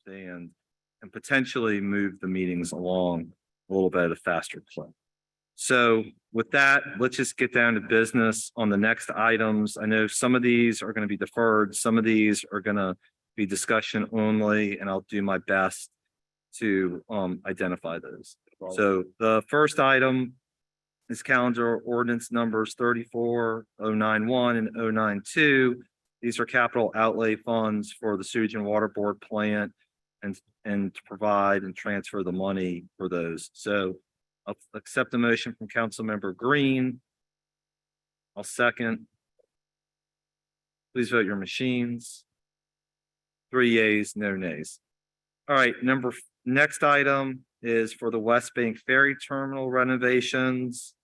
and potentially move the meetings along a little bit at a faster clip. So with that, let's just get down to business on the next items. I know some of these are going to be deferred. Some of these are going to be discussion only, and I'll do my best to identify those. So the first item is calendar ordinance numbers 34091 and 092. These are capital outlay funds for the sewage and water board plant and to provide and transfer the money for those. So I'll accept the motion from Councilmember Green. I'll second. Please vote your machines. 3 yeas, no nays. All right, next item is for the West Bank Ferry Terminal renovations.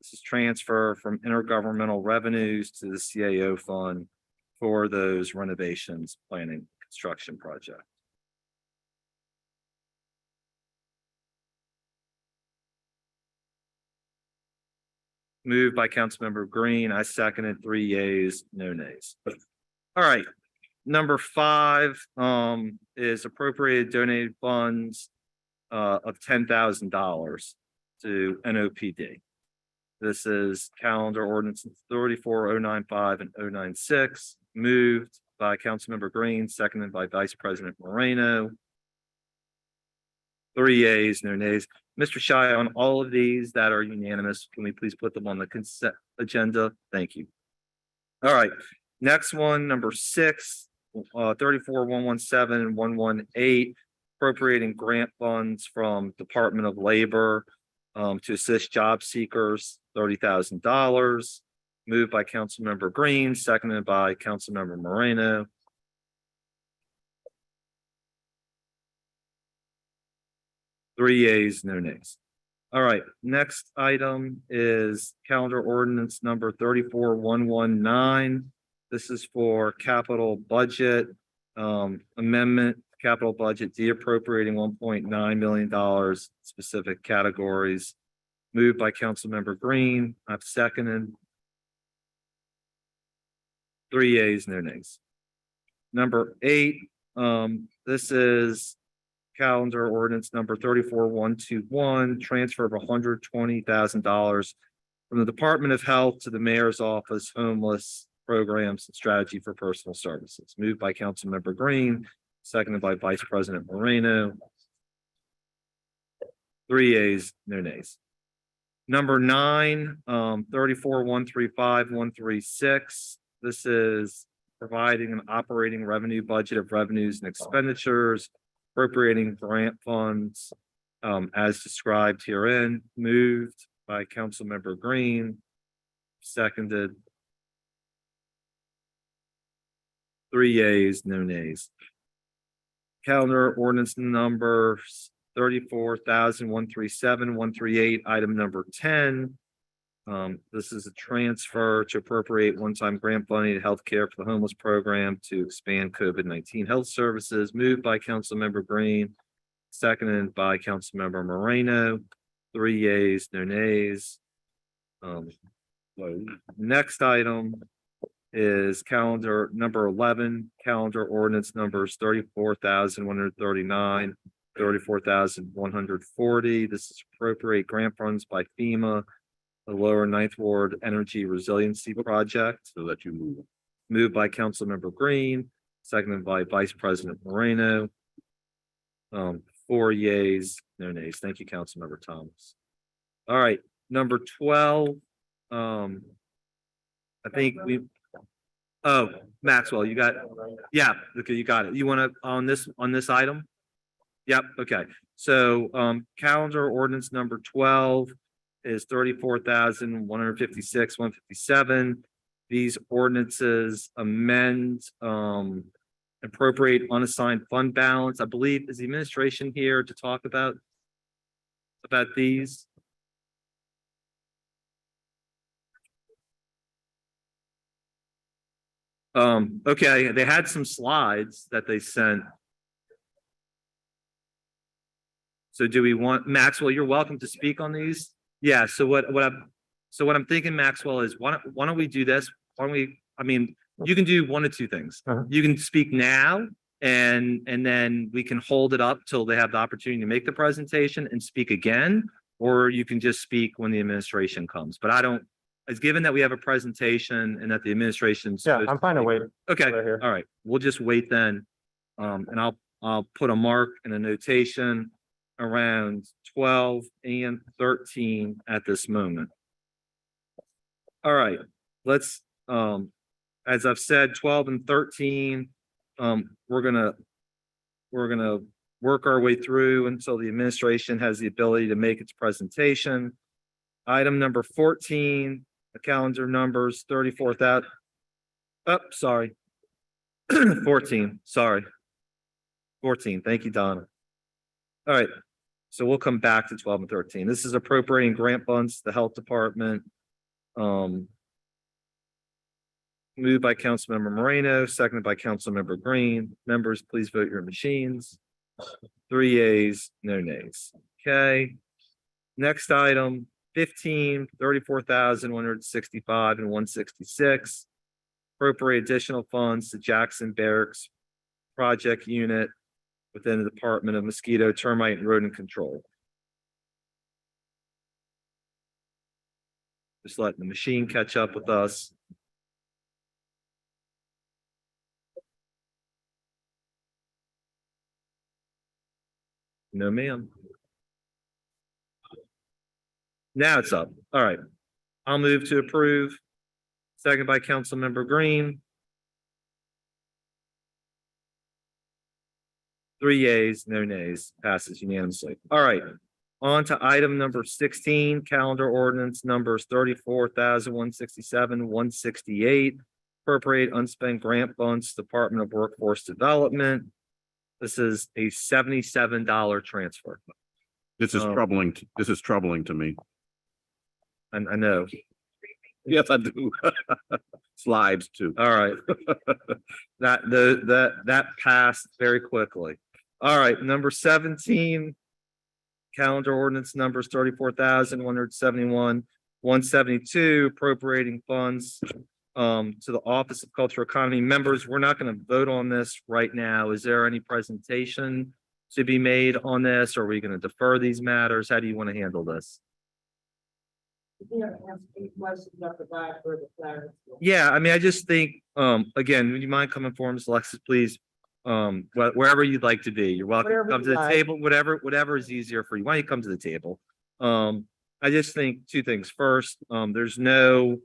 This is transfer from intergovernmental revenues to the CAO fund for those renovations, planning, construction project. Moved by Councilmember Green. I seconded. 3 yeas, no nays. All right. Number 5 is appropriated donated funds of $10,000 to NOPD. This is calendar ordinance 34095 and 096. Moved by Councilmember Green, seconded by Vice President Moreno. 3 yeas, no nays. Mr. Shy, on all of these that are unanimous, can we please put them on the consent agenda? Thank you. All right. Next one, number 6, 34117 and 118, appropriating grant funds from Department of Labor to assist job seekers, $30,000. Moved by Councilmember Green, seconded by Councilmember Moreno. Three yeas, no nays. All right, next item is calendar ordinance number 34119. This is for capital budget amendment, capital budget de-appropriating $1.9 million, specific categories. Moved by Councilmember Green. I've seconded. 3 yeas, no nays. Number 8, this is calendar ordinance number 34121, transfer of $120,000 from the Department of Health to the Mayor's Office, homeless programs and strategy for personal services. Moved by Councilmember Green, seconded by Vice President Moreno. 3 yeas, no nays. Number 9, 34135-136. This is providing an operating revenue budget of revenues and expenditures, appropriating grant funds as described herein. Moved by Councilmember Green, seconded. 3 yeas, no nays. Calendar ordinance numbers 34,137, 138, item number 10. This is a transfer to appropriate one-time grant funding to healthcare for the homeless program to expand COVID-19 health services. Moved by Councilmember Green, seconded by Councilmember Moreno. 3 yeas, no nays. Next item is calendar number 11, calendar ordinance numbers 34,139, 34,140. This is appropriate grant funds by FEMA, the Lower Ninth Ward Energy Resiliency Project. So that you move. Moved by Councilmember Green, seconded by Vice President Moreno. 4 yeas, no nays. Thank you, Councilmember Thomas. All right, number 12. I think we. Oh, Maxwell, you got. Yeah, okay, you got it. You want to on this item? Yep. Okay. So calendar ordinance number 12 is 34,156, 157. These ordinances amend appropriate unassigned fund balance. I believe is the administration here to talk about these. Okay, they had some slides that they sent. So do we want Maxwell? You're welcome to speak on these. Yeah. So what I'm thinking, Maxwell, is why don't we do this? Why don't we? I mean, you can do one of two things. You can speak now, And then we can hold it up till they have the opportunity to make the presentation and speak again, or you can just speak when the administration comes. But I don't, as given that we have a presentation and that the administration's. Yeah, I'm fine to wait. Okay, Right here. all right, we'll just wait then. And I'll put a mark and a notation around 12 and 13 at this moment. All right, let's, as I've said, 12 and 13, we're gonna work our way through until the administration has the ability to make its presentation. Item number 14, the calendar numbers 34,000. Oh, sorry. 14, sorry. 14, thank you, Donna. All right, so we'll come back to 12 and 13. This is appropriating grant funds to the health department. Moved by Councilmember Moreno, seconded by Councilmember Green. Members, please vote your machines. 3 yeas, no nays. Okay. Next item, 15, 34,165 and 166. Appropriate additional funds to Jackson Barracks Project Unit within the Department of Mosquito, Termite, and Rodent Control. Just letting the machine catch up with us. No, ma'am. Now it's up. All right. I'll move to approve. Second by Councilmember Green. 3 yeas, no nays, passes unanimously. All right. On to item number 16, calendar ordinance numbers 34,167, 168. Appropriate unspent grant funds, Department of Workforce Development. This is a $77 transfer. This is troubling. This is troubling to me. I know. Yes, I do. Slides too. All right. That passed very quickly. All right, number 17. Calendar ordinance numbers 34,171, 172, appropriating funds to the Office of Cultural Economy. Members, we're not going to vote on this right now. Is there any presentation to be made on this? Or are we going to defer these matters? How do you want to handle this? Yeah, I mean, I just think, again, would you mind coming for us, Alexis, please? Wherever you'd like to be, you're welcome to come to the table, whatever is easier for you. Why don't you come to the table? I just think two things. First, there's no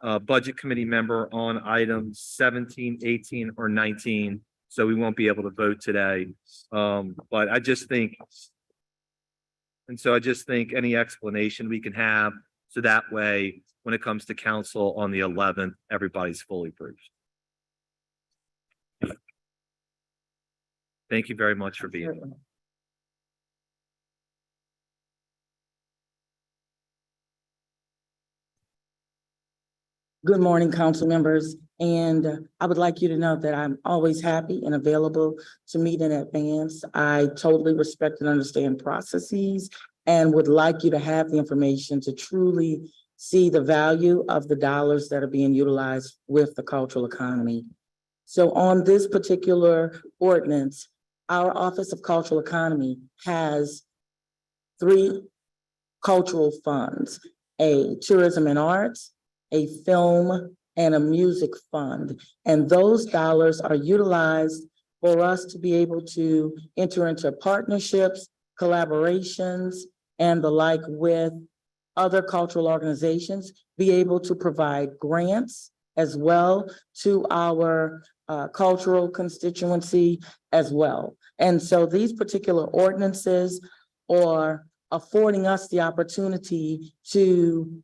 budget committee member on items 17, 18, or 19, so we won't be able to vote today. But I just think any explanation we can have, so that way, when it comes to council on the 11th, everybody's fully briefed. Thank you very much for being here. Good morning, council members. And I would like you to know that I'm always happy and available to meet in advance. I totally respect and understand processes and would like you to have the information to truly see the value of the dollars that are being utilized with the cultural economy. So on this particular ordinance, our Office of Cultural Economy has 3 cultural funds: a tourism and arts, a film, and a music fund. And those dollars are utilized for us to be able to enter into partnerships, collaborations, and the like with other cultural organizations, be able to provide grants as well to our cultural constituency as well. And so these particular ordinances are affording us the opportunity to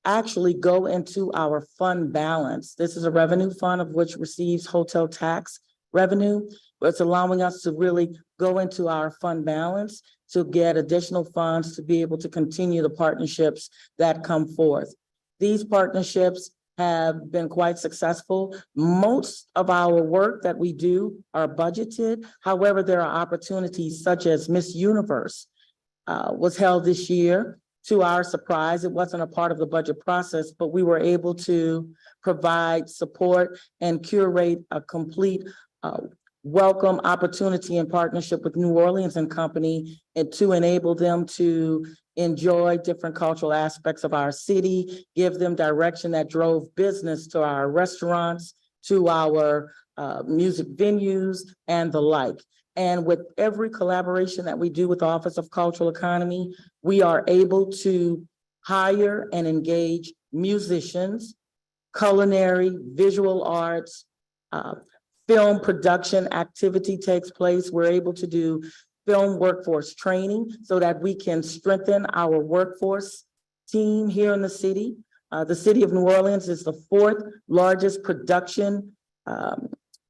actually go into our fund balance. This is a revenue fund of which receives hotel tax revenue. It's allowing us to really go into our fund balance to get additional funds to be able to continue the partnerships that come forth. These partnerships have been quite successful. Most of our work that we do are budgeted. However, there are opportunities such as Miss Universe was held this year. To our surprise, it wasn't a part of the budget process, but we were able to provide support and curate a complete welcome opportunity in partnership with New Orleans and Company and to enable them to enjoy different cultural aspects of our city, give them direction that drove business to our restaurants, to our music venues and the like. And with every collaboration that we do with the Office of Cultural Economy, we are able to hire and engage musicians, culinary, visual arts, film production activity takes place. We're able to do film workforce training so that we can strengthen our workforce team here in the city. The city of New Orleans is the fourth largest production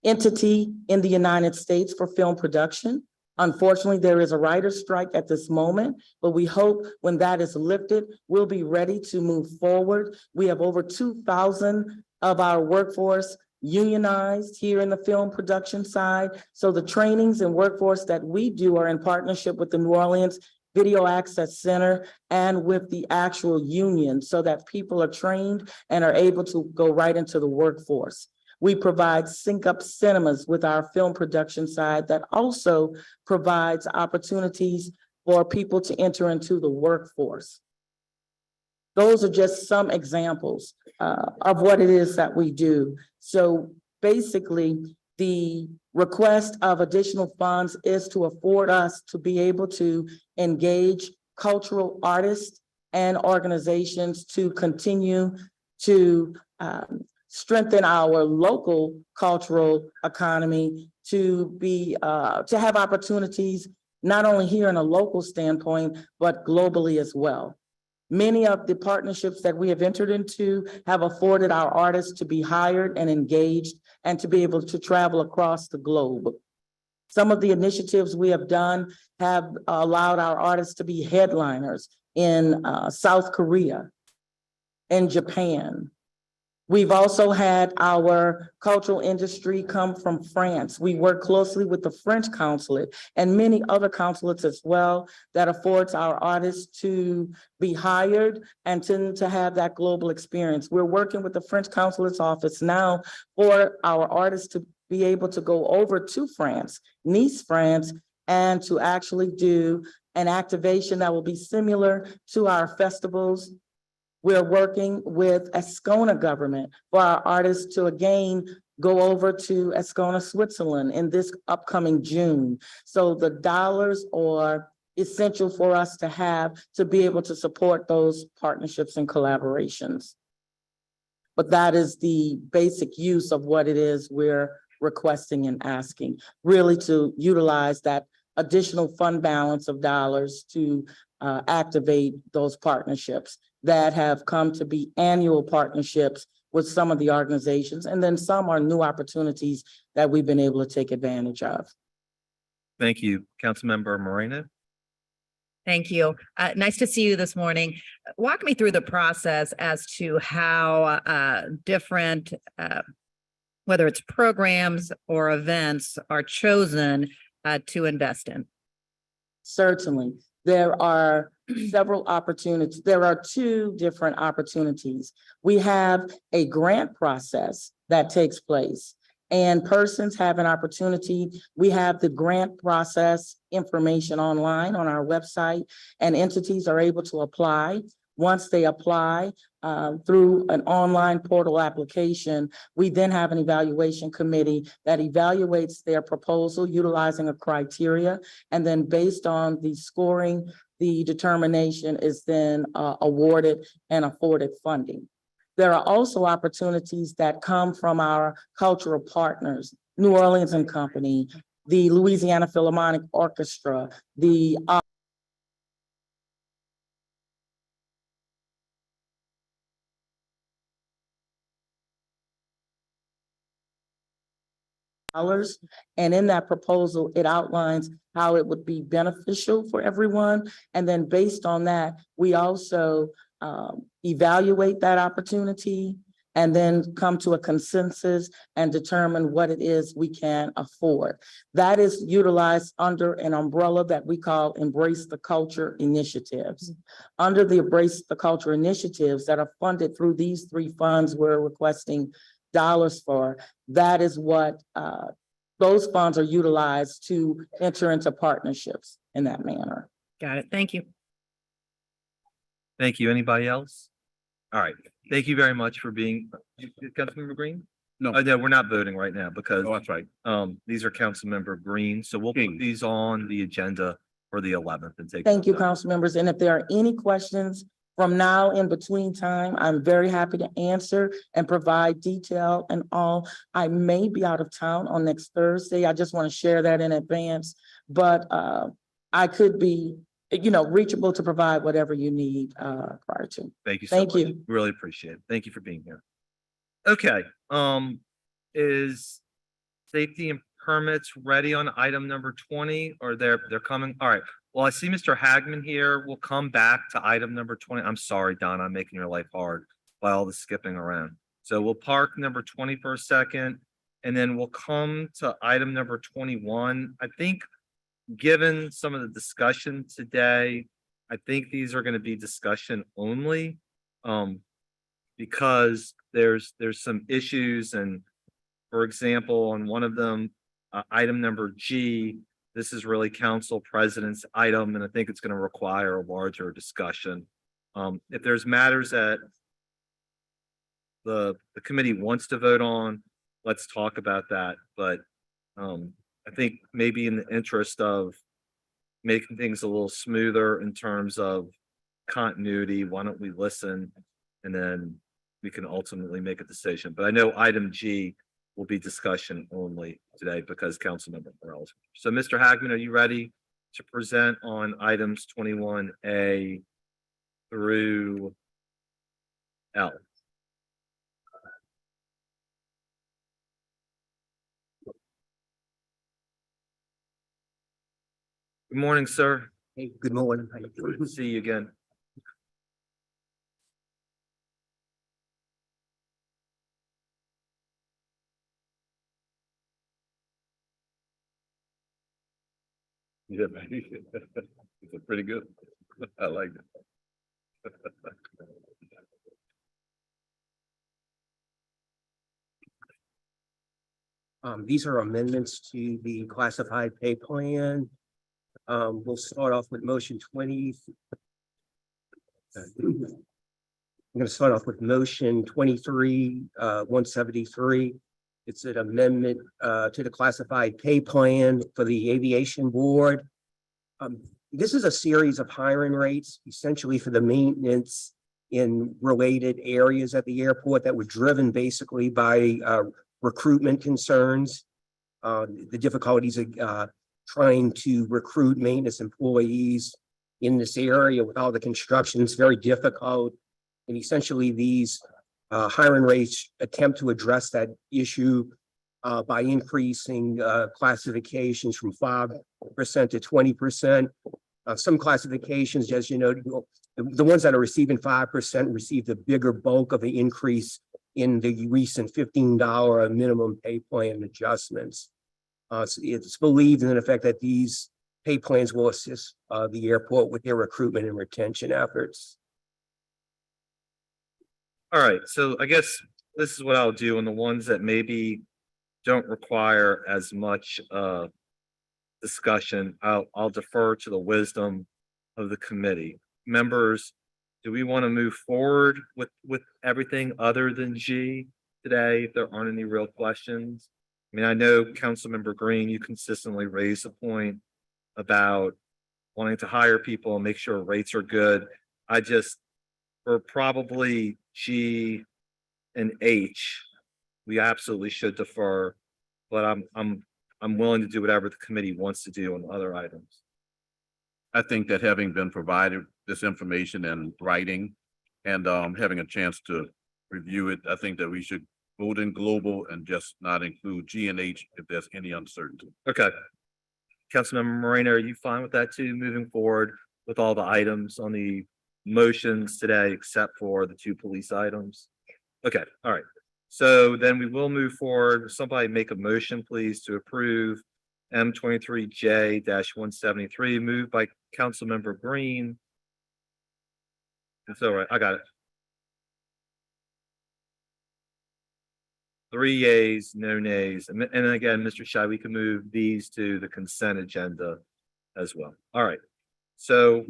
entity in the United States for film production. Unfortunately, there is a writer's strike at this moment, but we hope when that is lifted, we'll be ready to move forward. We have over 2,000 of our workforce unionized here in the film production side. So the trainings and workforce that we do are in partnership with the New Orleans Video Access Center and with the actual union so that people are trained and are able to go right into the workforce. We provide sync up cinemas with our film production side that also provides opportunities for people to enter into the workforce. Those are just some examples of what it is that we do. So basically, the request of additional funds is to afford us to be able to engage cultural artists and organizations to continue to strengthen our local cultural economy, to be to have opportunities not only here in a local standpoint, but globally as well. Many of the partnerships that we have entered into have afforded our artists to be hired and engaged and to be able to travel across the globe. Some of the initiatives we have done have allowed our artists to be headliners in South Korea, in Japan. We've also had our cultural industry come from France. We work closely with the French consulate and many other consulates as well that affords our artists to be hired and to have that global experience. We're working with the French consulate's office now for our artists to be able to go over to France, Nice, France, and to actually do an activation that will be similar to our festivals. We're working with Ascona government for our artists to again go over to Ascona, Switzerland in this upcoming June. So the dollars are essential for us to have to be able to support those partnerships and collaborations. But that is the basic use of what it is we're requesting and asking, really to utilize that additional fund balance of dollars to activate those partnerships that have come to be annual partnerships with some of the organizations, and then some are new opportunities that we've been able to take advantage of. Thank you. Councilmember Moreno. Thank you. Nice to see you this morning. Walk me through the process as to how different, whether it's programs or events, are chosen to invest in. Certainly. There are several opportunities. There are two different opportunities. We have a grant process that takes place and persons have an opportunity. We have the grant process information online on our website and entities are able to apply. Once they apply through an online portal application, we then have an evaluation committee that evaluates their proposal utilizing a criteria. And then based on the scoring, the determination is then awarded and afforded funding. There are also opportunities that come from our cultural partners, New Orleans and Company, the Louisiana Philharmonic Orchestra, the and in that proposal, it outlines how it would be beneficial for everyone. And then based on that, we also evaluate that opportunity and then come to a consensus and determine what it is we can afford. That is utilized under an umbrella that we call Embrace the Culture initiatives. Under the Embrace the Culture initiatives that are funded through these three funds we're requesting dollars for, that is what those funds are utilized to enter into partnerships in that manner. Got it. Thank you. Thank you. Anybody else? All right. Thank you very much for being, Councilmember Green? No. Oh, no, we're not voting right now because Oh, that's right. these are Councilmember Green, so we'll put King. these on the agenda for the 11th and take. Thank you, them down. council members. And if there are any questions from now in between time, I'm very happy to answer and provide detail and all. I may be out of town on next Thursday. I just want to share that in advance, but I could be, reachable to provide whatever you need prior to. Thank you so Thank much. you. Really appreciate it. Thank you for being here. Okay, is safety and permits ready on item number 20 or they're coming? All right. Well, I see Mr. Hagman here. We'll come back to item number 20. I'm sorry, Don, I'm making your life hard by all the skipping around. So we'll park number 20 for a second, and then we'll come to item number 21. I think, given some of the discussion today, I think these are going to be discussion only. Because there's some issues, and for example, on one of them, item number G, this is really council president's item, and I think it's going to require a larger discussion. If there's matters that the committee wants to vote on, let's talk about that. But I think maybe in the interest of making things a little smoother in terms of continuity, why don't we listen and then we can ultimately make a decision. But I know item G will be discussion only today because Councilmember Morales. So Mr. Hagman, are you ready to present on items 21A through L? Good morning, sir. Hey, good morning. How you Good doing? to see you again. Yeah, man. It's pretty good. I like it. These are amendments to the classified pay plan. We'll start off with motion 20. I'm going to start off with motion 23, 173. It's an amendment to the classified pay plan for the aviation board. This is a series of hiring rates, essentially for the maintenance in related areas at the airport that were driven basically by recruitment concerns. The difficulties of trying to recruit maintenance employees in this area with all the construction is very difficult. And essentially these hiring rates attempt to address that issue by increasing classifications from 5% to 20%. Some classifications, as you know, the ones that are receiving 5% receive the bigger bulk of the increase in the recent $15 minimum pay plan adjustments. It's believed in effect that these pay plans will assist the airport with their recruitment and retention efforts. All right, so I guess this is what I'll do on the ones that maybe don't require as much discussion. I'll defer to the wisdom of the committee. Members, do we want to move forward with everything other than G today if there aren't any real questions? I mean, I know Councilmember Green, you consistently raise the point about wanting to hire people and make sure rates are good. For probably G and H, we absolutely should defer, but I'm willing to do whatever the committee wants to do on other items. I think that having been provided this information in writing and having a chance to review it, I think that we should vote in global and just not include G and H if there's any uncertainty. Okay. Councilmember Moreno, are you fine with that too, moving forward with all the items on the motions today, except for the 2 police items? Okay, all right. So then we will move forward. Somebody make a motion, please, to approve M23J-173, moved by Councilmember Green. It's all right, I got it. Three yays, no nays. And again, Mr. Shy, we can move these to the consent agenda as well. All right. So.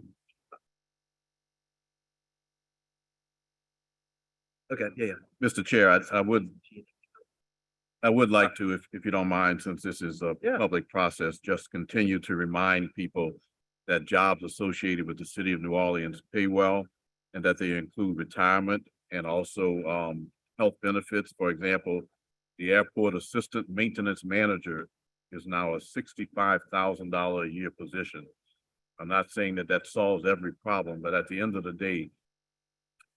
Okay, yeah. Mr. Chair, I would like to, if you don't mind, since this is a Yeah. public process, just continue to remind people that jobs associated with the city of New Orleans pay well and that they include retirement and also health benefits. For example, the airport assistant maintenance manager is now a $65,000 a year position. I'm not saying that that solves every problem, but at the end of the day,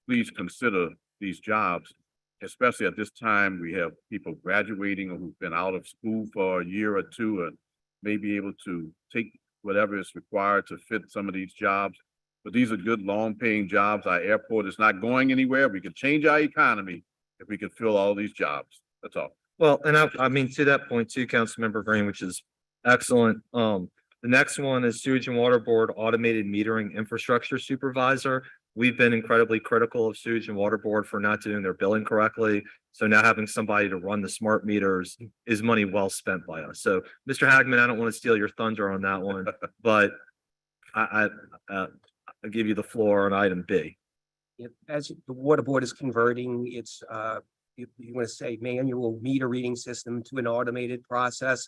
please consider these jobs, especially at this time. We have people graduating or who've been out of school for a year or two and may be able to take whatever is required to fit some of these jobs. But these are good, long-paying jobs. Our airport is not going anywhere. We could change our economy if we could fill all these jobs. That's all. Well, and I mean, to that point too, Councilmember Green, which is excellent. The next one is Sewage and Water Board Automated Metering Infrastructure Supervisor. We've been incredibly critical of Sewage and Water Board for not doing their billing correctly. So now having somebody to run the smart meters is money well spent by us. So, Mr. Hagman, I don't want to steal your thunder on that one, but I'll give you the floor on item B. As the water board is converting its, if you want to say manual meter reading system to an automated process,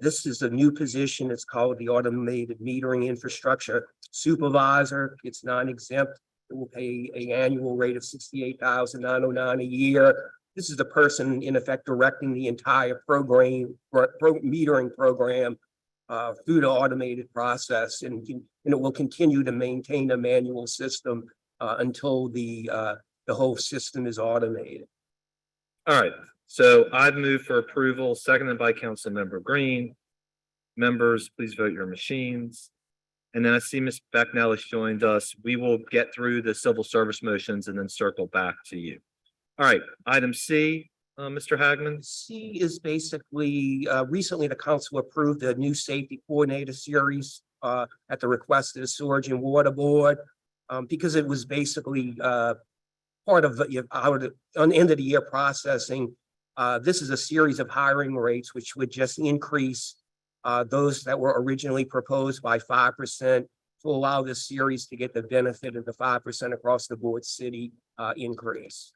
this is a new position. It's called the Automated Metering Infrastructure Supervisor. It's non-exempt. It will pay an annual rate of $68,909 a year. This is the person in effect directing the entire metering program through the automated process, and it will continue to maintain a manual system until the whole system is automated. All right, so I've moved for approval, seconded by Councilmember Green. Members, please vote your machines. And then I see Ms. Becknell has joined us. We will get through the civil service motions and then circle back to you. All right, item C, Mr. Hagman. C is basically, recently the council approved a new safety coordinator series at the request of the Sewage and Water Board, because it was basically part of our end of the year processing. This is a series of hiring rates which would just increase those that were originally proposed by 5% to allow this series to get the benefit of the 5% across the board city increase.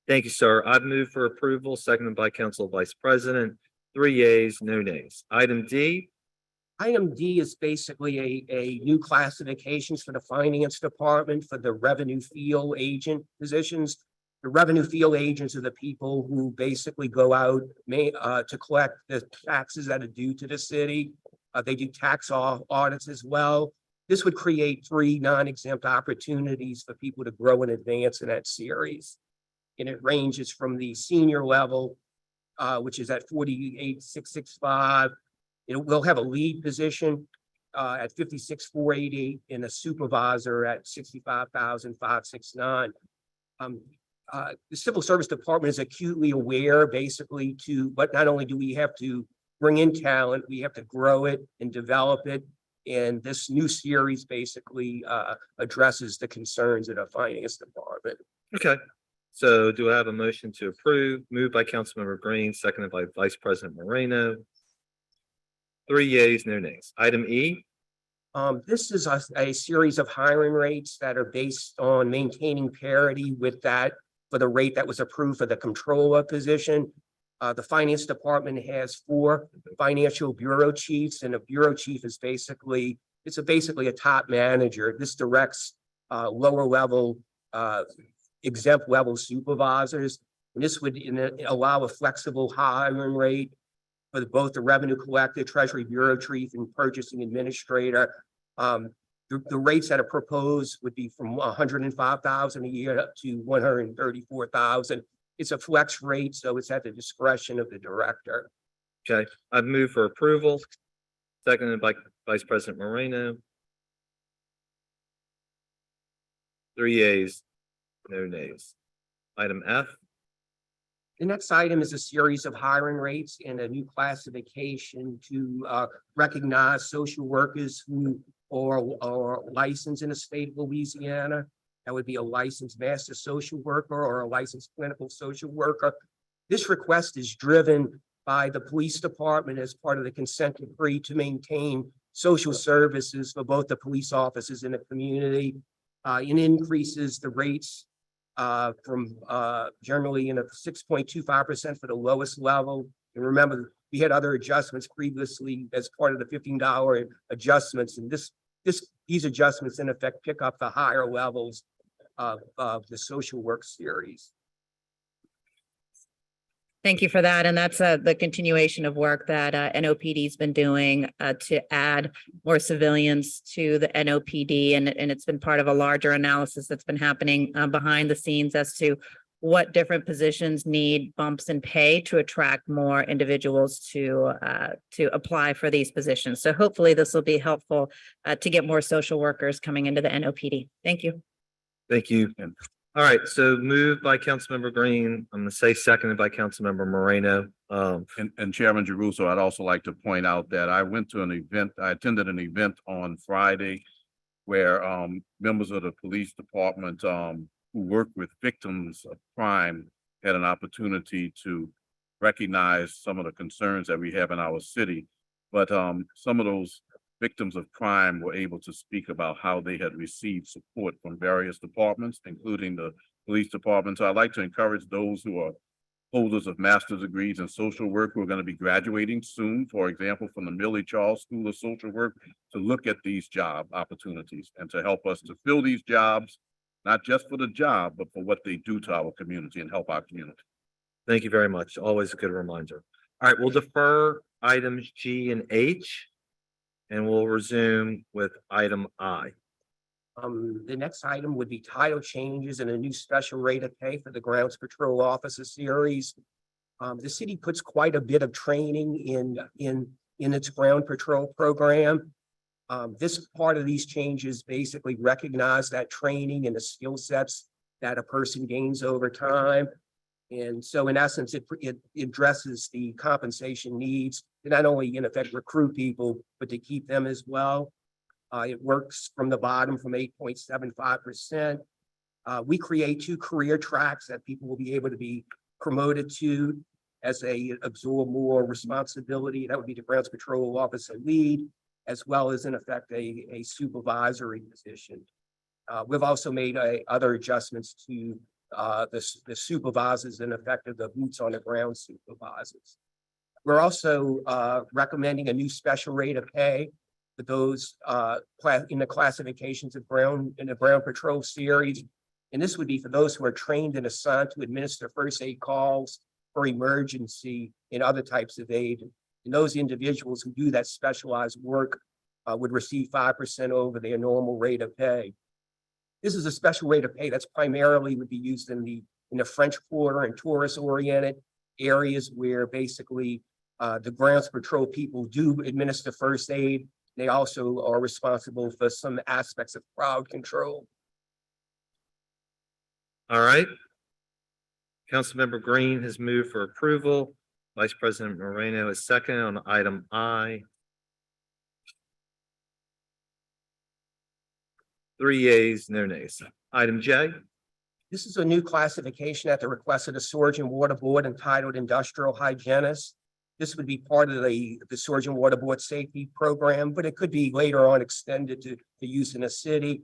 Thank you, sir. I've moved for approval, seconded by Council Vice President. 3 yeas, no nays. Item D. Item D is basically a new classifications for the finance department for the revenue field agent positions. The revenue field agents are the people who basically go out to collect the taxes that are due to the city. They do tax audits as well. This would create 3 non-exempt opportunities for people to grow and advance in that series. And it ranges from the senior level, which is at 48,665. It will have a lead position at 56,488 and a supervisor at 65,569. The Civil Service Department is acutely aware basically but not only do we have to bring in talent, we have to grow it and develop it. And this new series basically addresses the concerns of the finance department. Okay. So do I have a motion to approve? Moved by Councilmember Green, seconded by Vice President Moreno. 3 yeas, no nays. Item E. This is a series of hiring rates that are based on maintaining parity with that for the rate that was approved for the controller position. The finance department has 4 financial bureau chiefs, and a bureau chief is basically a top manager. This directs lower level exempt level supervisors. And this would allow a flexible hiring rate for both the revenue collector, treasury bureau chief, and purchasing administrator. The rates that are proposed would be from $105,000 a year up to $134,000. It's a flex rate, so it's at the discretion of the director. Okay, I've moved for approval, seconded by Vice President Moreno. 3 yeas, no nays. Item F. The next item is a series of hiring rates and a new classification to recognize social workers who are licensed in the state of Louisiana. That would be a licensed master social worker or a licensed clinical social worker. This request is driven by the police department as part of the consent decree to maintain social services for both the police officers in the community. It increases the rates from generally 6.25% for the lowest level. And remember, we had other adjustments previously as part of the $15 adjustments, and these adjustments in effect pick up the higher levels of the social work series. Thank you for that. And that's the continuation of work that NOPD's been doing to add more civilians to the NOPD. And it's been part of a larger analysis that's been happening behind the scenes as to what different positions need bumps in pay to attract more individuals to apply for these positions. So hopefully this will be helpful to get more social workers coming into the NOPD. Thank you. Thank you. All right, so moved by Councilmember Green. I'm going to say seconded by Councilmember Moreno. And Chairman Jeruso, I'd also like to point out that I attended an event on Friday where members of the police department who work with victims of crime had an opportunity to recognize some of the concerns that we have in our city. But some of those victims of crime were able to speak about how they had received support from various departments, including the police department. So I'd like to encourage those who are holders of master's degrees in social work who are going to be graduating soon, for example, from the Millie Charles School of Social Work, to look at these job opportunities and to help us to fill these jobs, not just for the job, but for what they do to our community and help our community. Thank you very much. Always a good reminder. All right, we'll defer items G and H, and we'll resume with item I. The next item would be title changes and a new special rate of pay for the Grounds Patrol Officer Series. The city puts quite a bit of training in its Ground Patrol program. This part of these changes basically recognize that training and the skill sets that a person gains over time. And so in essence, it addresses the compensation needs to not only in effect recruit people, but to keep them as well. It works from the bottom from 8.75%. We create 2 career tracks that people will be able to be promoted to as they absorb more responsibility. That would be the Grounds Patrol Officer Lead, as well as in effect a supervisory position. We've also made other adjustments to the supervisors in effect of the boots on the ground supervisors. We're also recommending a new special rate of pay for those in the classifications of in the Ground Patrol Series. And this would be for those who are trained and assigned to administer first aid calls for emergency and other types of aid. And those individuals who do that specialized work would receive 5% over their normal rate of pay. This is a special rate of pay that's primarily would be used in the French Quarter and tourist-oriented areas where basically the Grounds Patrol people do administer first aid. They also are responsible for some aspects of crowd control. All right. Councilmember Green has moved for approval. Vice President Moreno is second on item I. 3 yeas, no nays. Item J. This is a new classification at the request of the Sewage and Water Board entitled Industrial Hygienist. This would be part of the Sewage and Water Board safety program, but it could be later on extended to use in a city.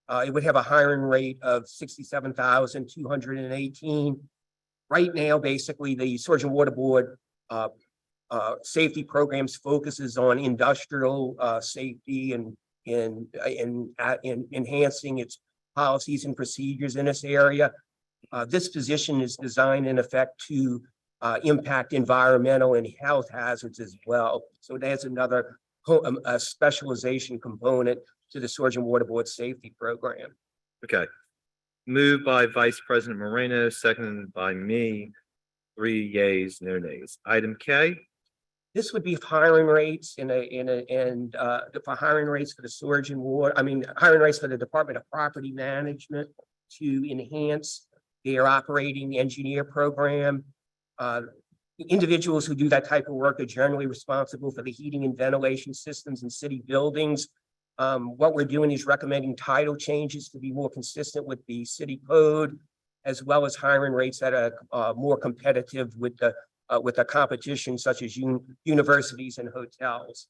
It would have a hiring rate of 67,218. Right now, basically, the Sewage and Water Board safety programs focuses on industrial safety and enhancing its policies and procedures in this area. This position is designed in effect to impact environmental and health hazards as well. So there's another specialization component to the Sewage and Water Board safety program. Okay. Moved by Vice President Moreno, seconded by me. 3 yeas, no nays. Item K. This would be hiring rates for hiring rates for the sewage and water. Hiring rates for the Department of Property Management to enhance their operating engineer program. Individuals who do that type of work are generally responsible for the heating and ventilation systems in city buildings. What we're doing is recommending title changes to be more consistent with the city code. as well as hiring rates that are more competitive with the competition such as universities and hotels.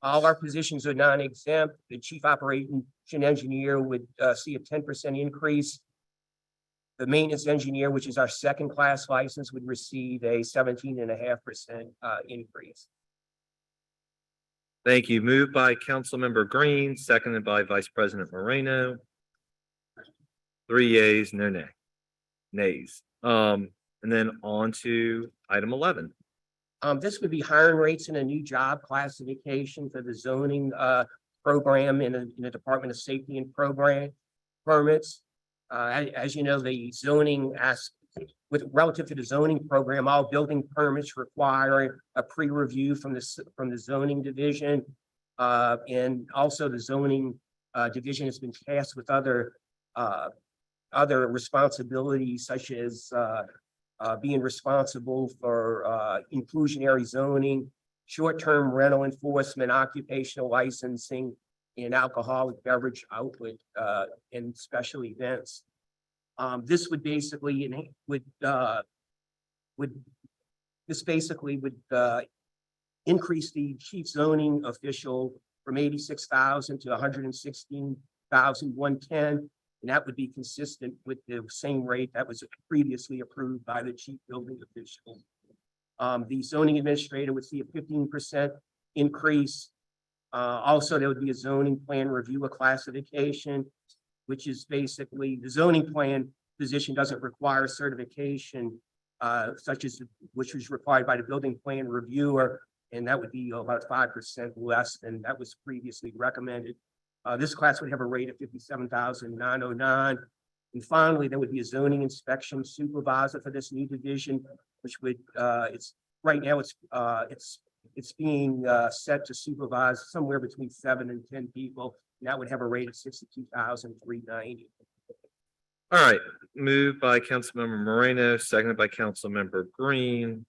All our positions are non-exempt. The chief operation engineer would see a 10% increase. The maintenance engineer, which is our second class license, would receive a 17.5% increase. Thank you. Moved by Councilmember Green, seconded by Vice President Moreno. 3 yeas, no nays. And then on to item 11. This would be hiring rates in a new job classification for the zoning program in the Department of Safety and Program permits. As you know, the zoning relative to the zoning program, all building permits require a pre-review from the zoning division. And also the zoning division has been tasked with other responsibilities such as being responsible for inclusionary zoning, short-term rental enforcement, occupational licensing, and alcoholic beverage outlet and special events. This would basically increase the chief zoning official from 86,000 to 116,110. And that would be consistent with the same rate that was previously approved by the chief building official. The zoning administrator would see a 15% increase. Also, there would be a zoning plan review classification, which is basically the zoning plan position doesn't require certification, which was required by the building plan reviewer, and that would be about 5% less than that was previously recommended. This class would have a rate of 57,909. And finally, there would be a zoning inspection supervisor for this new division, which would right now it's being set to supervise somewhere between 7 and 10 people. And that would have a rate of 62,390. All right, moved by Councilmember Moreno, seconded by Councilmember Green.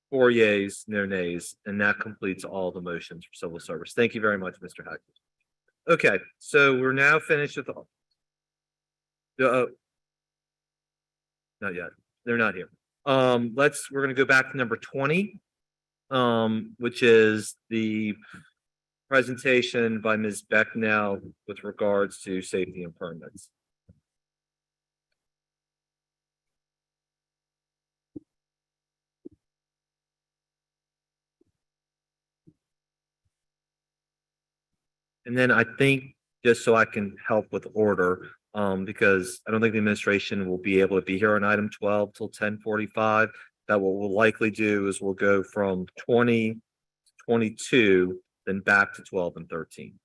4 yeas, no nays, and that completes all the motions for civil service. Thank you very much, Mr. Hackett. Okay, so we're now finished with all. Not yet. They're not here. We're gonna go back to number 20, which is the presentation by Ms. Becknell with regards to safety and permits. And then I think, just so I can help with order, because I don't think the administration will be able to be here on item 12 till 10:45. That what we'll likely do is we'll go from 20 to 22, then back to 12 and 13.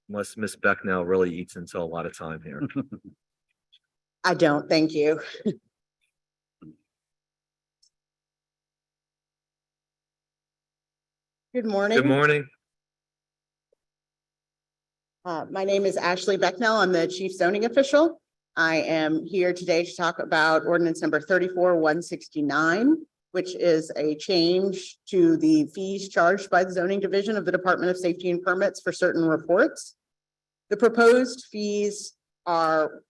Unless Ms. Becknell really eats into a lot of time here. I don't, thank you. Good morning. Good morning. My name is Ashley Becknell. I'm the chief zoning official. I am here today to talk about ordinance number 34-169, which is a change to the fees charged by the zoning division of the Department of Safety and Permits for certain reports. The proposed fees are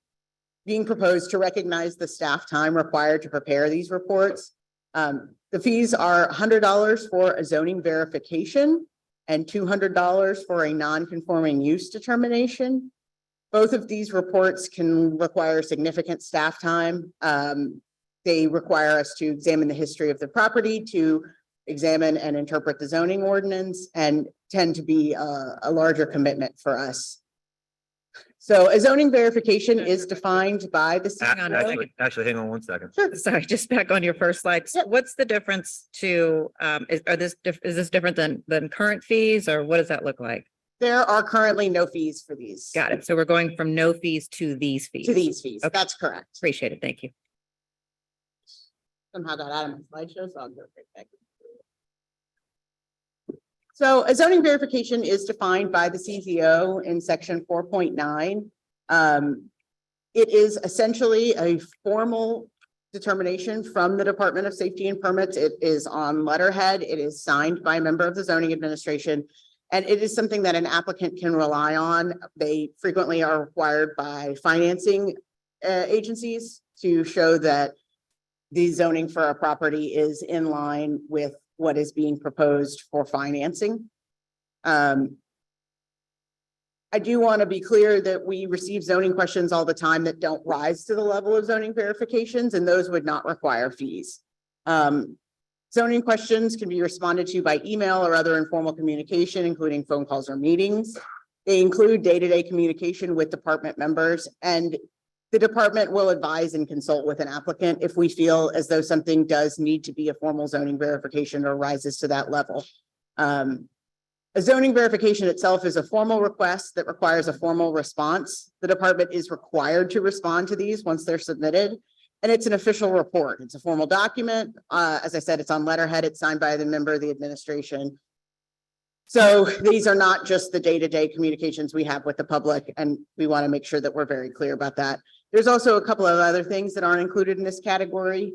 being proposed to recognize the staff time required to prepare these reports. The fees are $100 for a zoning verification and $200 for a non-conforming use determination. Both of these reports can require significant staff time. They require us to examine the history of the property, to examine and interpret the zoning ordinance, and tend to be a larger commitment for us. So a zoning verification is defined by the. Hang on a second. Actually, hang on 1 second. Sure. Sorry, just back on your first slide. Yep. What's the difference to, is this different than current fees, or what does that look like? There are currently no fees for these. Got it. So we're going from no fees to these fees. To these fees. Okay. That's correct. Appreciate it. Thank you. Somehow got out of my slideshow, so I'll go right back. So a zoning verification is defined by the CZO in section 4.9. It is essentially a formal determination from the Department of Safety and Permits. It is on letterhead. It is signed by a member of the zoning administration. And it is something that an applicant can rely on. They frequently are required by financing agencies to show that the zoning for a property is in line with what is being proposed for financing. I do want to be clear that we receive zoning questions all the time that don't rise to the level of zoning verifications, and those would not require fees. Zoning questions can be responded to by email or other informal communication, including phone calls or meetings. They include day-to-day communication with department members, and the department will advise and consult with an applicant if we feel as though something does need to be a formal zoning verification or rises to that level. A zoning verification itself is a formal request that requires a formal response. The department is required to respond to these once they're submitted. And it's an official report. It's a formal document. As I said, it's on letterhead. It's signed by the member of the administration. So these are not just the day-to-day communications we have with the public, and we want to make sure that we're very clear about that. There's also a couple of other things that aren't included in this category.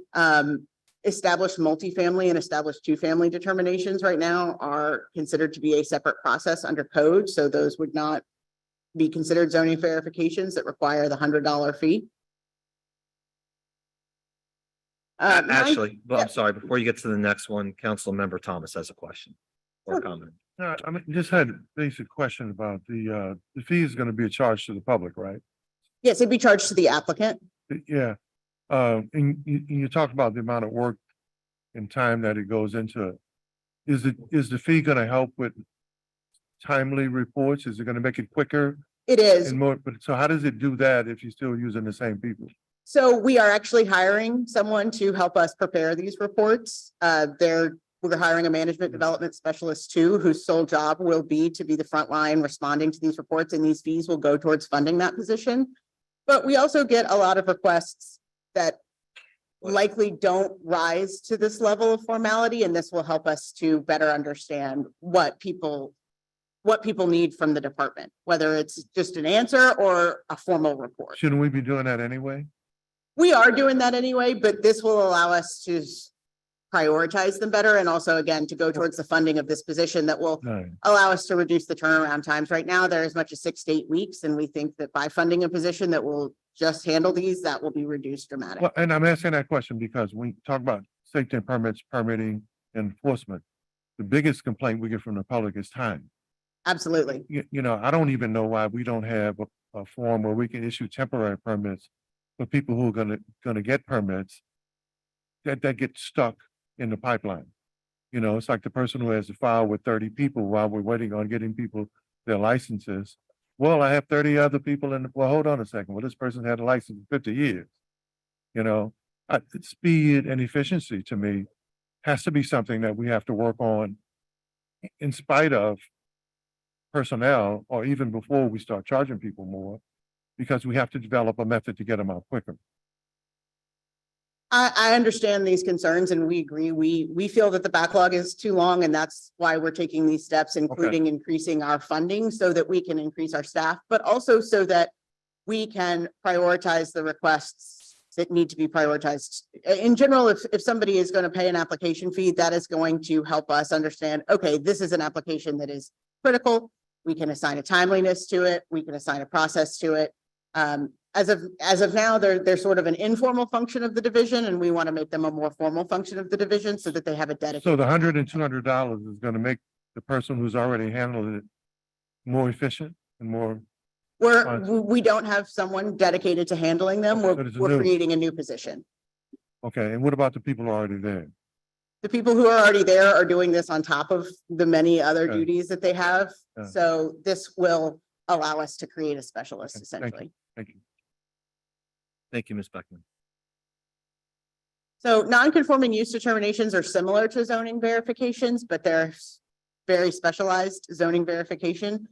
Established multifamily and established two-family determinations right now are considered to be a separate process under code. So those would not be considered zoning verifications that require the $100 fee. Actually, well, I'm yeah. sorry, before you get to the next one, Council Member Thomas has a question or Sure. comment. I mean, just had a basic question about the fee is gonna be a charge to the public, right? Yes, it'd be charged to the applicant. Yeah, and you talked about the amount of work and time that it goes into it. Is the fee gonna help with timely reports? Is it gonna make it quicker It is. and more, but so how does it do that if you're still using the same people? So we are actually hiring someone to help us prepare these reports. We're hiring a management development specialist too, whose sole job will be to be the front line responding to these reports, and these fees will go towards funding that position. But we also get a lot of requests that likely don't rise to this level of formality, and this will help us to better understand what people need from the department, whether it's just an answer or a formal report. Shouldn't we be doing that anyway? We are doing that anyway, but this will allow us to prioritize them better, and also, again, to go towards the funding of this position that will No. allow us to reduce the turnaround times. Right now, they're as much as 6 to 8 weeks, and we think that by funding a position that will just handle these, that will be reduced dramatically. Well, and I'm asking that question because when we talk about safety and permits, permitting, and enforcement, the biggest complaint we get from the public is time. Absolutely. You know, I don't even know why we don't have a form where we can issue temporary permits for people who are gonna get permits that get stuck in the pipeline. You know, it's like the person who has to file with 30 people while we're waiting on getting people their licenses. Well, I have 30 other people well, hold on a second. Well, this person had a license for 50 years. You know, speed and efficiency to me has to be something that we have to work on in spite of personnel, or even before we start charging people more, because we have to develop a method to get them out quicker. I understand these concerns, and we agree. We feel that the backlog is too long, and that's why we're taking these steps, including increasing our funding so that we can increase our staff, but also so that we can prioritize the requests that need to be prioritized. In general, if somebody is going to pay an application fee, that is going to help us understand, okay, this is an application that is critical. We can assign a timeliness to it. We can assign a process to it. As of now, they're sort of an informal function of the division, and we want to make them a more formal function of the division so that they have a dedicated. So the $100 and $200 is gonna make the person who's already handled it more efficient and more. We don't have someone dedicated to handling them. But it's We're new. creating a new position. Okay, and what about the people who are already there? The people who are already there are doing this on top of the many other Okay. duties that they have. Yeah. So this will allow us to create a specialist Okay, thank you. essentially. Thank you. Thank you, Ms. Beckman. So non-conforming use determinations are similar to zoning verifications, but they're very specialized zoning verification.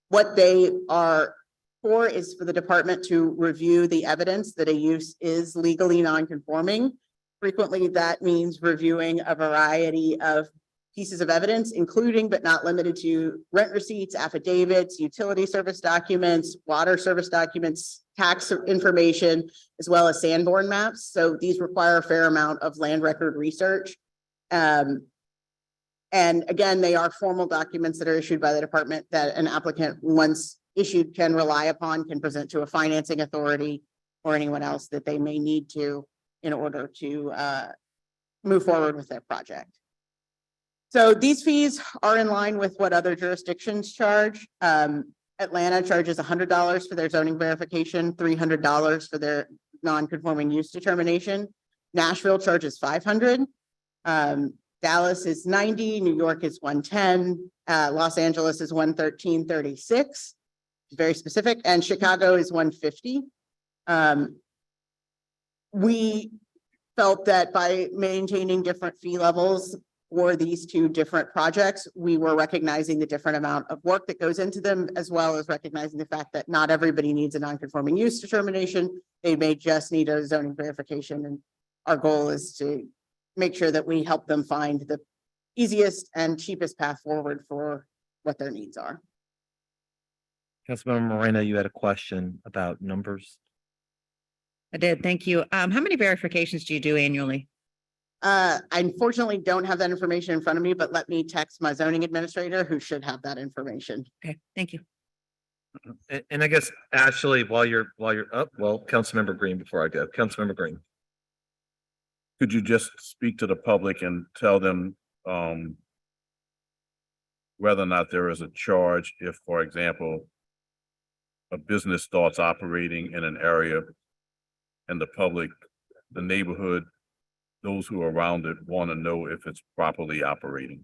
What they are for is for the department to review the evidence that a use is legally non-conforming. Frequently, that means reviewing a variety of pieces of evidence, including but not limited to rent receipts, affidavits, utility service documents, water service documents, tax information, as well as Sanborn maps. So these require a fair amount of land record research. And And again, they are formal documents that are issued by the department that an applicant, once issued, can rely upon, can present to a financing authority or anyone else that they may need to in order to move forward with their project. So these fees are in line with what other jurisdictions charge. Atlanta charges $100 for their zoning verification, $300 for their non-conforming use determination. Nashville charges $500. Dallas is $90, New York is $110, Los Angeles is $113.36, very specific, and Chicago is $150. We felt that by maintaining different fee levels for these two different projects, we were recognizing the different amount of work that goes into them, as well as recognizing the fact that not everybody needs a non-conforming use determination. They may just need a zoning verification, and our goal is to make sure that we help them find the easiest and cheapest path forward for what their needs are. Councilmember Moreno, you had a question about numbers. I did. Thank you. How many verifications do you do annually? I unfortunately don't have that information in front of me, but let me text my zoning administrator who should have that information. Okay, thank you. And I guess, Ashley, while you're up, well, Councilmember Green, before I go, Councilmember Green. Could you just speak to the public and tell them whether or not there is a charge if, for example, a business starts operating in an area and the public, the neighborhood, those who are around it want to know if it's properly operating?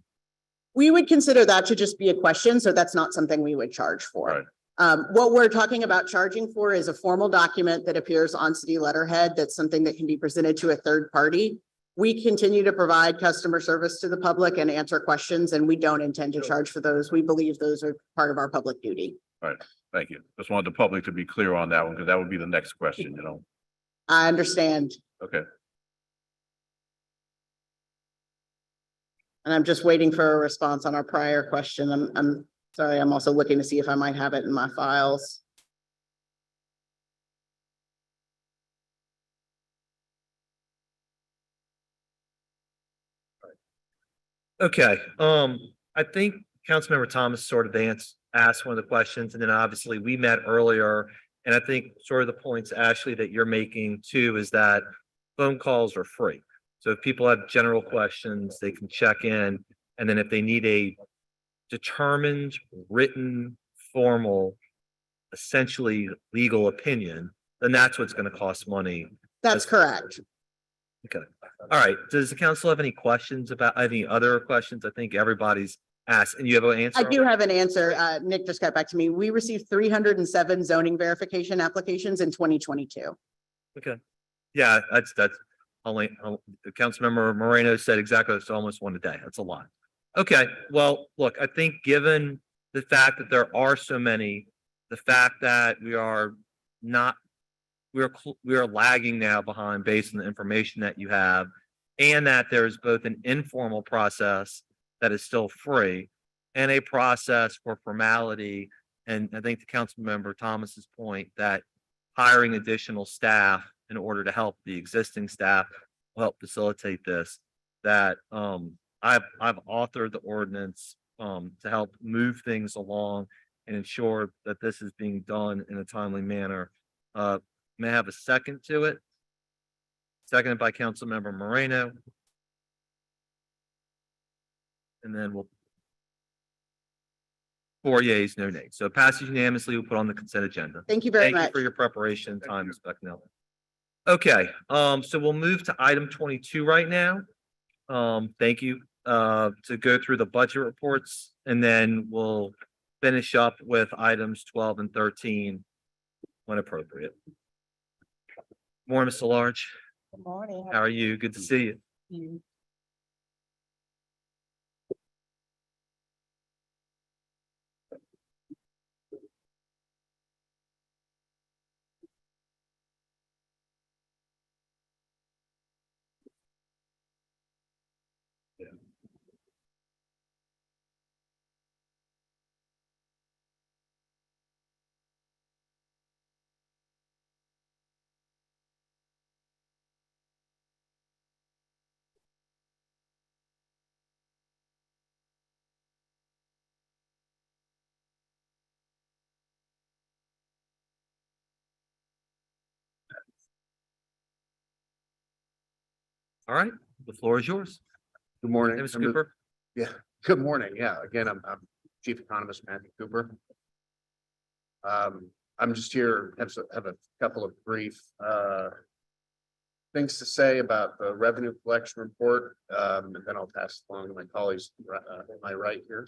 We would consider that to just be a question, so that's not something we would charge for. Right. What we're talking about charging for is a formal document that appears on city letterhead. That's something that can be presented to a third party. We continue to provide customer service to the public and answer questions, and we don't intend to charge for those. We believe those are part of our public duty. All right, thank you. Just wanted the public to be clear on that one, because that would be the next question, you know? I understand. Okay. And I'm just waiting for a response on our prior question. I'm sorry, I'm also looking to see if I might have it in my files. Okay, I think Councilmember Thomas sort of asked one of the questions, and then obviously we met earlier. And I think sort of the points, Ashley, that you're making too, is that phone calls are free. So if people have general questions, they can check in. And then if they need a determined, written, formal, essentially legal opinion, then that's what's going to cost money. That's correct. Okay. All right. Does the council have any questions about any other questions? I think everybody's asked, and you have an answer? I do have an answer. Nick just got back to me. We received 307 zoning verification applications in 2022. Okay. Yeah, that's only, Councilmember Moreno said exactly, it's almost one a day. That's a lot. Okay, well, look, I think given the fact that there are so many, the fact that we are lagging now behind based on the information that you have, and that there's both an informal process that is still free and a process for formality. And I think to Councilmember Thomas's point that hiring additional staff in order to help the existing staff will help facilitate this, that I've authored the ordinance to help move things along and ensure that this is being done in a timely manner. May I have a second to it? Seconded by Councilmember Moreno. And then we'll 4 yeas, no nays. So passes unanimously. We'll put on the consent agenda. Thank you very Thank you much. for your preparation time, Ms. Becknell. Okay, so we'll move to item 22 right now. Thank you, to go through the budget reports, and then we'll finish up with items 12 and 13 when appropriate. Morning, Mr. Large. Good morning. How are you? Good to see you. All right, the floor is yours. Good morning. Hey, Mr. Cooper. Yeah, good morning. Yeah, again, I'm Chief Economist Matthew Cooper. I'm just here, have a couple of brief things to say about the revenue collection report, and then I'll pass along to my colleagues on my right here.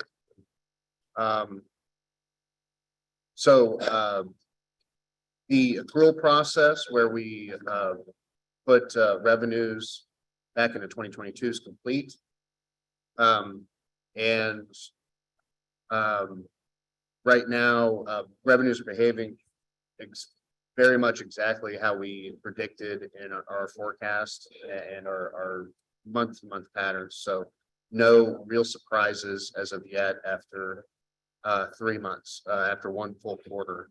The accrual process where we put revenues back into 2022 is complete. Right now, revenues are behaving very much exactly how we predicted in our forecast and our month-to-month patterns. So no real surprises as of yet after 3 months, after one full quarter.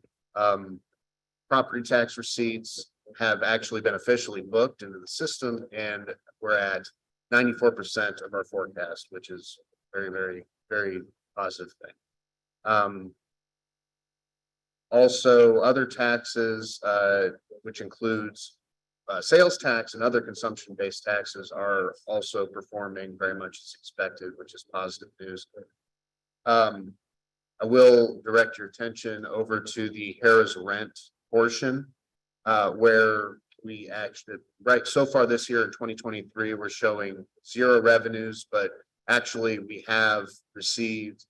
Property tax receipts have actually been officially booked into the system, and we're at 94% of our forecast, which is very positive thing. Also, other taxes, which includes sales tax and other consumption-based taxes, are also performing very much as expected, which is positive news. I will direct your attention over to the Harrah's rent portion, where we actually, so far this year in 2023, we're showing 0 revenues, but actually we have received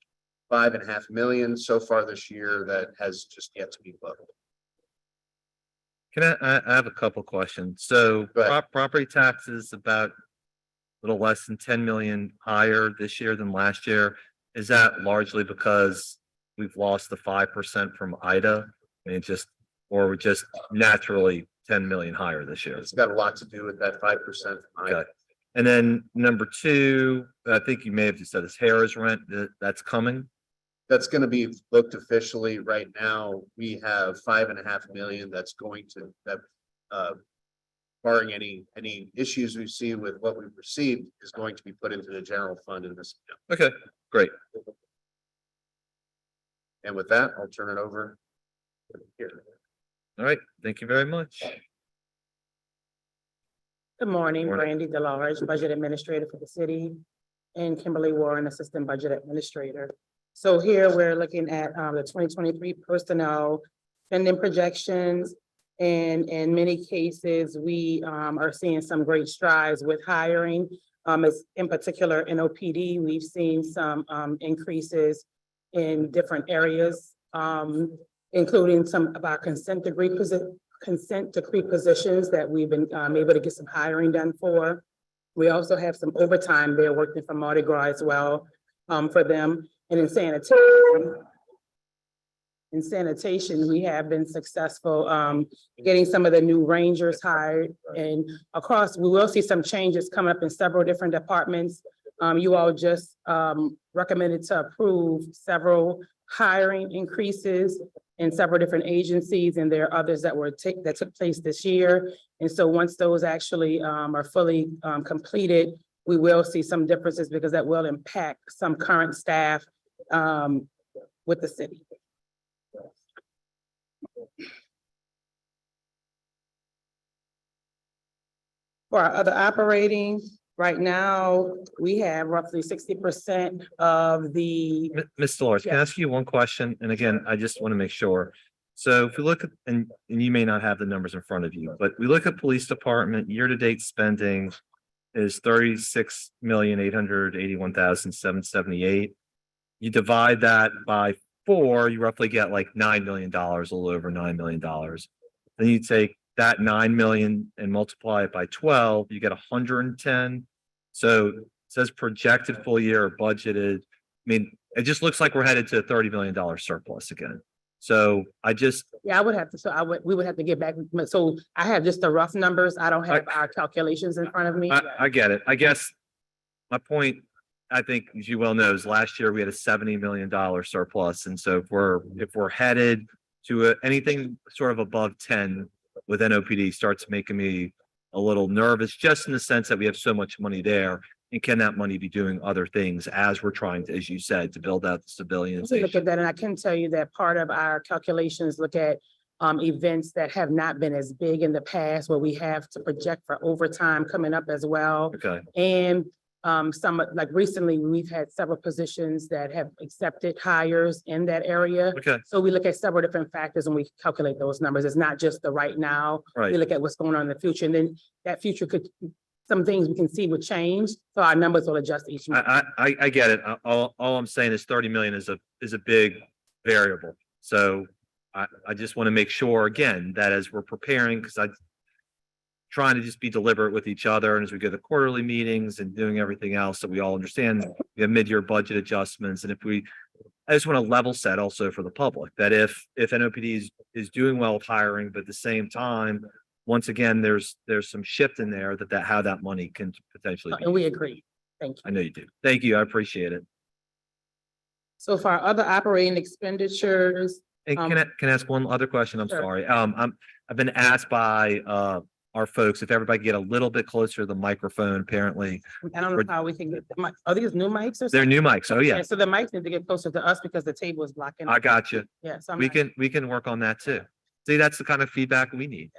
$5.5 million so far this year that has just yet to be booked. Can I have a couple questions. So Go ahead. property taxes about a little less than 10 million higher this year than last year. Is that largely because we've lost the 5% from Ida? And or we're just naturally 10 million higher this year? It's got a lot to do with that 5%. Okay. And then number 2, I think you may have just said this Harrah's rent that's coming. That's going to be booked officially right now. We have $5.5 million that's going to, barring any issues we see with what we've received, is going to be put into the general fund in this account. Okay, great. And with that, I'll turn it over here. All right, thank you very much. Good morning, Morning. Brandy DeLarge, Budget Administrator for the city, and Kimberly Warren, Assistant Budget Administrator. So here we're looking at the 2023 personnel spending projections. And in many cases, we are seeing some great strides with hiring. As in particular in OPD, we've seen some increases in different areas, including some of our consent decree positions that we've been able to get some hiring done for. We also have some overtime there working for Mardi Gras as well for them. And in sanitation, we have been successful getting some of the new rangers hired, and across, we will see some changes coming up in several different departments. You all just recommended to approve several hiring increases in several different agencies, and there are others that took place this year. And so once those actually are fully completed, we will see some differences because that will impact some current staff with the city. For our other operating, right now, we have roughly 60% of the. Ms. DeLarge, can I ask you one question? And again, I just want to make sure. So if we look at, and you may not have the numbers in front of you, but we look at police department, year-to-date spending is 36,881,778. You divide that by 4, you roughly get like $9 million, a little over $9 million. Then you take that 9 million and multiply it by 12, you get 110. So it says projected full year or budgeted. I mean, it just looks like we're headed to a $30 million surplus again. So Yeah, I would have to, we would have to get back. So I have just the rough numbers. I don't have our calculations in front of me. I get it. I guess my point, I think, as you well know, is last year we had a $70 million surplus. And so if we're headed to anything sort of above 10 with NOPD starts making me a little nervous, just in the sense that we have so much money there. And can that money be doing other things as we're trying to, as you said, to build out the civilian? Look at that, and I can tell you that part of our calculations look at events that have not been as big in the past, where we have to project for overtime coming up as well. Okay, And some, like recently, we've had several positions that have accepted hires in that area. okay, So we look at several different factors and we calculate those numbers. It's not just the right now. right. We look at what's going on in the future, and then that future could, some things we can see would change, so our numbers will adjust each month. I get it. All I'm saying is 30 million is a big variable. So I just want to make sure again, that as we're preparing, because I trying to just be deliberate with each other, and as we go to quarterly meetings and doing everything else, so we all understand we have mid-year budget adjustments. And I just want to level set also for the public that if NOPD is doing well with hiring, but at the same time, once again, there's some shift in there that how that money can potentially And be. we agree. Thank you. I know you do. Thank you. I appreciate it. So for our other operating expenditures, And can I ask one other question? I'm Sure. sorry. I've been asked by our folks, if everybody get a little bit closer to the microphone, apparently. I don't know how we can get, are these new mics or They're something? new mics. Oh, yeah. So the mics need to get closer to us because the table is blocking. I got you. Yeah, so I'm We not- can work on that too. See, that's the kind of feedback we need.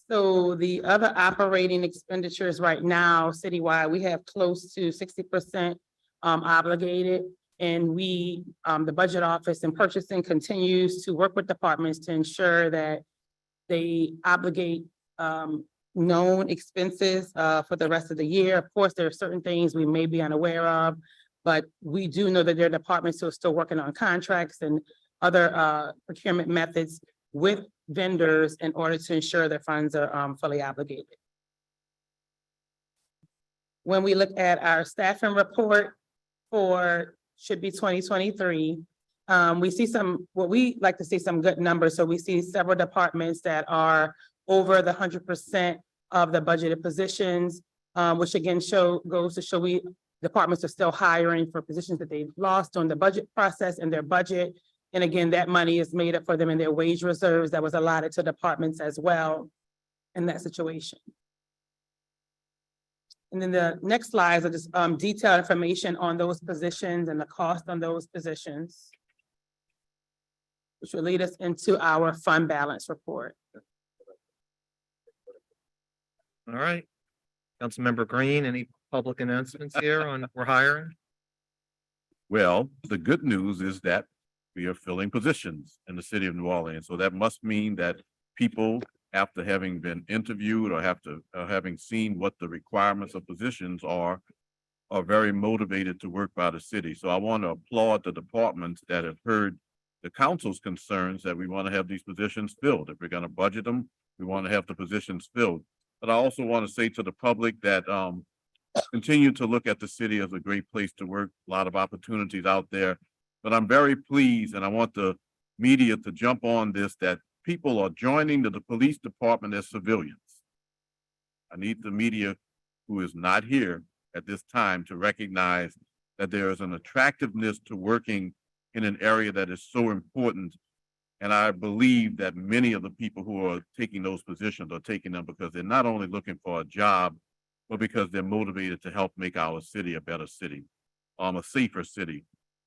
So the other operating expenditures right now, citywide, we have close to 60% obligated. And we, the budget office and purchasing continues to work with departments to ensure that they obligate known expenses for the rest of the year. Of course, there are certain things we may be unaware of, but we do know that there are departments who are still working on contracts and other procurement methods with vendors in order to ensure their funds are fully obligated. When we look at our staffing report for, should be 2023, we see what we like to see some good numbers. So we see several departments that are over the 100% of the budgeted positions, which again goes to show departments are still hiring for positions that they've lost on the budget process and their budget. And again, that money is made up for them in their wage reserves that was allotted to departments as well in that situation. And then the next slides are just detailed information on those positions and the cost on those positions, which will lead us into our fund balance report. All right. Councilmember Green, any public announcements here on we're hiring? Well, the good news is that we are filling positions in the city of New Orleans. So that must mean that people, after having been interviewed or having seen what the requirements of positions are very motivated to work by the city. So I want to applaud the departments that have heard the council's concerns that we want to have these positions filled. If we're going to budget them, we want to have the positions filled. But I also want to say to the public that continue to look at the city as a great place to work, a lot of opportunities out there. But I'm very pleased, and I want the media to jump on this, that people are joining the police department as civilians. I need the media who is not here at this time to recognize that there is an attractiveness to working in an area that is so important. And I believe that many of the people who are taking those positions are taking them because they're not only looking for a job, but because they're motivated to help make our city a better city, a safer city.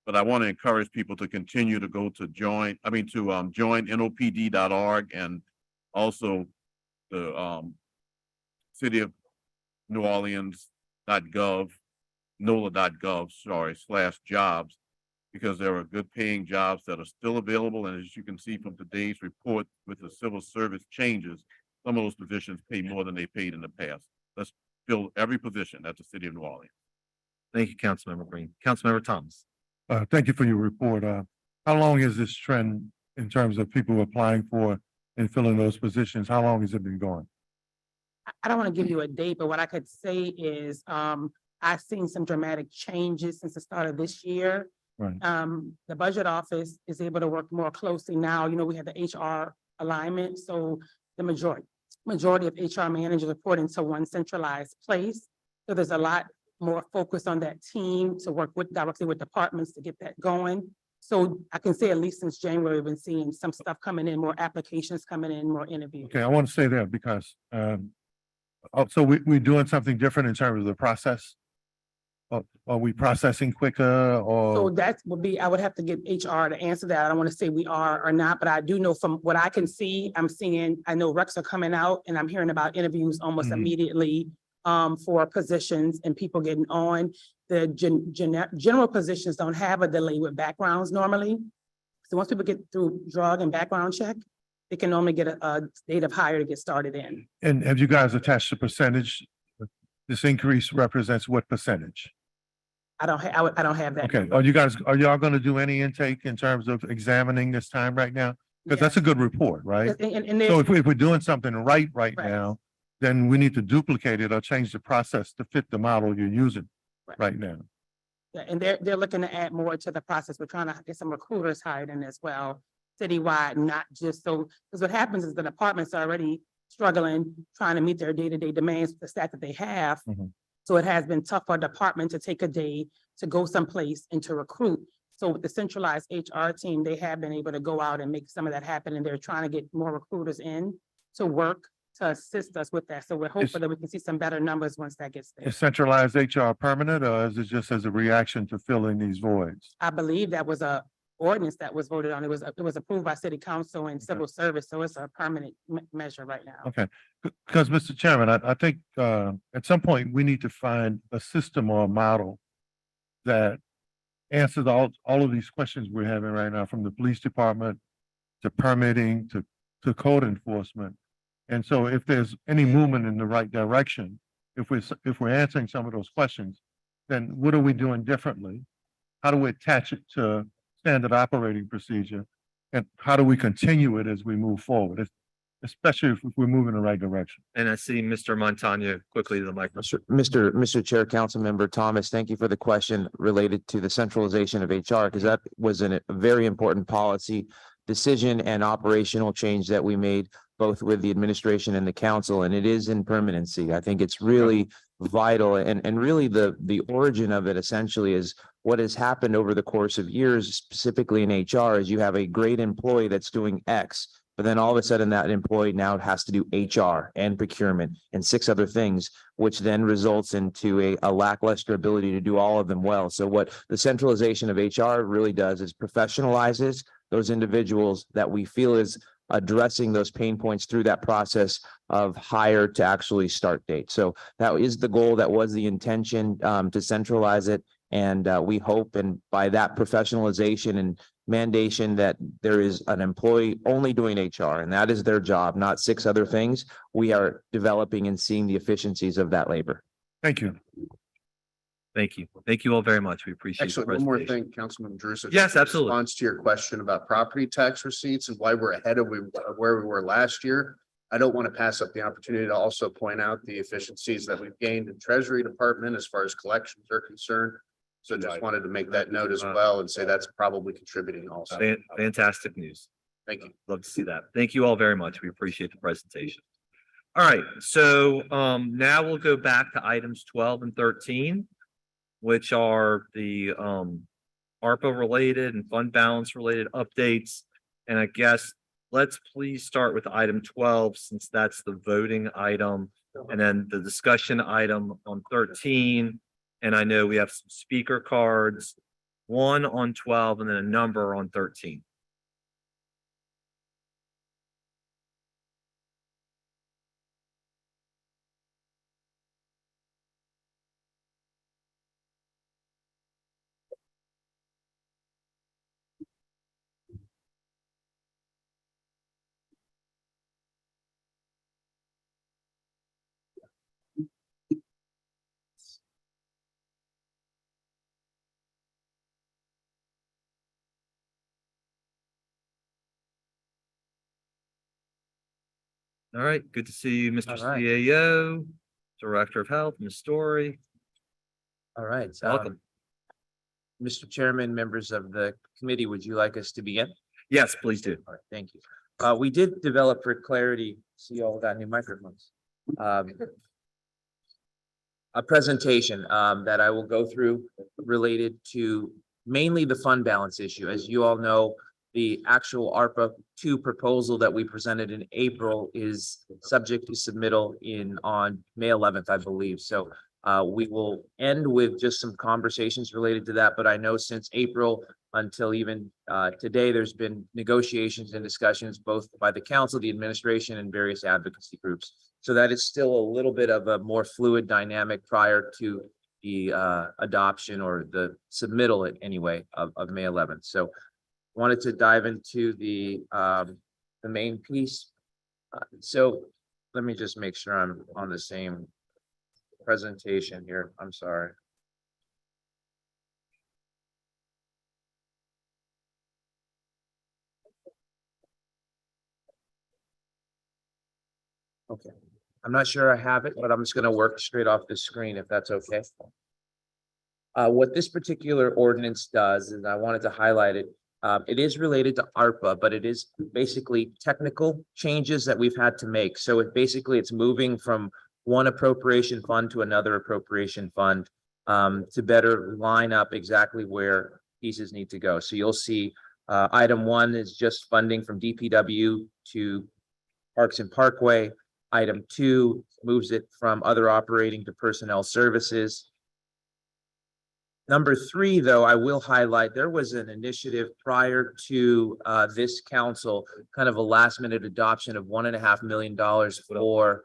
But I want to encourage people to continue to go to join NOPD.org and also the City of New Orleans.gov, NOLA.gov/jobs, because there are good paying jobs that are still available. And as you can see from today's report with the civil service changes, some of those positions pay more than they paid in the past. Let's fill every position at the City of New Orleans. Thank you, Councilmember Green. Councilmember Thomas. Thank you for your report. How long is this trend in terms of people applying for and filling those positions? How long has it been going? I don't want to give you a date, but what I could say is I've seen some dramatic changes since the start of this year. Right. The budget office is able to work more closely now. You know, we have the HR alignment, so the majority of HR managers report into one centralized place. So there's a lot more focus on that team to work directly with departments to get that going. So I can say at least since January, we've been seeing some stuff coming in, more applications coming in, more interviews. Okay, I want to say that because so we're doing something different in terms of the process. Are we processing quicker So or? that would be, I would have to get HR to answer that. I don't want to say we are or not, but I do know from what I can see, I know recs are coming out and I'm hearing about interviews almost Mhm. immediately for positions and people getting on. The general positions don't have a delay with backgrounds normally. So once people get through drug and background check, they can normally get a date of hire to get started in. And have you guys attached a percentage? This increase represents what percentage? I don't have that. Okay, number. are y'all gonna do any intake in terms of examining this time right now? Because that's a good report, right? And So there's, if we're doing something right Right. now, then we need to duplicate it or change the process to fit the model you're using Right. right now. and they're looking to add more to the process. We're trying to get some recruiters hired in as well, citywide, not just so, because what happens is the department's already struggling, trying to meet their day-to-day demands, with the staff that they have. Mhm. So it has been tough for a department to take a day to go someplace and to recruit. So with the centralized HR team, they have been able to go out and make some of that happen, and they're trying to get more recruiters in to work to assist us with that. So we're hopeful that we can see some better numbers once that gets there. Is centralized HR permanent or is it just as a reaction to filling these voids? I believe that was a ordinance that was voted on. It was approved by city council and civil service, so it's a permanent measure right now. Okay, because Mr. Chairman, I think at some point we need to find a system or a model that answers all of these questions we're having right now, from the police department to permitting to code enforcement. And so if there's any movement in the right direction, if we're answering some of those questions, then what are we doing differently? How do we attach it to standard operating procedure? And how do we continue it as we move forward, especially if we're moving in the right direction? And I see Mr. Montano quickly to the microphone. Mr. Chair, Councilmember Thomas, thank you for the question related to the centralization of HR, because that was a very important policy decision and operational change that we made both with the administration and the council, and it is in permanency. I think it's really vital, and really the origin of it essentially is what has happened over the course of years, specifically in HR, is you have a great employee that's doing X, but then all of a sudden that employee now has to do HR and procurement and 6 other things, which then results into a lackluster ability to do all of them well. So what the centralization of HR really does is professionalizes those individuals that we feel is addressing those pain points through that process of hire to actually start date. So that is the goal. That was the intention, to centralize it. And we hope, and by that professionalization and mandation, that there is an employee only doing HR, and that is their job, not 6 other things. We are developing and seeing the efficiencies of that labor. Thank you. Thank you. Thank you all very much. We appreciate the Actually, one more presentation. thing, Councilman Drew. Yes, absolutely. Response to your question about property tax receipts and why we're ahead of where we were last year. I don't want to pass up the opportunity to also point out the efficiencies that we've gained in Treasury Department as far as collections are concerned. So just wanted to make that note as well and say that's probably contributing also. Fantastic news. Thank you. Love to see that. Thank you all very much. We appreciate the presentation. All right, so now we'll go back to items 12 and 13, which are the ARPA related and fund balance related updates. And I guess let's please start with item 12, since that's the voting item, and then the discussion item on 13. And I know we have some speaker cards, 1 on 12 and then a number on 13. All right, good to see you, Mr. All right. CAO, Director of Health, Ms. Story. All right. Welcome. Mr. Chairman, members of the committee, would you like us to begin? Yes, please do. All right, thank you. We did develop for clarity, see all got new microphones. A presentation that I will go through related to mainly the fund balance issue. As you all know, the actual ARPA 2 proposal that we presented in April is subject to submittal on May 11th, I believe. So We will end with just some conversations related to that, but I know since April until even today, there's been negotiations and discussions both by the council, the administration, and various advocacy groups. So that is still a little bit of a more fluid dynamic prior to the adoption or the submittal anyway of May 11th. So wanted to dive into the main piece. So let me just make sure I'm on the same presentation here. I'm sorry. Okay, I'm not sure I have it, but I'm just going to work straight off the screen if that's okay. What this particular ordinance does, and I wanted to highlight it, it is related to ARPA, but it is basically technical changes that we've had to make. So it's moving from one appropriation fund to another appropriation fund to better line up exactly where pieces need to go. So you'll see item 1 is just funding from DPW to Parks and Parkway. Item 2 moves it from other operating to personnel services. Number 3, though, I will highlight, there was an initiative prior to this council, kind of a last minute adoption of $1.5 million for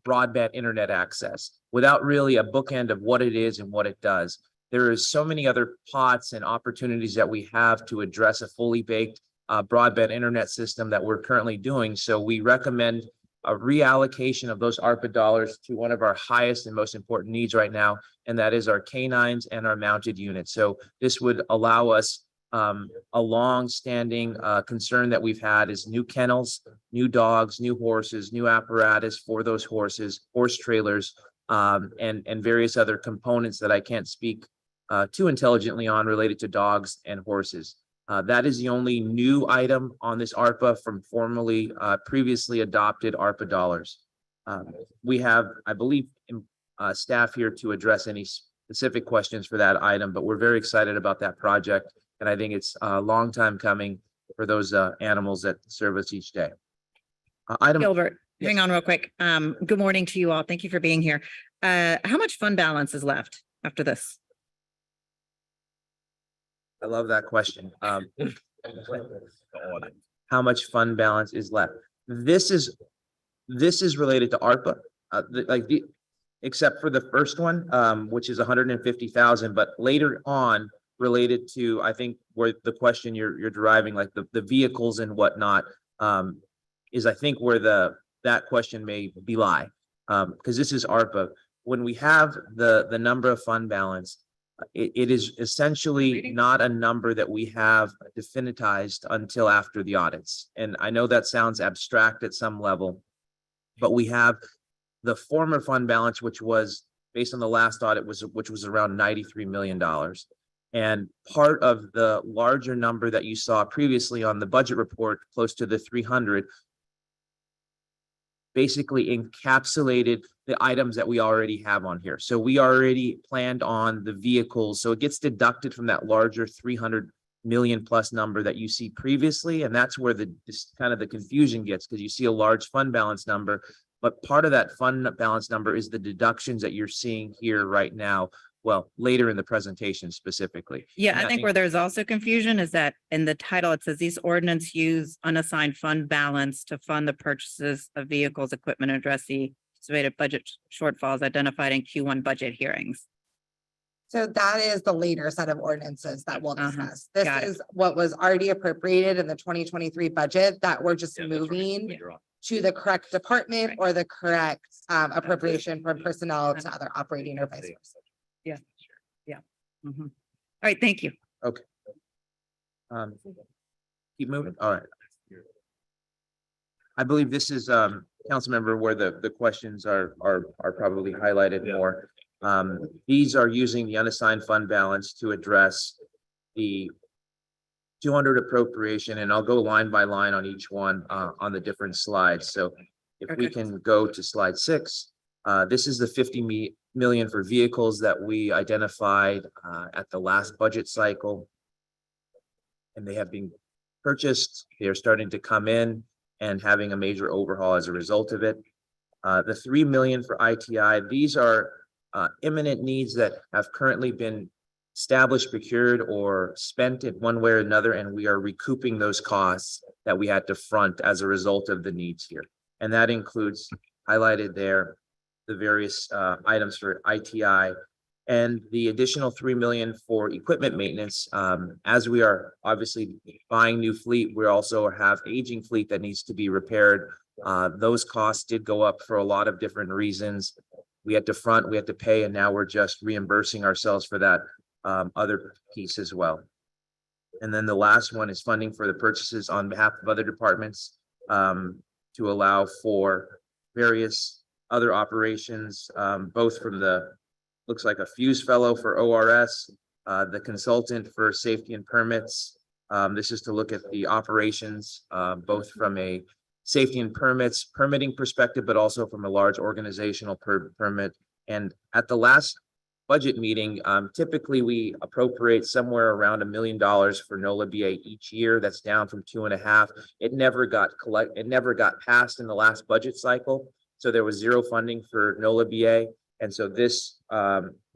broadband internet access without really a bookend of what it is and what it does. There is so many other pots and opportunities that we have to address a fully baked broadband internet system that we're currently doing. So we recommend a reallocation of those ARPA dollars to one of our highest and most important needs right now, and that is our canines and our mounted units. So this would allow us a long-standing concern that we've had is new kennels, new dogs, new horses, new apparatus for those horses, horse trailers, and various other components that I can't speak too intelligently on related to dogs and horses. That is the only new item on this ARPA from formerly previously adopted ARPA dollars. We have, I believe, staff here to address any specific questions for that item, but we're very excited about that project. And I think it's a long time coming for those animals that serve us each day. Gilbert, Yes. hang on real quick. Good morning to you all. Thank you for being here. How much fund balance is left after this? I love that question. How much fund balance is left? This is related to ARPA, except for the first one, which is 150,000, but later on related to, I think where the question you're deriving, like the vehicles and whatnot, is I think where that question may belie, because this is ARPA. When we have the number of fund balance, it is essentially not a number that we have definitized until after the audits. And I know that sounds abstract at some level, but we have the former fund balance, which was based on the last audit, which was around $93 million. And part of the larger number that you saw previously on the budget report, close to the 300, basically encapsulated the items that we already have on here. So we already planned on the vehicles. So it gets deducted from that larger 300 million plus number that you see previously. And that's where this kind of the confusion gets, because you see a large fund balance number, but part of that fund balance number is the deductions that you're seeing here right now. Well, later in the presentation specifically. Yeah, And I that think where there's also confusion is that in the title, it says these ordinance use unassigned fund balance to fund the purchases of vehicles, equipment, and address the anticipated budget shortfalls identified in Q1 budget hearings. So that is the later set of ordinances that we'll discuss. This Got it. is what was already appropriated in the 2023 budget that we're just moving to the correct department or the correct appropriation from personnel to other operating or vice versa. Mhm. All right, thank you. keep moving. All right. I believe this is council member where the questions are probably highlighted more. These are using the unassigned fund balance to address the 200 appropriation, and I'll go line by line on each one on the different slides. So if we can go to slide 6, this is the 50 million for vehicles that we identified at the last budget cycle. And they have been purchased. They are starting to come in and having a major overhaul as a result of it. The 3 million for ITI, these are imminent needs that have currently been established, procured, or spent in one way or another, and we are recouping those costs that we had to front as a result of the needs here. And that includes highlighted there, the various items for ITI and the additional 3 million for equipment maintenance. As we are obviously buying new fleet, we also have aging fleet that needs to be repaired. Those costs did go up for a lot of different reasons. We had to front, we had to pay, and now we're just reimbursing ourselves for that other piece as well. And then the last one is funding for the purchases on behalf of other departments to allow for various other operations, both from the, looks like a fuse fellow for ORS, the consultant for safety and permits. This is to look at the operations, both from a safety and permitting perspective, but also from a large organizational permit. And at the last budget meeting, typically we appropriate somewhere around $1 million for NOLA BA each year. That's down from 2.5. It never got passed in the last budget cycle. So there was zero funding for NOLA BA. And so this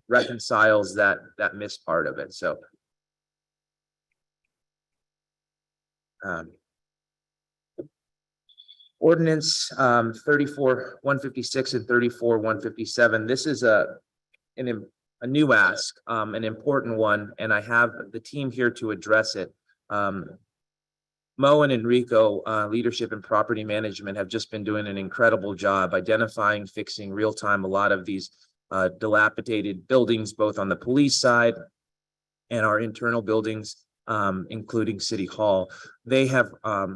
reconciles that missed part of it. So ordinance 34-156 and 34-157. This is a new ask, an important one, and I have the team here to address it. Mo and Enrico, leadership and property management, have just been doing an incredible job identifying, fixing real time a lot of these dilapidated buildings, both on the police side and our internal buildings, including City Hall. They have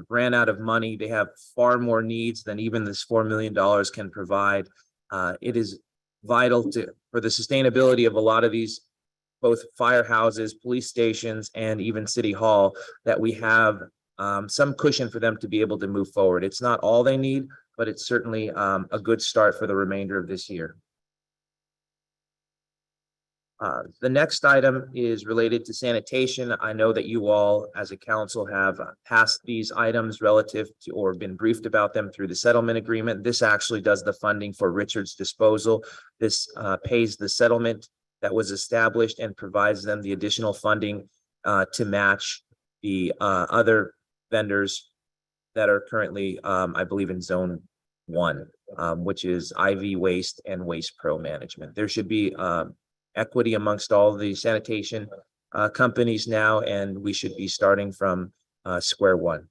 ran out of money. They have far more needs than even this $4 million can provide. It is vital for the sustainability of a lot of these, both firehouses, police stations, and even City Hall, that we have some cushion for them to be able to move forward. It's not all they need, but it's certainly a good start for the remainder of this year. The next item is related to sanitation. I know that you all as a council have passed these items relative to, or been briefed about them through the settlement agreement. This actually does the funding for Richard's disposal. This pays the settlement that was established and provides them the additional funding to match the other vendors that are currently, I believe, in zone 1, which is IV Waste and Waste Pro Management. There should be equity amongst all the sanitation companies now, and we should be starting from square one.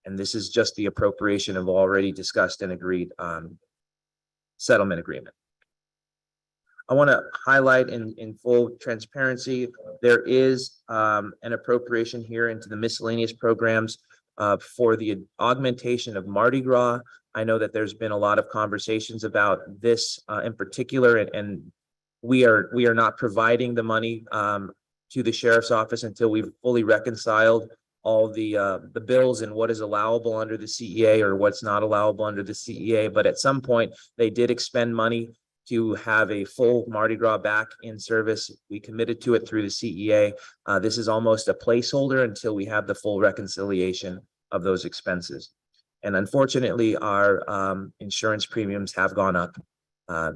And this is just the appropriation of already discussed and agreed settlement agreement. I want to highlight in full transparency, there is an appropriation here into the miscellaneous programs for the augmentation of Mardi Gras. I know that there's been a lot of conversations about this in particular, and we are not providing the money to the sheriff's office until we've fully reconciled all the bills and what is allowable under the CEA or what's not allowable under the CEA. But at some point, they did expend money to have a full Mardi Gras back in service. We committed to it through the CEA. This is almost a placeholder until we have the full reconciliation of those expenses. And unfortunately, our insurance premiums have gone up.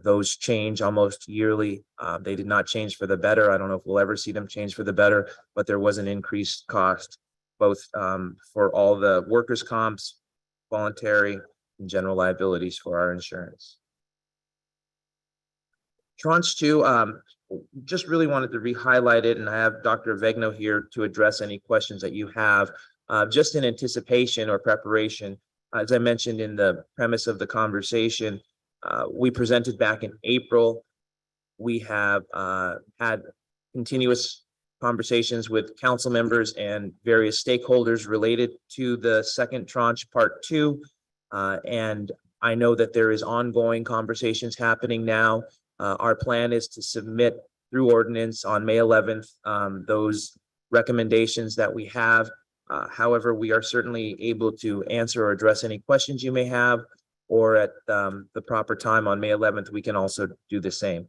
Those change almost yearly. They did not change for the better. I don't know if we'll ever see them change for the better, but there was an increased cost, both for all the workers' comps, voluntary, and general liabilities for our insurance. Tranche 2, just really wanted to re-highlight it, and I have Dr. Vegno here to address any questions that you have, just in anticipation or preparation. As I mentioned in the premise of the conversation, we presented back in April. We have had continuous conversations with council members and various stakeholders related to the second tranche, part 2. And I know that there is ongoing conversations happening now. Our plan is to submit through ordinance on May 11th, those recommendations that we have. However, we are certainly able to answer or address any questions you may have, or at the proper time on May 11th, we can also do the same.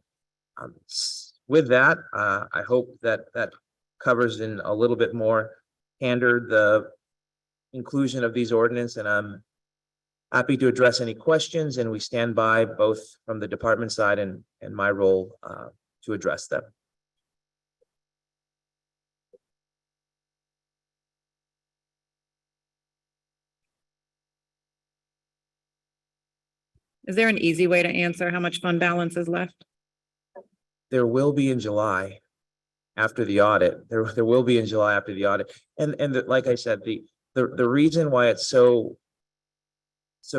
With that, I hope that that covers in a little bit more candor the inclusion of these ordinances, and I'm happy to address any questions, and we stand by both from the department side and my role to address them. Is there an easy way to answer how much fund balance is left? There will be in July after the audit. There will be in July after the audit. Like I said, the reason why it's so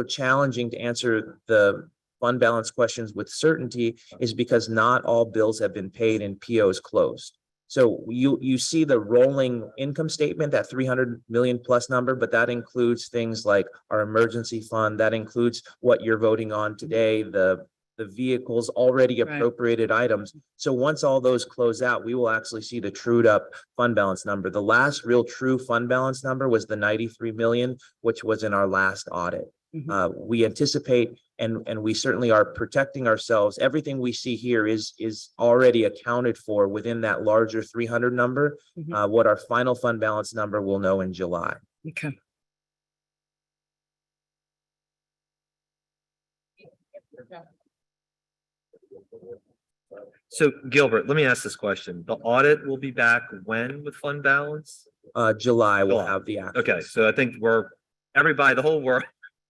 challenging to answer the fund balance questions with certainty is because not all bills have been paid and POs closed. So you see the rolling income statement, that 300 million plus number, but that includes things like our emergency fund. That includes what you're voting on today, the vehicles, already Right. appropriated items. So once all those close out, we will actually see the trued up fund balance number. The last real true fund balance number was the 93 million, which was in our last audit. We anticipate, and we certainly are protecting ourselves. Everything we see here is already accounted for within that larger 300 number. What our final fund balance number we'll know in July. Okay. So Gilbert, let me ask this question. The audit will be back when with fund balance? July will July. have the actual. Okay, so I think everybody, the whole world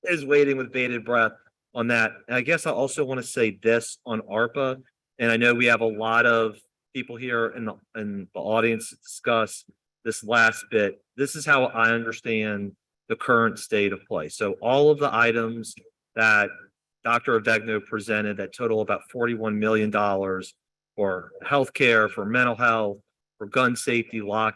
is waiting with bated breath on that. And I guess I also want to say this on ARPA, and I know we have a lot of people here in the audience to discuss this last bit. This is how I understand the current state of play. So all of the items that Dr. Avegno presented that total about $41 million for healthcare, for mental health, for gun safety, lock.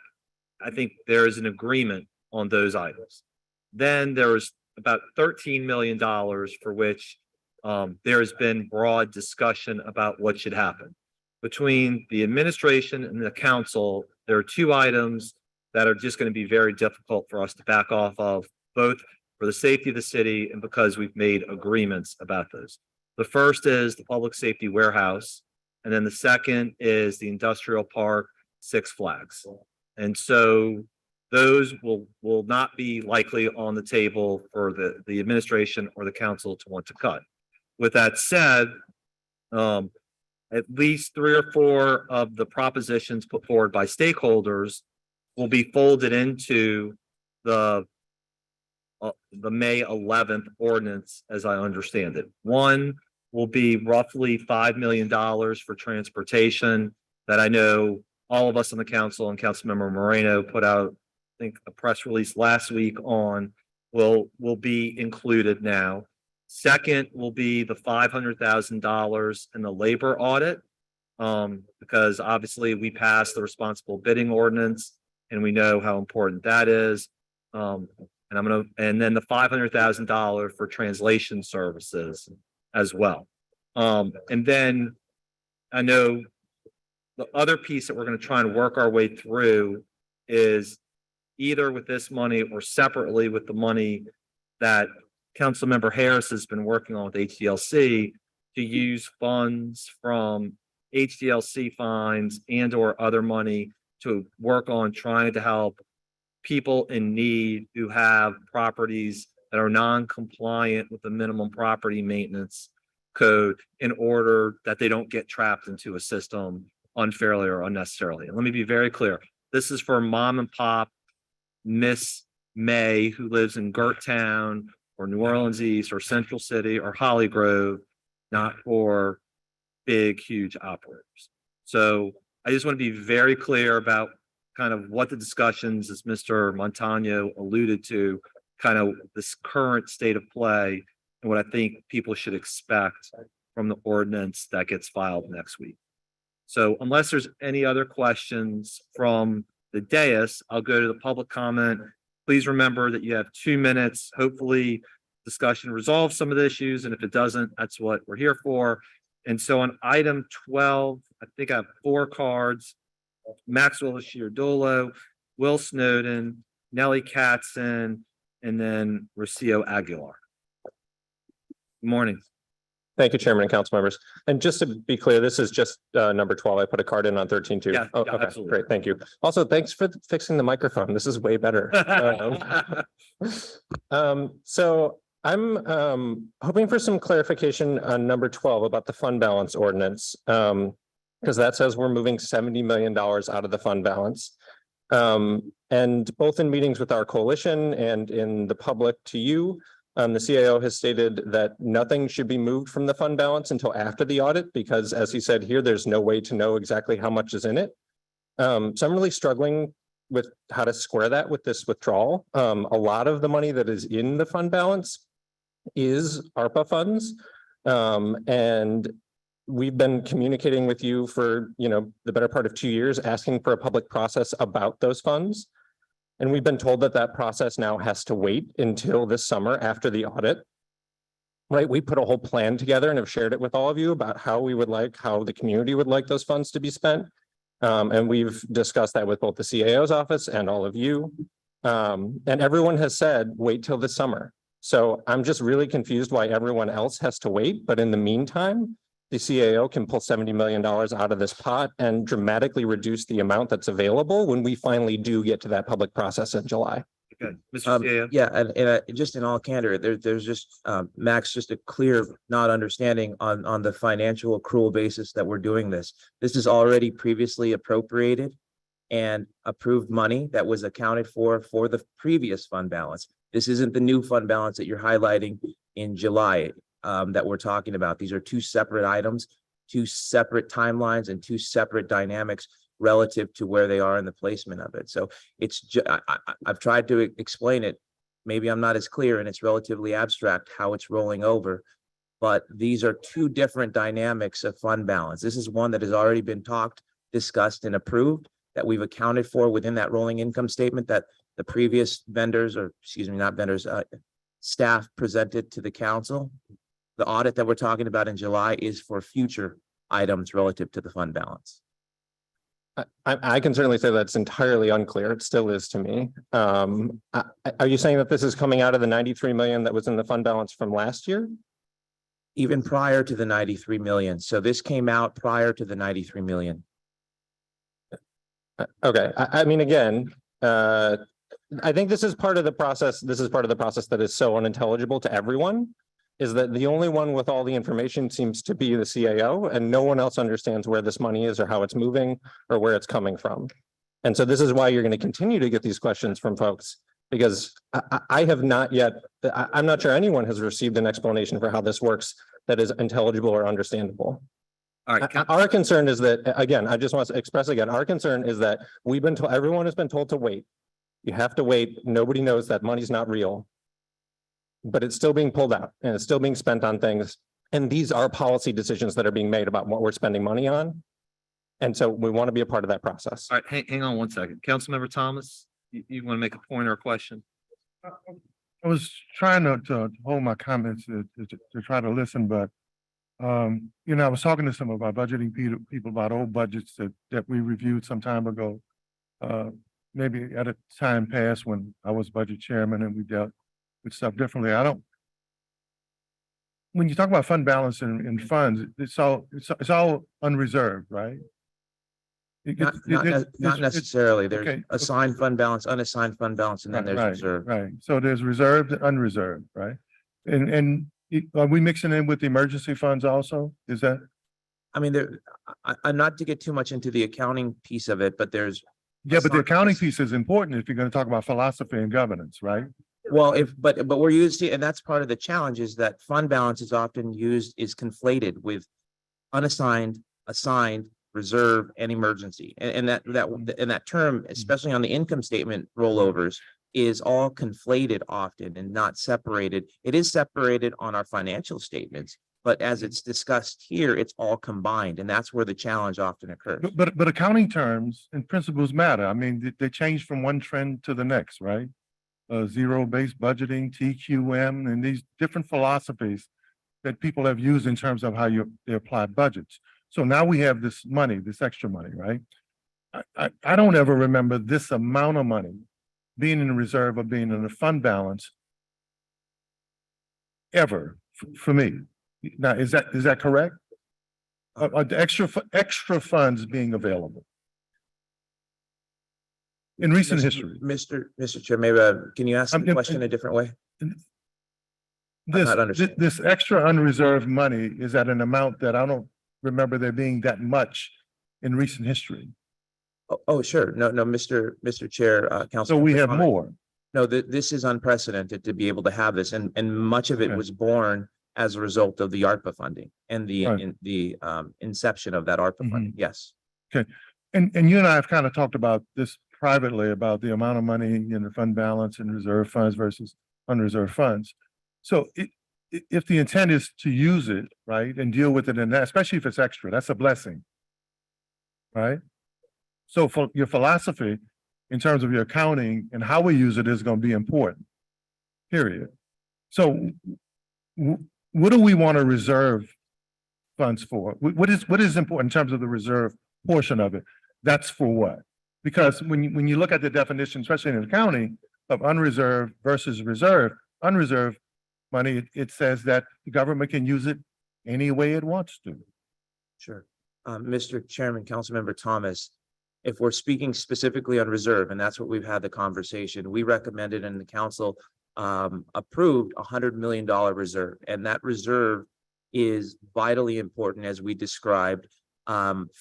I think there is an agreement on those items. Then there is about $13 million for which there has been broad discussion about what should happen. Between the administration and the council, there are two items that are just going to be very difficult for us to back off of, both for the safety of the city and because we've made agreements about those. The first is the public safety warehouse, and then the second is the industrial park, Six Flags. And so those will not be likely on the table for the administration or the council to want to cut. With that said, at least 3 or 4 of the propositions put forward by stakeholders will be folded into the May 11th ordinance, as I understand it. One will be roughly $5 million for transportation that I know all of us on the council and Councilmember Moreno put out, I think, a press release last week on will be included now. Second will be the $500,000 in the labor audit, because obviously we passed the responsible bidding ordinance and we know how important that is. And then the $500,000 for translation services as well. And then I know the other piece that we're going to try and work our way through is either with this money or separately with the money that Councilmember Harris has been working on with HDLC to use funds from HDLC fines and or other money to work on trying to help people in need who have properties that are non-compliant with the minimum property maintenance code in order that they don't get trapped into a system unfairly or unnecessarily. And let me be very clear. This is for mom and pop, Miss May, who lives in Gerttown or New Orleans East or Central City or Holly Grove, not for big, huge operators. So I just want to be very clear about kind of what the discussions, as Mr. Montano alluded to, kind of this current state of play and what I think people should expect from the ordinance that gets filed next week. So unless there's any other questions from the dais, I'll go to the public comment. Please remember that you have 2 minutes. Hopefully discussion resolves some of the issues. And if it doesn't, that's what we're here for. And so on item 12, I think I have 4 cards. Maxwell Ashirdolo, Will Snowden, Nellie Katzen, and then Rocio Aguilar. Good morning. Thank you, Chairman and council members. And just to be clear, this is just number 12. I put a card in on 13 too. Yeah, Oh, yeah, okay, absolutely. great. Thank you. Also, thanks for fixing the microphone. This is way better. So I'm hoping for some clarification on number 12 about the fund balance ordinance. Because that says we're moving $70 million out of the fund balance. And both in meetings with our coalition and in the public to you, the CAO has stated that nothing should be moved from the fund balance until after the audit, because as he said here, there's no way to know exactly how much is in it. So I'm really struggling with how to square that with this withdrawal. A lot of the money that is in the fund balance is ARPA funds. And we've been communicating with you for, the better part of 2 years, asking for a public process about those funds. And we've been told that that process now has to wait until this summer after the audit. Right, we put a whole plan together and have shared it with all of you about how the community would like those funds to be spent. And we've discussed that with both the CAO's office and all of you. And everyone has said, wait till the summer. So I'm just really confused why everyone else has to wait. But in the meantime, the CAO can pull $70 million out of this pot and dramatically reduce the amount that's available when we finally do get to that public process in July. Okay, Mr. CAO. Yeah, and just in all candor, there's just, Max, just a clear not understanding on the financial accrual basis that we're doing this. This is already previously appropriated and approved money that was accounted for the previous fund balance. This isn't the new fund balance that you're highlighting in July that we're talking about. These are two separate items, two separate timelines, and two separate dynamics relative to where they are in the placement of it. So it's I've tried to explain it. Maybe I'm not as clear, and it's relatively abstract how it's rolling over. But these are two different dynamics of fund balance. This is one that has already been discussed, and approved, that we've accounted for within that rolling income statement that the previous vendors, or excuse me, not vendors, staff presented to the council. The audit that we're talking about in July is for future items relative to the fund balance. I can certainly say that's entirely unclear. It still is to me. Are you saying that this is coming out of the 93 million that was in the fund balance from last year? Even prior to the 93 million. So this came out prior to the 93 million. Okay, I mean, again, I think this is part of the process. This is part of the process that is so unintelligible to everyone, is that the only one with all the information seems to be the CAO, and no one else understands where this money is or how it's moving or where it's coming from. And so this is why you're going to continue to get these questions from folks, because I have not yet, I'm not sure anyone has received an explanation for how this works that is intelligible or understandable. All right, Our concern is that, again, I just want to express again, our concern is that we've been told, everyone has been told to wait. You have to wait. Nobody knows that money's not real, but it's still being pulled out and it's still being spent on things. And these are policy decisions that are being made about what we're spending money on. And so we want to be a part of that process. all right, hang on one second. Councilmember Thomas, you want to make a point or a question? I was trying to hold my comments to try to listen, but I was talking to some of our budgeting people about old budgets that we reviewed some time ago. Maybe at a time past when I was budget chairman and we dealt with stuff differently. When you talk about fund balance and funds, it's all unreserved, right? Not necessarily. There's okay. assigned fund balance, unassigned fund balance, and then there's reserve. Right. So there's reserved and unreserved, right? And are we mixing in with the emergency funds also? Is that? I mean, I'm not to get too much into the accounting piece of it, but there's. Yeah, but the accounting piece is important if you're going to talk about philosophy and governance, right? Well, but we're used to, and that's part of the challenge, is that fund balance is often is conflated with unassigned, assigned, reserve, and emergency. And that term, especially on the income statement rollovers, is all conflated often and not separated. It is separated on our financial statements, but as it's discussed here, it's all combined, and that's where the challenge often occurs. But accounting terms and principles matter. I mean, they change from one trend to the next, right? Zero-based budgeting, TQM, and these different philosophies that people have used in terms of how they apply budgets. So now we have this money, this extra money, right? I don't ever remember this amount of money being in reserve or being in a fund balance ever for me. Now, is that correct? Are the extra funds being available in recent history? Mr. Chair, maybe can you ask the question a different way? This, not understanding. this extra unreserved money is at an amount that I don't remember there being that much in recent history. Oh, sure. No, Mr. Chair, So Council. we have more. No, this is unprecedented to be able to have this, and much of it Okay. was born as a result of the ARPA funding and Right. the inception of that ARPA funding. Yes. And you and I have kind of talked about this privately, about the amount of money in the fund balance and reserve funds versus unreserved funds. So if the intent is to use it, right, and deal with it, and especially if it's extra, that's a blessing. Right? So for your philosophy in terms of your accounting and how we use it is going to be important. Period. So what do we want to reserve funds for? What is important in terms of the reserve portion of it? That's for what? Because when you look at the definition, especially in accounting, of unreserved versus reserved, unreserved money, it says that the government can use it any way it wants to. Sure. Mr. Chairman, Councilmember Thomas, if we're speaking specifically on reserve, and that's what we've had the conversation, we recommended and the council approved $100 million reserve. And that reserve is vitally important, as we described,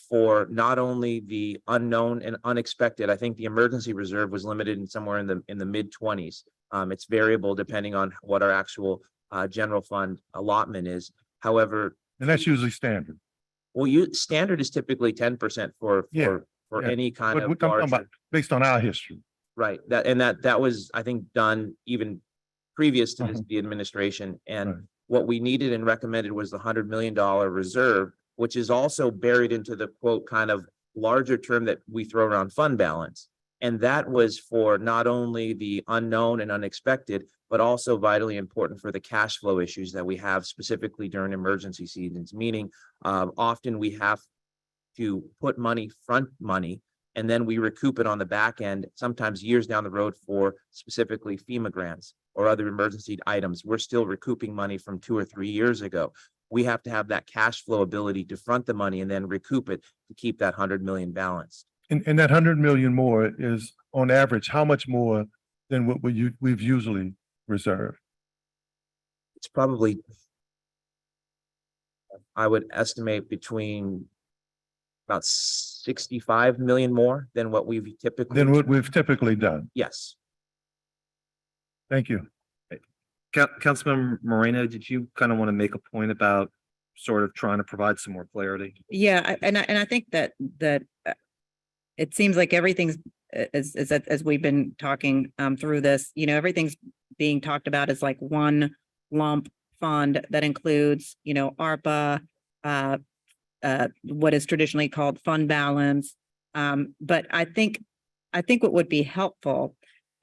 for not only the unknown and unexpected. I think the emergency reserve was limited in somewhere in the mid-20s. It's variable depending on what our actual general fund allotment is. However, And that's usually standard. well, standard is typically 10% for Yeah, any kind But of we're talking about larger, based on our history. right? That was, I think, done even previous to this, Mhm. the administration. And Right. what we needed and recommended was the $100 million reserve, which is also buried into the quote kind of larger term that we throw around fund balance. And that was for not only the unknown and unexpected, but also vitally important for the cash flow issues that we have specifically during emergency seasons, meaning often we have to put front money, and then we recoup it on the back end, sometimes years down the road for specifically FEMA grants or other emergency items. We're still recouping money from 2 or 3 years ago. We have to have that cash flow ability to front the money and then recoup it to keep that 100 million balanced. And that 100 million more is on average, how much more than what we've usually reserved? It's probably, I would estimate, between about 65 million more than what we've typically. Than what we've typically done. Yes. Thank you. Councilmember Moreno, did you kind of want to make a point about sort of trying to provide some more clarity? Yeah, and I think that it seems like everything's as we've been talking through this, everything's being talked about as like one lump fund that includes, ARPA, what is traditionally called fund balance. But I think what would be helpful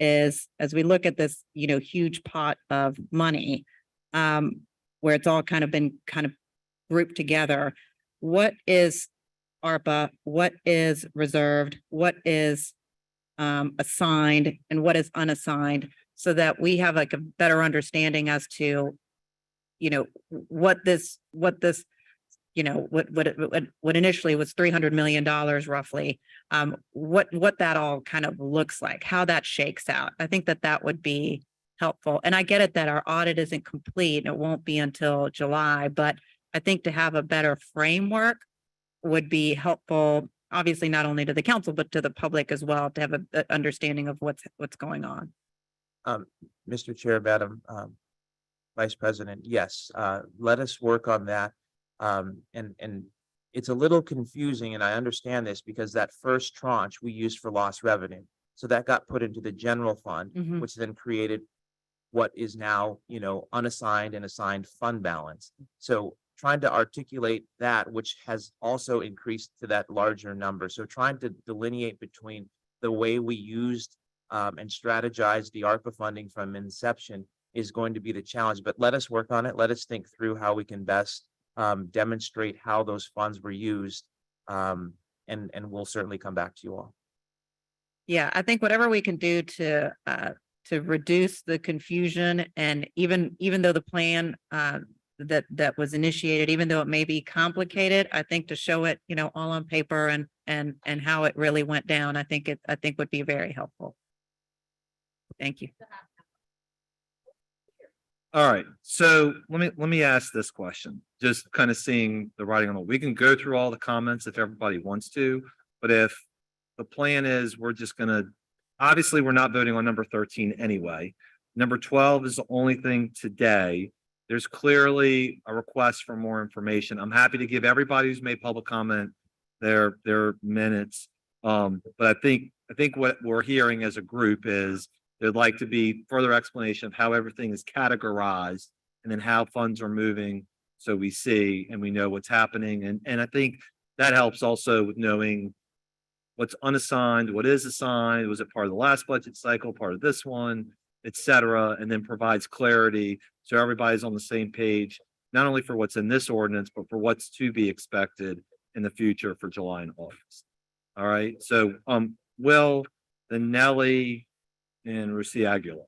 is, as we look at this, huge pot of money, where it's all kind of grouped together, what is ARPA, what is reserved, what is assigned, and what is unassigned, so that we have like a better understanding as to, what initially was $300 million roughly, what that all kind of looks like, how that shakes out. I think that would be helpful. And I get it that our audit isn't complete and it won't be until July, but I think to have a better framework would be helpful, obviously not only to the council, but to the public as well, to have an understanding of what's going on. Mr. Chair, Madam Vice President, yes, let us work on that. And it's a little confusing, and I understand this, because that first tranche we used for lost revenue. So that got put into the general fund, which then created what is now, unassigned and assigned fund balance. So trying to articulate that, which has also increased to that larger number. So trying to delineate between the way we used and strategized the ARPA funding from inception is going to be the challenge, but let us work on it. Let us think through how we can best demonstrate how those funds were used. And we'll certainly come back to you all. Yeah, I think whatever we can do to reduce the confusion, and even though the plan that was initiated, even though it may be complicated, I think to show it, all on paper and how it really went down, I think would be very helpful. Thank you. All right, so let me ask this question, just kind of seeing the writing on the, we can go through all the comments if everybody wants to, but if the plan is we're just gonna, obviously, we're not voting on number 13 anyway. Number 12 is the only thing today. There's clearly a request for more information. I'm happy to give everybody who's made public comment their minutes. But I think what we're hearing as a group is there'd like to be further explanation of how everything is categorized and then how funds are moving. So we see and we know what's happening. And I think that helps also with knowing what's unassigned, what is assigned, was it part of the last budget cycle, part of this one, et cetera, and then provides clarity. So everybody's on the same page, not only for what's in this ordinance, but for what's to be expected in the future for July and August. All right, so Will, then Nelly, and Rusi Aguilar.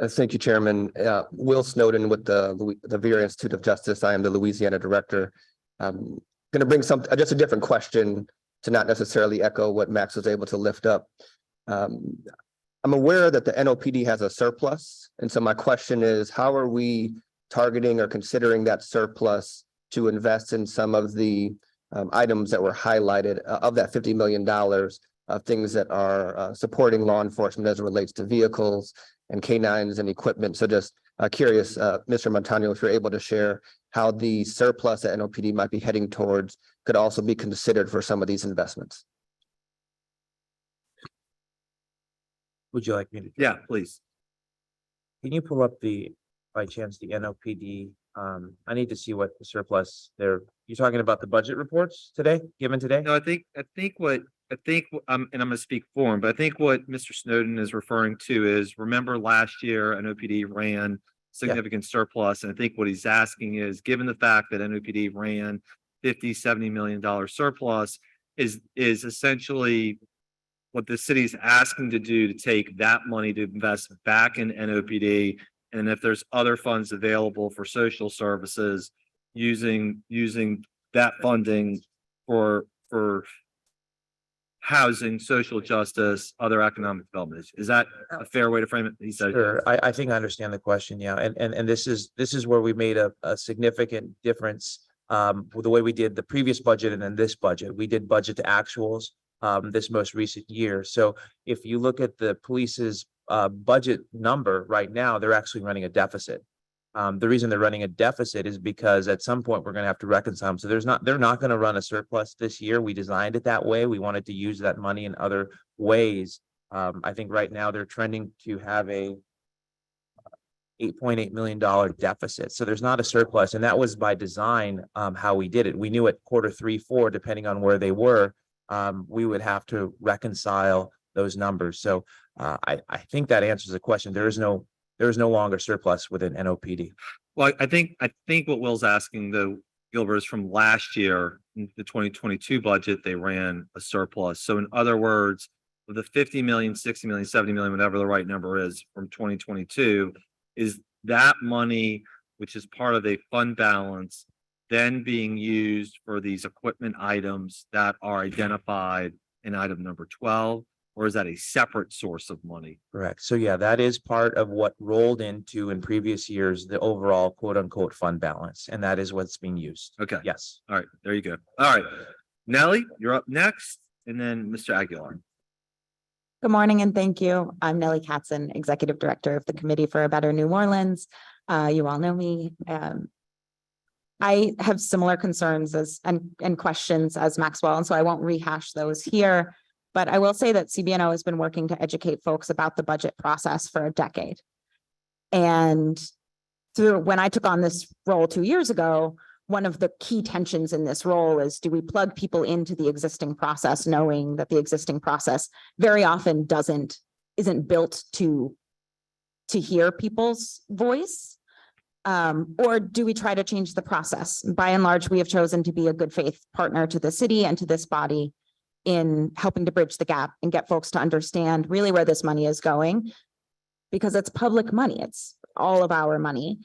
Thank you, Chairman. Will Snowden with the Vera Institute of Justice. I am the Louisiana Director. Going to bring just a different question to not necessarily echo what Max was able to lift up. I'm aware that the NOPD has a surplus. And so my question is, how are we targeting or considering that surplus to invest in some of the items that were highlighted of that $50 million of things that are supporting law enforcement as it relates to vehicles and canines and equipment. So just curious, Mr. Montano, if you're able to share how the surplus that NOPD might be heading towards could also be considered for some of these investments. Would you like me to? Yeah, please. Can you pull up by chance, the NOPD? I need to see what the surplus there. You're talking about the budget reports given today? No, I think what, and I'm gonna speak for him, but I think what Mr. Snowden is referring to is, remember last year, NOPD ran significant surplus. And I think what he's asking is, given the fact that NOPD ran $50-70 million surplus, is essentially what the city's asking to do, to take that money to invest back in NOPD. And if there's other funds available for social services, using that funding for housing, social justice, other economic development. Is that a fair way to frame it? He said. Sure. I think I understand the question. Yeah. And this is where we made a significant difference with the way we did the previous budget and then this budget. We did budget to actuals this most recent year. So if you look at the police's budget number right now, they're actually running a deficit. The reason they're running a deficit is because at some point we're going to have to reconcile them. So they're not going to run a surplus this year. We designed it that way. We wanted to use that money in other ways. I think right now they're trending to have a $8.8 million deficit. So there's not a surplus. And that was by design how we did it. We knew at quarter 3, 4, depending on where they were, we would have to reconcile those numbers. So I think that answers the question. There is no longer surplus within NOPD. Well, I think what Will's asking though, Gilbert, is from last year, in the 2022 budget, they ran a surplus. So in other words, the 50 million, 60 million, 70 million, whatever the right number is from 2022, is that money, which is part of a fund balance, then being used for these equipment items that are identified in item number 12? Or is that a separate source of money? Correct. So yeah, that is part of what rolled into in previous years, the overall quote unquote fund balance. And that is what's being used. Okay. Yes. All right. There you go. All right. Nelly, you're up next. And then Mr. Aguilar. Good morning and thank you. I'm Nellie Katzen, Executive Director of the Committee for a Better New Orleans. You all know me. I have similar concerns and questions as Maxwell, and so I won't rehash those here. But I will say that CBNO has been working to educate folks about the budget process for a decade. And when I took on this role 2 years ago, one of the key tensions in this role is, do we plug people into the existing process, knowing that the existing process very often isn't built to hear people's voice? Or do we try to change the process? By and large, we have chosen to be a good faith partner to the city and to this body in helping to bridge the gap and get folks to understand really where this money is going, because it's public money. It's all of our money.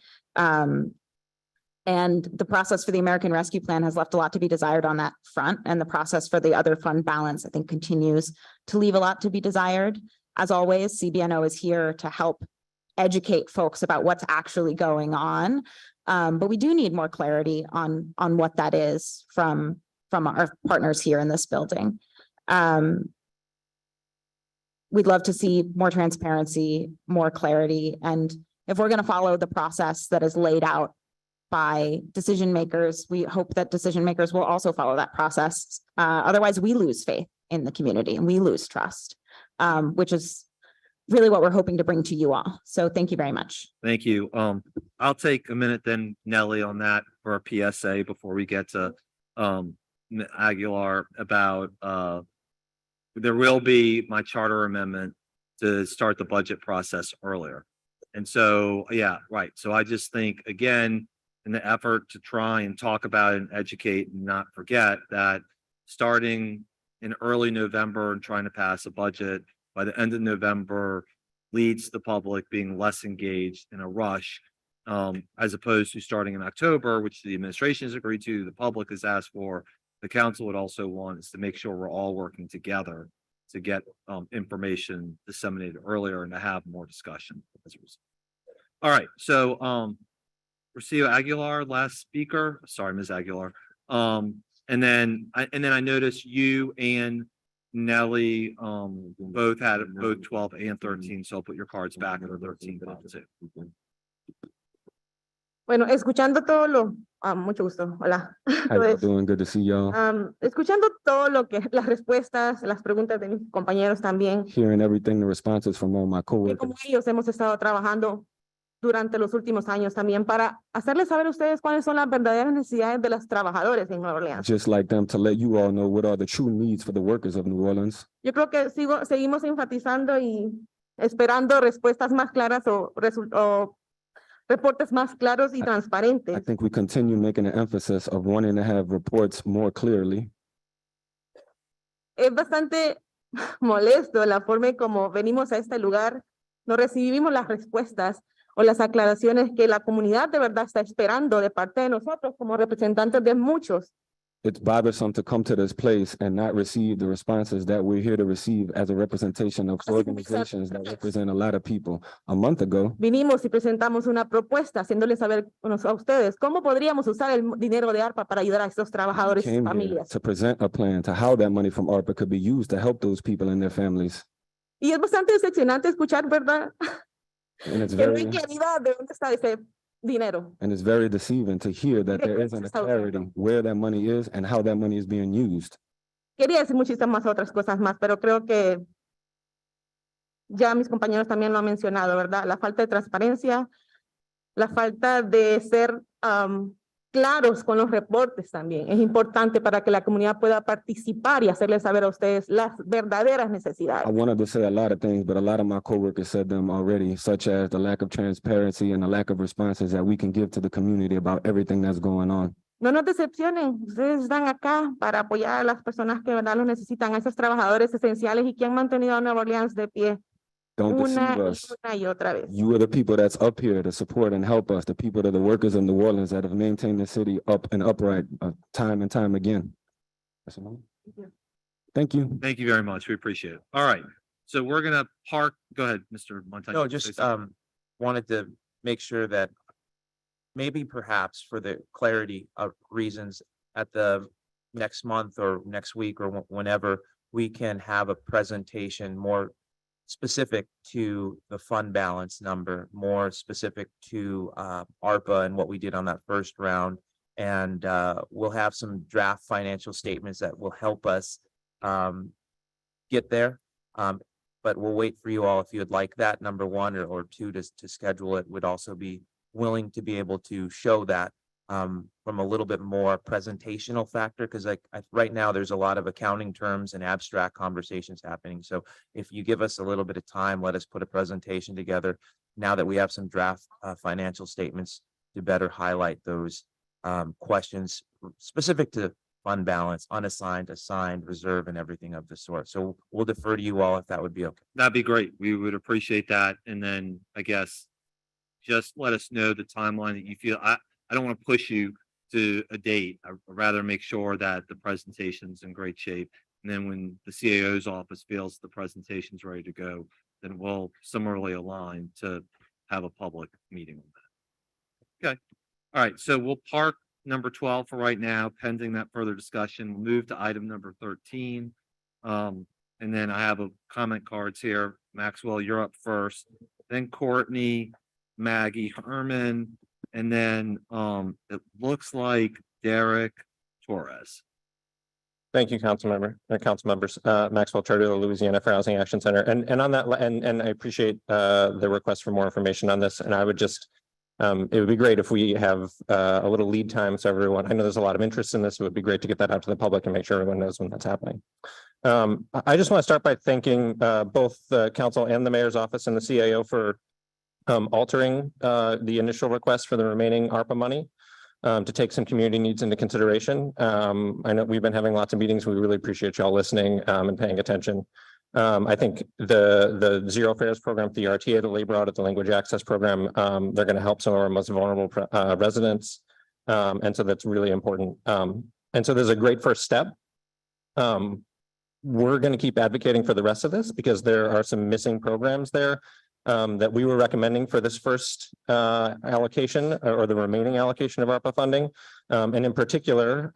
And the process for the American Rescue Plan has left a lot to be desired on that front. And the process for the other fund balance, I think, continues to leave a lot to be desired. As always, CBNO is here to help educate folks about what's actually going on. But we do need more clarity on what that is from our partners here in this building. We'd love to see more transparency, more clarity, and if we're going to follow the process that is laid out by decision makers, we hope that decision makers will also follow that process. Otherwise, we lose faith in the community and we lose trust, which is really what we're hoping to bring to you all. So thank you very much. Thank you. I'll take a minute then, Nellie, on that for a PSA before we get to Aguilar about there will be my charter amendment to start the budget process earlier. And so, yeah, right. So I just think, again, in the effort to try and talk about and educate and not forget that starting in early November and trying to pass a budget by the end of November leads to the public being less engaged in a rush, as opposed to starting in October, which the administration has agreed to, the public has asked for, the council would also want is to make sure we're all working together to get information disseminated earlier and to have more discussion. All right, so Rocio Aguilar, last speaker. Sorry, Ms. Aguilar. And then I noticed you and Nellie both had both 12 and 13, so I'll put your cards back at 13 too. Bueno, escuchando todo lo, mucho gusto, hola. Doing good to see y'all. Escuchando todo lo que, las respuestas, las preguntas de mis compañeros también, Hearing everything, the responses from all my y coworkers. como ellos hemos estado trabajando durante los últimos años también para hacerles saber a ustedes cuáles son las verdaderas necesidades de los trabajadores en Nueva Orleans. Just like them, to let you all know what are the true needs for the workers of New Orleans. Yo creo que seguimos enfatizando y esperando respuestas más claras o reportes más claros y I transparentes. think we continue making an emphasis of wanting to have reports more clearly. Es bastante molesto la forma en como venimos a este lugar, no recibimos las respuestas o las aclaraciones que la comunidad de verdad está esperando de parte de nosotros como representantes de muchos. It's bothersome to come to this place and not receive the responses that we're here to receive as a representation of organizations that represent a lot of people. A month ago, Vinimos y presentamos una propuesta haciéndoles saber a ustedes cómo podríamos usar el dinero de ARPA para ayudar a estos trabajadores y came here familias. to present a plan to how that money from ARPA could be used to help those people and their families. Y es bastante decepcionante escuchar, ¿verdad? And it's Que no hay very, claridad de dónde está ese dinero. and it's very deceiving to hear that there isn't a clarity where that money is and how that money is being used. Quería decir muchísimas otras cosas más, pero creo que ya mis compañeros también lo han mencionado, ¿verdad? La falta de transparencia, la falta de ser claros con los reportes también. Es importante para que la comunidad pueda participar y hacerles saber a ustedes las verdaderas necesidades. I wanted to say a lot of things, but a lot of my coworkers said them already, such as the lack of transparency and the lack of responses that we can give to the community about everything that's going on. No nos decepcionen, ustedes están acá para apoyar a las personas que de verdad lo necesitan, a esos trabajadores esenciales y que han mantenido a Nueva Orleans de pie Don't una deceive y us. una y otra vez. You are the people that's up here to support and help us, the people that are the workers of New Orleans that have maintained the city up and upright time and time again. That's enough. Thank you. Thank you very much. We appreciate it. All right. So we're gonna park. Go ahead, Mr. Montagne. No, just wanted to make sure that maybe perhaps for the clarity of reasons at the next month or next week or whenever we can have a presentation more specific to the fund balance number, more specific to ARPA and what we did on that first round. And we'll have some draft financial statements that will help us get there. But we'll wait for you all if you'd like that, number one, or two, to schedule it. Would also be willing to be able to show that from a little bit more presentational factor, because right now there's a lot of accounting terms and abstract conversations happening. So if you give us a little bit of time, let us put a presentation together now that we have some draft financial statements to better highlight those questions specific to fund balance, unassigned, assigned, reserve, and everything of the sort. So we'll defer to you all if that would be okay. That'd be great. We would appreciate that. And then I guess just let us know the timeline that you feel. I don't want to push you to a date. I'd rather make sure that the presentation's in great shape. And then when the CAO's office feels the presentation's ready to go, then we'll similarly align to have a public meeting on that. Okay. All right. So we'll park number 12 for right now, pending that further discussion. We'll move to item number 13. And then I have a comment cards here. Maxwell, you're up first, then Courtney, Maggie Herman, and then it looks like Derek Torres. Thank you, council members, Maxwell Charter, Louisiana Fair Housing Action Center. And on that, and I appreciate the request for more information on this. And I would just, it would be great if we have a little lead time. So everyone, I know there's a lot of interest in this. It would be great to get that out to the public and make sure everyone knows when that's happening. I just want to start by thanking both the council and the mayor's office and the CAO for altering the initial request for the remaining ARPA money to take some community needs into consideration. I know we've been having lots of meetings. We really appreciate y'all listening and paying attention. I think the Zero Fares program, the RTA, the labor audit, the language access program, they're going to help some of our most vulnerable residents. And so that's really important. And so there's a great first step. We're going to keep advocating for the rest of this because there are some missing programs there that we were recommending for this first allocation or the remaining allocation of ARPA funding. And in particular,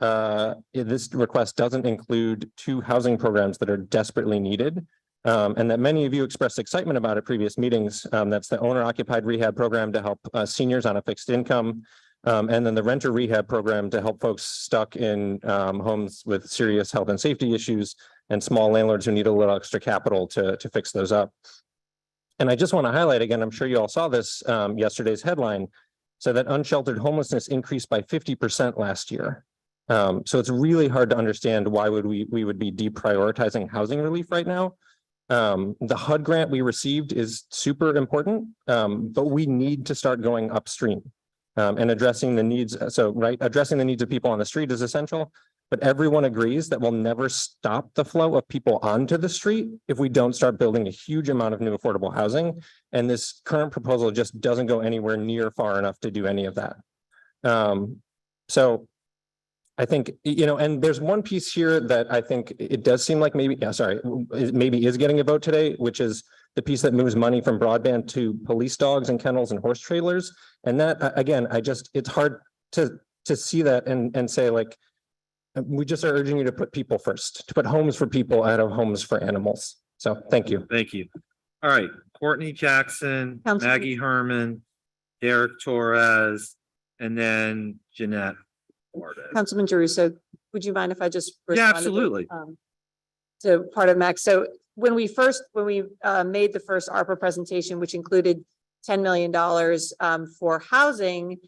this request doesn't include 2 housing programs that are desperately needed and that many of you expressed excitement about at previous meetings. That's the owner occupied rehab program to help seniors on a fixed income. And then the renter rehab program to help folks stuck in homes with serious health and safety issues and small landlords who need a little extra capital to fix those up. And I just want to highlight again, I'm sure you all saw this yesterday's headline, so that unsheltered homelessness increased by 50% last year. So it's really hard to understand why we would be deprioritizing housing relief right now. The HUD grant we received is super important, but we need to start going upstream and addressing the needs. So addressing the needs of people on the street is essential. But everyone agrees that we'll never stop the flow of people onto the street if we don't start building a huge amount of new affordable housing. And this current proposal just doesn't go anywhere near far enough to do any of that. So I think, and there's one piece here that I think it does seem like maybe is getting a vote today, which is the piece that moves money from broadband to police dogs and kennels and horse trailers. And that, again, it's hard to see that and say, like, we just are urging you to put people first, to put homes for people out of homes for animals. So thank you. Thank you. All right, Courtney Jackson, Councilman- Maggie Herman, Derek Torres, and then Jeanette Martin. Councilman Jeruso, would you mind if I just? Yeah, responded, absolutely. To part of Max. So when we made the first ARPA presentation, which included $10 million for housing,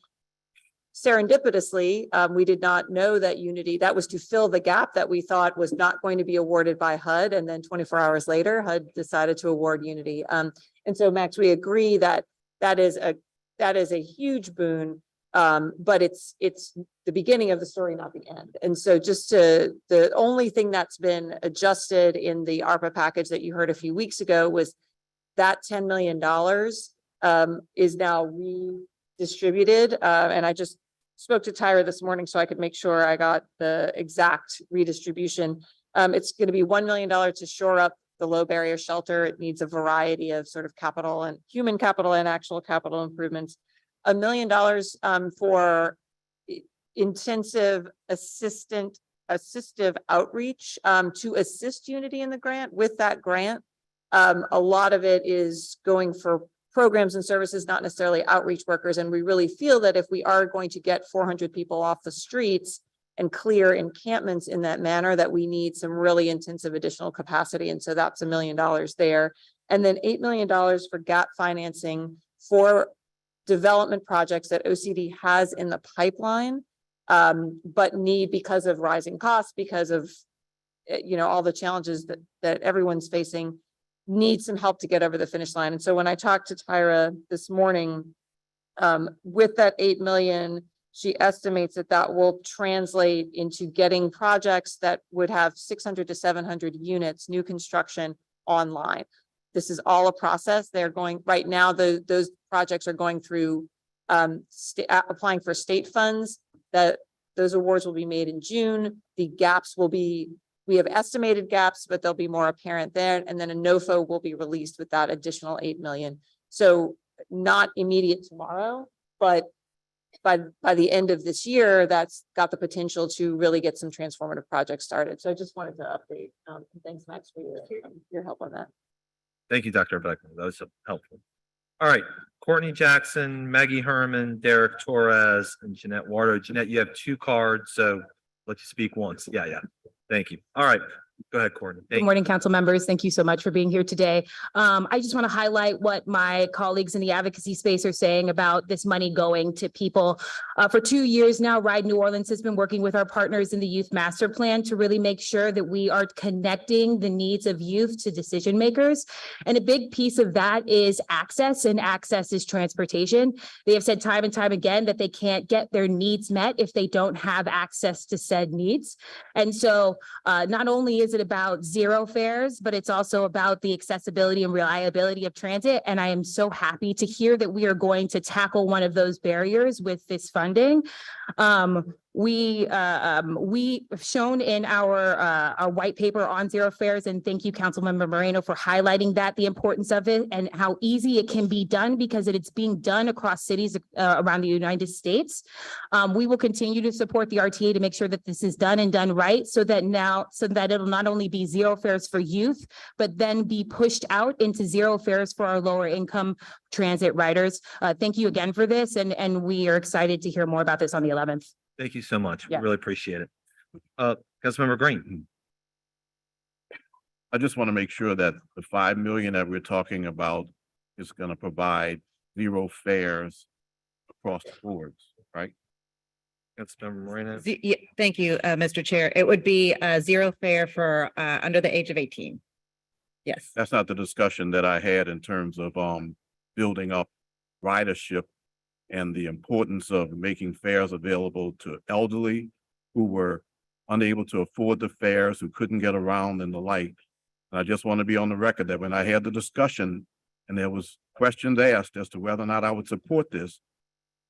serendipitously, we did not know that Unity, that was to fill the gap that we thought was not going to be awarded by HUD. And then 24 hours later, HUD decided to award Unity. And so Max, we agree that that is a huge boon, but it's the beginning of the story, not the end. And so the only thing that's been adjusted in the ARPA package that you heard a few weeks ago was that $10 million is now redistributed. And I just spoke to Tyra this morning so I could make sure I got the exact redistribution. It's going to be $1 million to shore up the low barrier shelter. It needs a variety of sort of capital and human capital and actual capital improvements. $1 million for intensive assistive outreach to assist Unity in the grant. With that grant, a lot of it is going for programs and services, not necessarily outreach workers. And we really feel that if we are going to get 400 people off the streets and clear encampments in that manner, that we need some really intensive additional capacity. And so that's $1 million there. And then $8 million for gap financing for development projects that OCD has in the pipeline, but need, because of rising costs, because of, all the challenges that everyone's facing, need some help to get over the finish line. And so when I talked to Tyra this morning, with that 8 million, she estimates that will translate into getting projects that would have 600 to 700 units, new construction, online. This is all a process. They're going right now. Those projects are going through applying for state funds. That those awards will be made in June. The gaps will be. We have estimated gaps, but they'll be more apparent there. And then a NOFO will be released with that additional 8 million. So not immediate tomorrow, but by the end of this year, that's got the potential to really get some transformative projects started. So I just wanted to update. Thanks, Max, for your help on that. Thank you, Dr. Beckman. That was helpful. All right, Courtney Jackson, Maggie Herman, Derek Torres, and Jeanette Wardo. Jeanette, you have 2 cards, so let you speak once. Yeah. Thank you. All right, go ahead, Courtney. Good morning, council members. Thank you so much for being here today. I just want to highlight what my colleagues in the advocacy space are saying about this money going to people. For 2 years now, Ride New Orleans has been working with our partners in the Youth Master Plan to really make sure that we are connecting the needs of youth to decision makers. And a big piece of that is access, and access is transportation. They have said time and time again that they can't get their needs met if they don't have access to said needs. And so not only is it about zero fares, but it's also about the accessibility and reliability of transit. And I am so happy to hear that we are going to tackle one of those barriers with this funding. We have shown in our white paper on zero fares, and thank you, Councilmember Moreno, for highlighting that, the importance of it and how easy it can be done, because it's being done across cities around the United States. We will continue to support the RTA to make sure that this is done and done right, so that it'll not only be zero fares for youth, but then be pushed out into zero fares for our lower income transit riders. Thank you again for this, and we are excited to hear more about this on the 11th. Thank you so much. Yeah. We really appreciate it. Councilmember Green. I just want to make sure that the 5 million that we're talking about is going to provide zero fares across the boards, right? Councilmember Moreno. Thank you, Mr. Chair. It would be zero fare for under the age of 18. Yes. That's not the discussion that I had in terms of building up ridership and the importance of making fares available to elderly who were unable to afford the fares, who couldn't get around and the like. And I just want to be on the record that when I had the discussion and there was questions asked as to whether or not I would support this,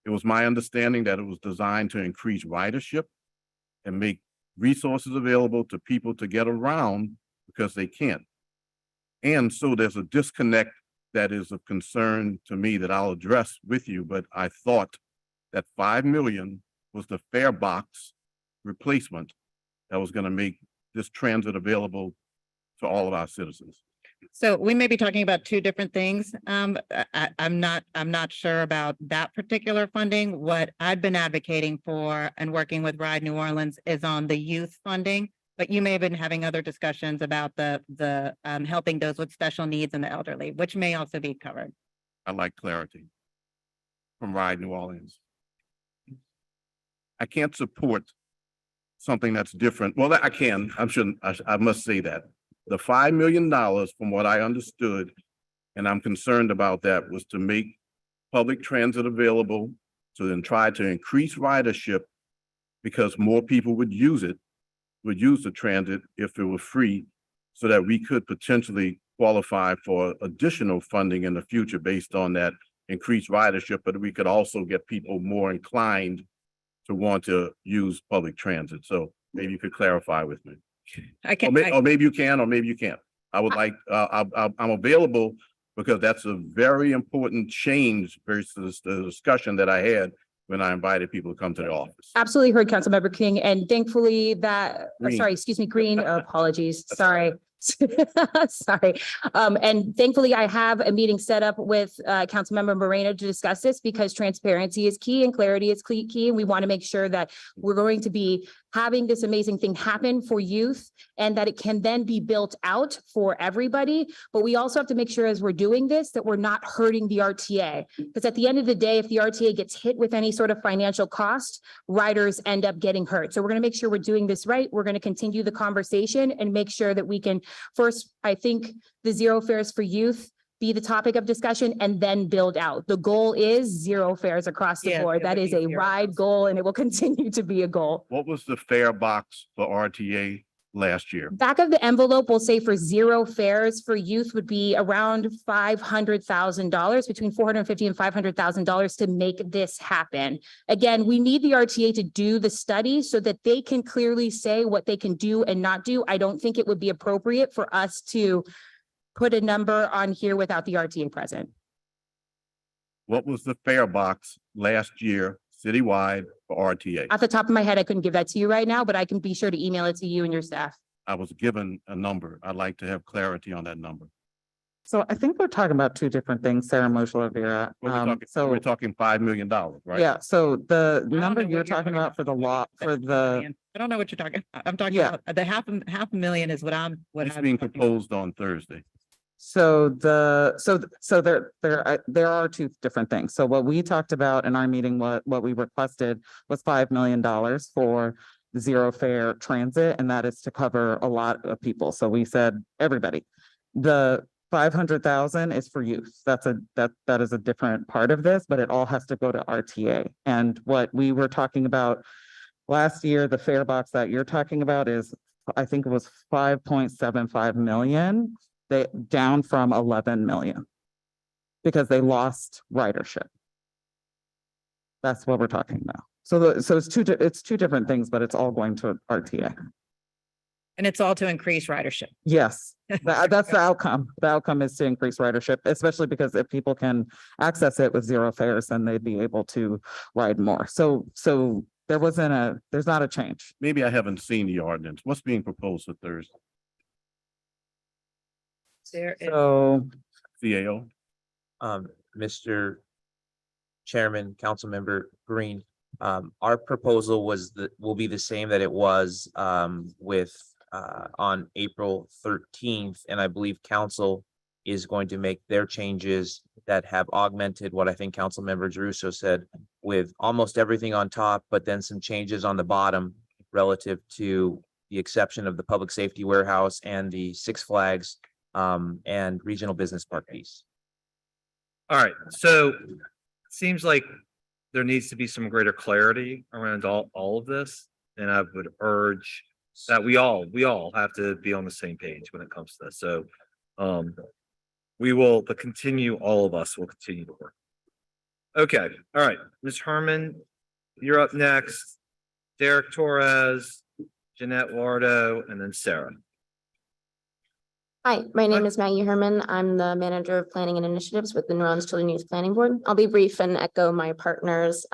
it was my understanding that it was designed to increase ridership and make resources available to people to get around because they can't. And so there's a disconnect that is of concern to me that I'll address with you, but I thought that 5 million was the fare box replacement that was going to make this transit available to all of our citizens. So we may be talking about 2 different things. I'm not sure about that particular funding. What I've been advocating for and working with Ride New Orleans is on the youth funding. But you may have been having other discussions about the helping those with special needs and the elderly, which may also be covered. I like clarity from Ride New Orleans. I can't support something that's different. Well, I can. I must say that. The $5 million, from what I understood, and I'm concerned about that, was to make public transit available, to then try to increase ridership because more people would use the transit if it were free, so that we could potentially qualify for additional funding in the future based on that increased ridership, but we could also get people more inclined to want to use public transit. So maybe you could clarify with me. Or maybe you can, or maybe you can't. I would like, I'm available because that's a very important change versus the discussion that I had when I invited people to come to the office. Absolutely heard Councilmember King, and thankfully that, Green. sorry, excuse me, Green, apologies, sorry. Sorry. And thankfully I have a meeting set up with Councilmember Moreno to discuss this, because transparency is key and clarity is key. And we want to make sure that we're going to be having this amazing thing happen for youth, and that it can then be built out for everybody. But we also have to make sure as we're doing this, that we're not hurting the RTA. Because at the end of the day, if the RTA gets hit with any sort of financial cost, riders end up getting hurt. So we're going to make sure we're doing this right. We're going to continue the conversation and make sure that we can first, I think the zero fares for youth be the topic of discussion, and then build out. The goal is zero fares across the board. That is a ride goal, and it will continue to be a goal. What was the fare box for RTA last year? Back of the envelope will say for zero fares for youth would be around $500,000, between $450,000 and $500,000 to make this happen. Again, we need the RTA to do the study so that they can clearly say what they can do and not do. I don't think it would be appropriate for us to put a number on here without the RTA present. What was the fare box last year citywide for RTA? At the top of my head, I couldn't give that to you right now, but I can be sure to email it to you and your staff. I was given a number. I'd like to have clarity on that number. So I think we're talking about two different things, Sarah Moschel Rivera. We're talking $5 million, right? Yeah, so the number you're talking about for the law, for the, I don't know what you're talking. I'm talking Yeah. about the half a million is what I'm, It's being proposed on Thursday. so there are two different things. So what we talked about in our meeting, what we requested was $5 million for zero fare transit, and that is to cover a lot of people. So we said everybody. The 500,000 is for youth. That is a different part of this, but it all has to go to RTA. And what we were talking about last year, the fare box that you're talking about is, I think it was 5.75 million. They down from 11 million because they lost ridership. That's what we're talking about. So it's two different things, but it's all going to RTA. And it's all to increase ridership. Yes, that's the outcome. The outcome is to increase ridership, especially because if people can access it with zero fares, then they'd be able to ride more. So there's not a change. Maybe I haven't seen the ordinance. What's being proposed for Thursday? So CAO? Mr. Chairman, Councilmember Green, our proposal will be the same that it was on April 13th, and I believe council is going to make their changes that have augmented what I think Councilmember Druso said, with almost everything on top, but then some changes on the bottom relative to the exception of the public safety warehouse and the Six Flags and regional business park piece. All right, so it seems like there needs to be some greater clarity around all of this. And I would urge that we all have to be on the same page when it comes to this. So all of us will continue to work. Okay, all right, Ms. Herman, you're up next. Derek Torres, Jeanette Wardo, and then Sarah. Hi, my name is Maggie Herman. I'm the Manager of Planning and Initiatives with the New Orleans Children Youth Planning Board. I'll be brief and echo my partner's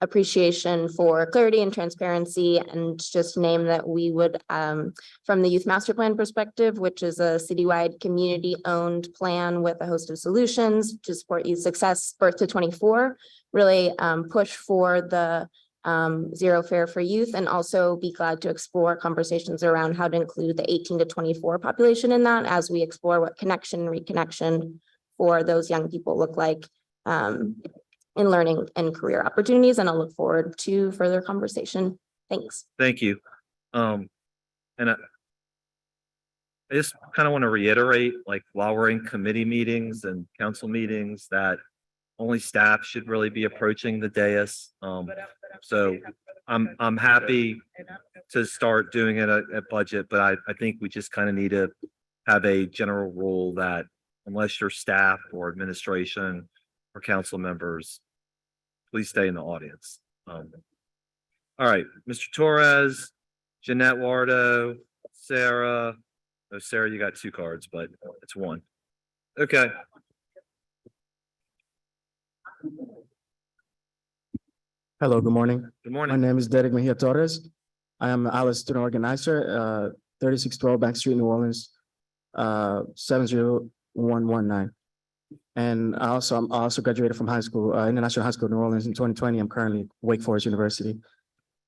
appreciation for clarity and transparency, and just name that we would, from the Youth Master Plan perspective, which is a citywide community-owned plan with a host of solutions to support youth success birth to 24, really push for the zero fare for youth, and also be glad to explore conversations around how to include the 18 to 24 population in that as we explore what connection and reconnection for those young people look like in learning and career opportunities. And I'll look forward to further conversation. Thanks. Thank you. And I just kind of want to reiterate, like, while we're in committee meetings and council meetings, that only staff should really be approaching the dais. So I'm happy to start doing it at budget, but I think we just kind of need to have a general rule that unless you're staff or administration or council members, please stay in the audience. All right, Mr. Torres, Jeanette Wardo, Sarah. Oh, Sarah, you got two cards, but it's one. Okay. Hello, good morning. Good My morning. name is Derek Mejia Torres. I am Alice student organizer, 3612 Bank Street, New Orleans, 70119. And I also graduated from high school, International High School, New Orleans in 2020. I'm currently at Wake Forest University.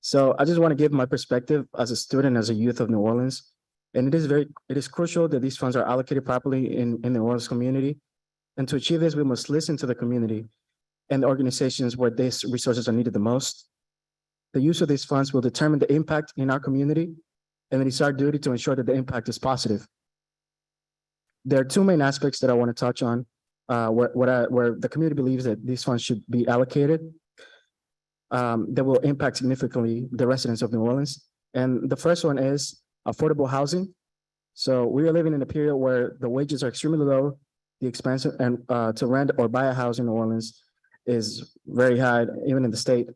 So I just want to give my perspective as a student, as a youth of New Orleans. And it is crucial that these funds are allocated properly in the New Orleans community. And to achieve this, we must listen to the community and the organizations where these resources are needed the most. The use of these funds will determine the impact in our community, and it is our duty to ensure that the impact is positive. There are two main aspects that I want to touch on, where the community believes that these funds should be allocated that will impact significantly the residents of New Orleans. And the first one is affordable housing. So we are living in a period where the wages are extremely low, the expense and to rent or buy a house in New Orleans is very high, even in the state.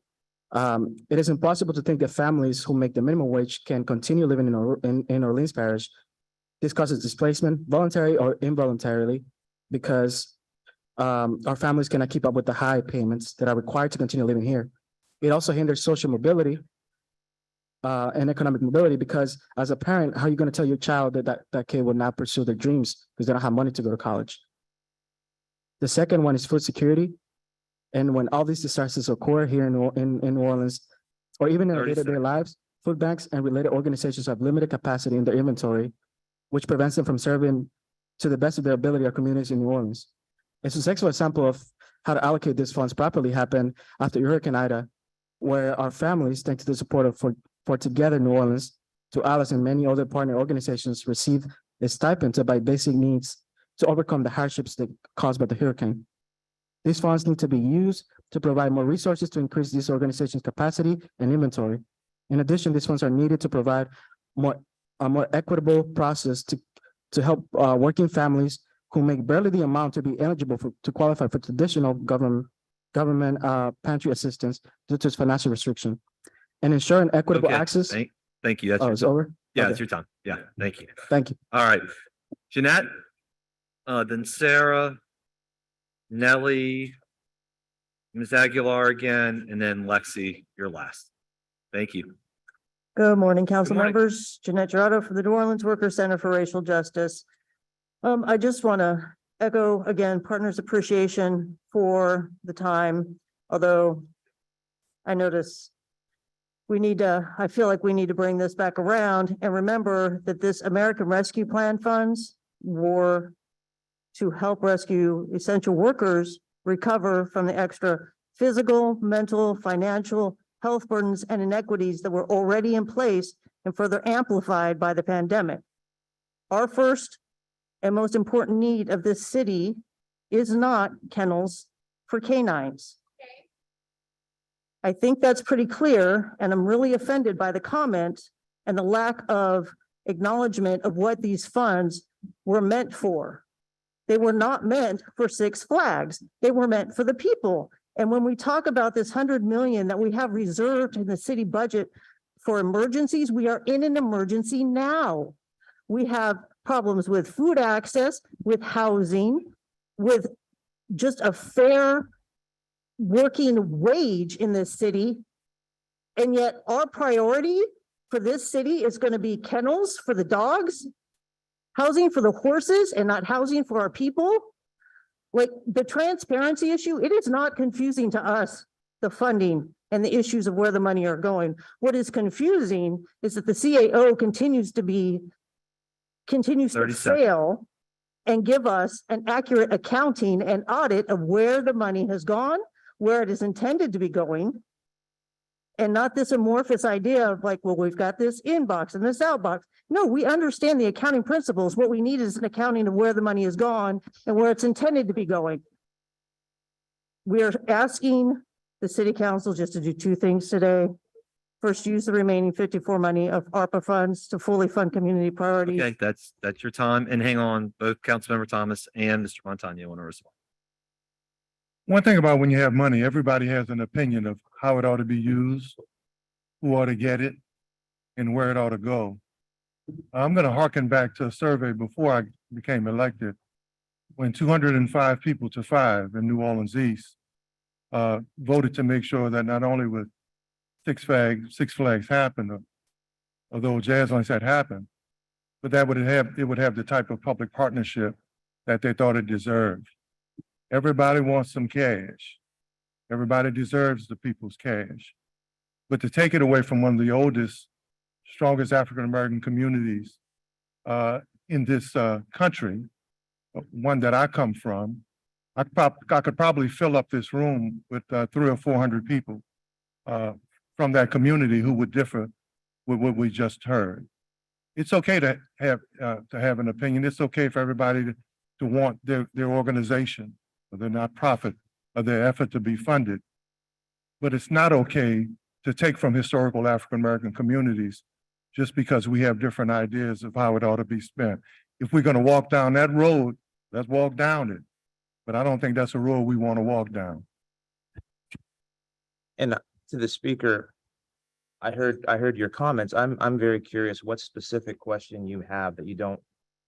It is impossible to think that families who make the minimum wage can continue living in Orleans Parish. This causes displacement, voluntary or involuntarily, because Our families cannot keep up with the high payments that are required to continue living here. It also hinders social mobility and economic mobility, because as a parent, how are you going to tell your child that kid will not pursue their dreams because they don't have money to go to college? The second one is food security. And when all these disasters occur here in New Orleans, or even in our 30 day-to-day seconds. lives, food banks and related organizations have limited capacity in their inventory, which prevents them from serving to the best of their ability our communities in New Orleans. A successful example of how to allocate these funds properly happened after Hurricane Ida, where our families, thanks to the support of for Together New Orleans, to Alice and many other partner organizations, received a stipend to buy basic needs to overcome the hardships that caused by the hurricane. These funds need to be used to provide more resources to increase these organizations' capacity and inventory. In addition, these funds are needed to provide a more equitable process to help working families who make barely the amount to be eligible to qualify for traditional government pantry assistance due to its financial restriction, and ensure an equitable Okay, access. Thank you. That's Oh, your it's time. over? Yeah, Okay. it's your time. Yeah, thank you. Thank you. All right. Jeanette, then Sarah, Nellie, Ms. Aguilar again, and then Lexi, you're last. Thank you. Good morning, council morning. members. Jeanette Gerardo for the New Orleans Workers Center for Racial Justice. I just want to echo again, partners' appreciation for the time, although I notice I feel like we need to bring this back around and remember that this American Rescue Plan funds were to help rescue essential workers recover from the extra physical, mental, financial, health burdens and inequities that were already in place and further amplified by the pandemic. Our first and most important need of this city is not kennels for canines. I think that's pretty clear, and I'm really offended by the comment and the lack of acknowledgement of what these funds were meant for. They were not meant for Six Flags. They were meant for the people. And when we talk about this 100 million that we have reserved in the city budget for emergencies, we are in an emergency now. We have problems with food access, with housing, with just a fair working wage in this city. And yet our priority for this city is going to be kennels for the dogs, housing for the horses, and not housing for our people. Like the transparency issue, it is not confusing to us, the funding and the issues of where the money are going. What is confusing is that the CAO continues to 30 seconds. fail and give us an accurate accounting and audit of where the money has gone, where it is intended to be going, and not this amorphous idea of like, well, we've got this inbox and this outbox. No, we understand the accounting principles. What we need is an accounting of where the money is gone and where it's intended to be going. We are asking the city council just to do two things today. First, use the remaining 54 money of ARPA funds to fully fund community priorities. Okay, that's your time. And hang on, both Councilmember Thomas and Mr. Montano want to respond. One thing about when you have money, everybody has an opinion of how it ought to be used, who ought to get it, and where it ought to go. I'm going to harken back to a survey before I became elected, when 205 people to 5 in New Orleans East voted to make sure that not only would Six Flags happen, although Jazzline said happen, but that it would have the type of public partnership that they thought it deserved. Everybody wants some cash. Everybody deserves the people's cash. But to take it away from one of the oldest, strongest African-American communities in this country, one that I come from, I could probably fill up this room with 300 or 400 people from that community who would differ with what we just heard. It's okay to have an opinion. It's okay for everybody to want their organization or their nonprofit or their effort to be funded. But it's not okay to take from historical African-American communities just because we have different ideas of how it ought to be spent. If we're going to walk down that road, let's walk down it. But I don't think that's a road we want to walk down. And to the speaker, I heard your comments. I'm very curious what specific question you have that you don't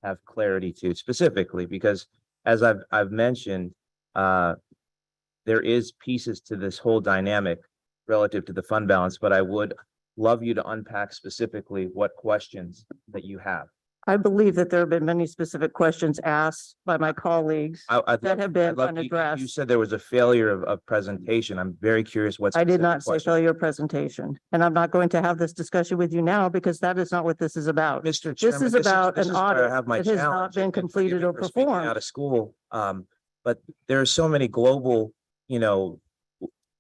have clarity to specifically, because as I've mentioned, there is pieces to this whole dynamic relative to the fund balance, but I would love you to unpack specifically what questions that you have. I believe that there have been many specific questions asked by my colleagues that have been unaddressed. You said there was a failure of presentation. I'm very curious what's. I did not say failure presentation, and I'm not going to have this discussion with you now because that is not what this is about. Mr. Chairman, This is about this an is where I audit have my that has not challenge, been and completed forgive me or for speaking performed. Out of school, but there are so many global,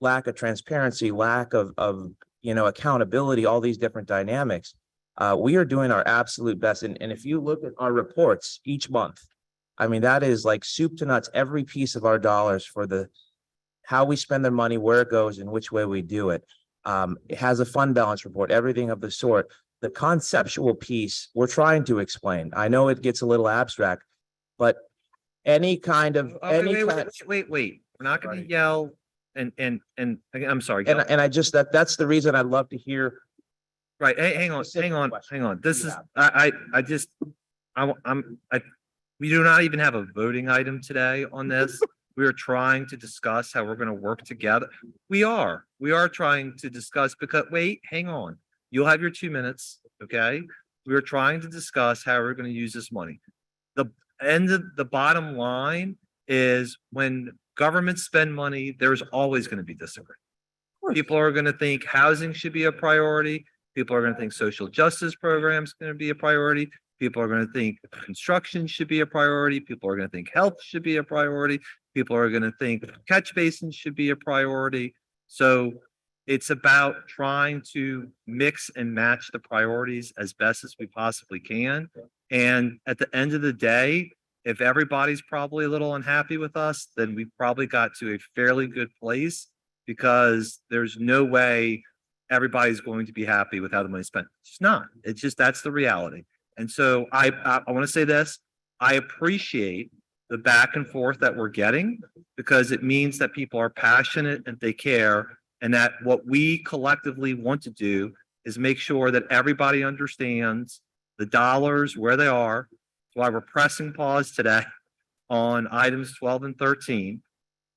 lack of transparency, lack of, accountability, all these different dynamics. We are doing our absolute best. And if you look at our reports each month, I mean, that is like soup to nuts, every piece of our dollars for how we spend their money, where it goes and which way we do it. It has a fund balance report, everything of the sort. The conceptual piece we're trying to explain. I know it gets a little abstract, but any kind of, Wait. We're not gonna yell and I'm sorry. and I just, that's the reason I'd love to hear. Right, hey, hang on. This is, we do not even have a voting item today on this. We are trying to discuss how we're gonna work together. We are trying to discuss because, wait, hang on. You'll have your 2 minutes, okay? We are trying to discuss how we're gonna use this money. The end of the bottom line is when governments spend money, there's always gonna be disagreement. People are gonna think housing should be a priority. People are going to think social justice programs are going to be a priority. People are going to think construction should be a priority. People are going to think health should be a priority. People are going to think catch basins should be a priority. So it's about trying to mix and match the priorities as best as we possibly can. And at the end of the day, if everybody's probably a little unhappy with us, then we probably got to a fairly good place because there's no way everybody's going to be happy with how the money's spent. It's not. It's just, that's the reality. And so I want to say this, I appreciate the back and forth that we're getting because it means that people are passionate and they care. And that what we collectively want to do is make sure that everybody understands the dollars, where they are. That's why we're pressing pause today on items 12 and 13.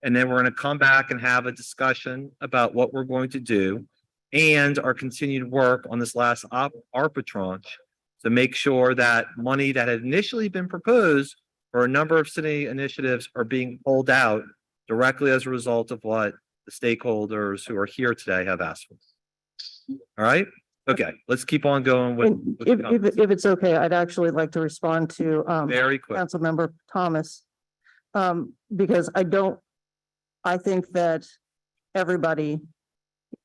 And then we're going to come back and have a discussion about what we're going to do and our continued work on this last ARPA tranche to make sure that money that had initially been proposed for a number of city initiatives are being pulled out directly as a result of what the stakeholders who are here today have asked for. All right. Okay, let's keep on going with. If it's okay, I'd actually like to respond to Very quick. Councilmember Thomas. Because I think that everybody,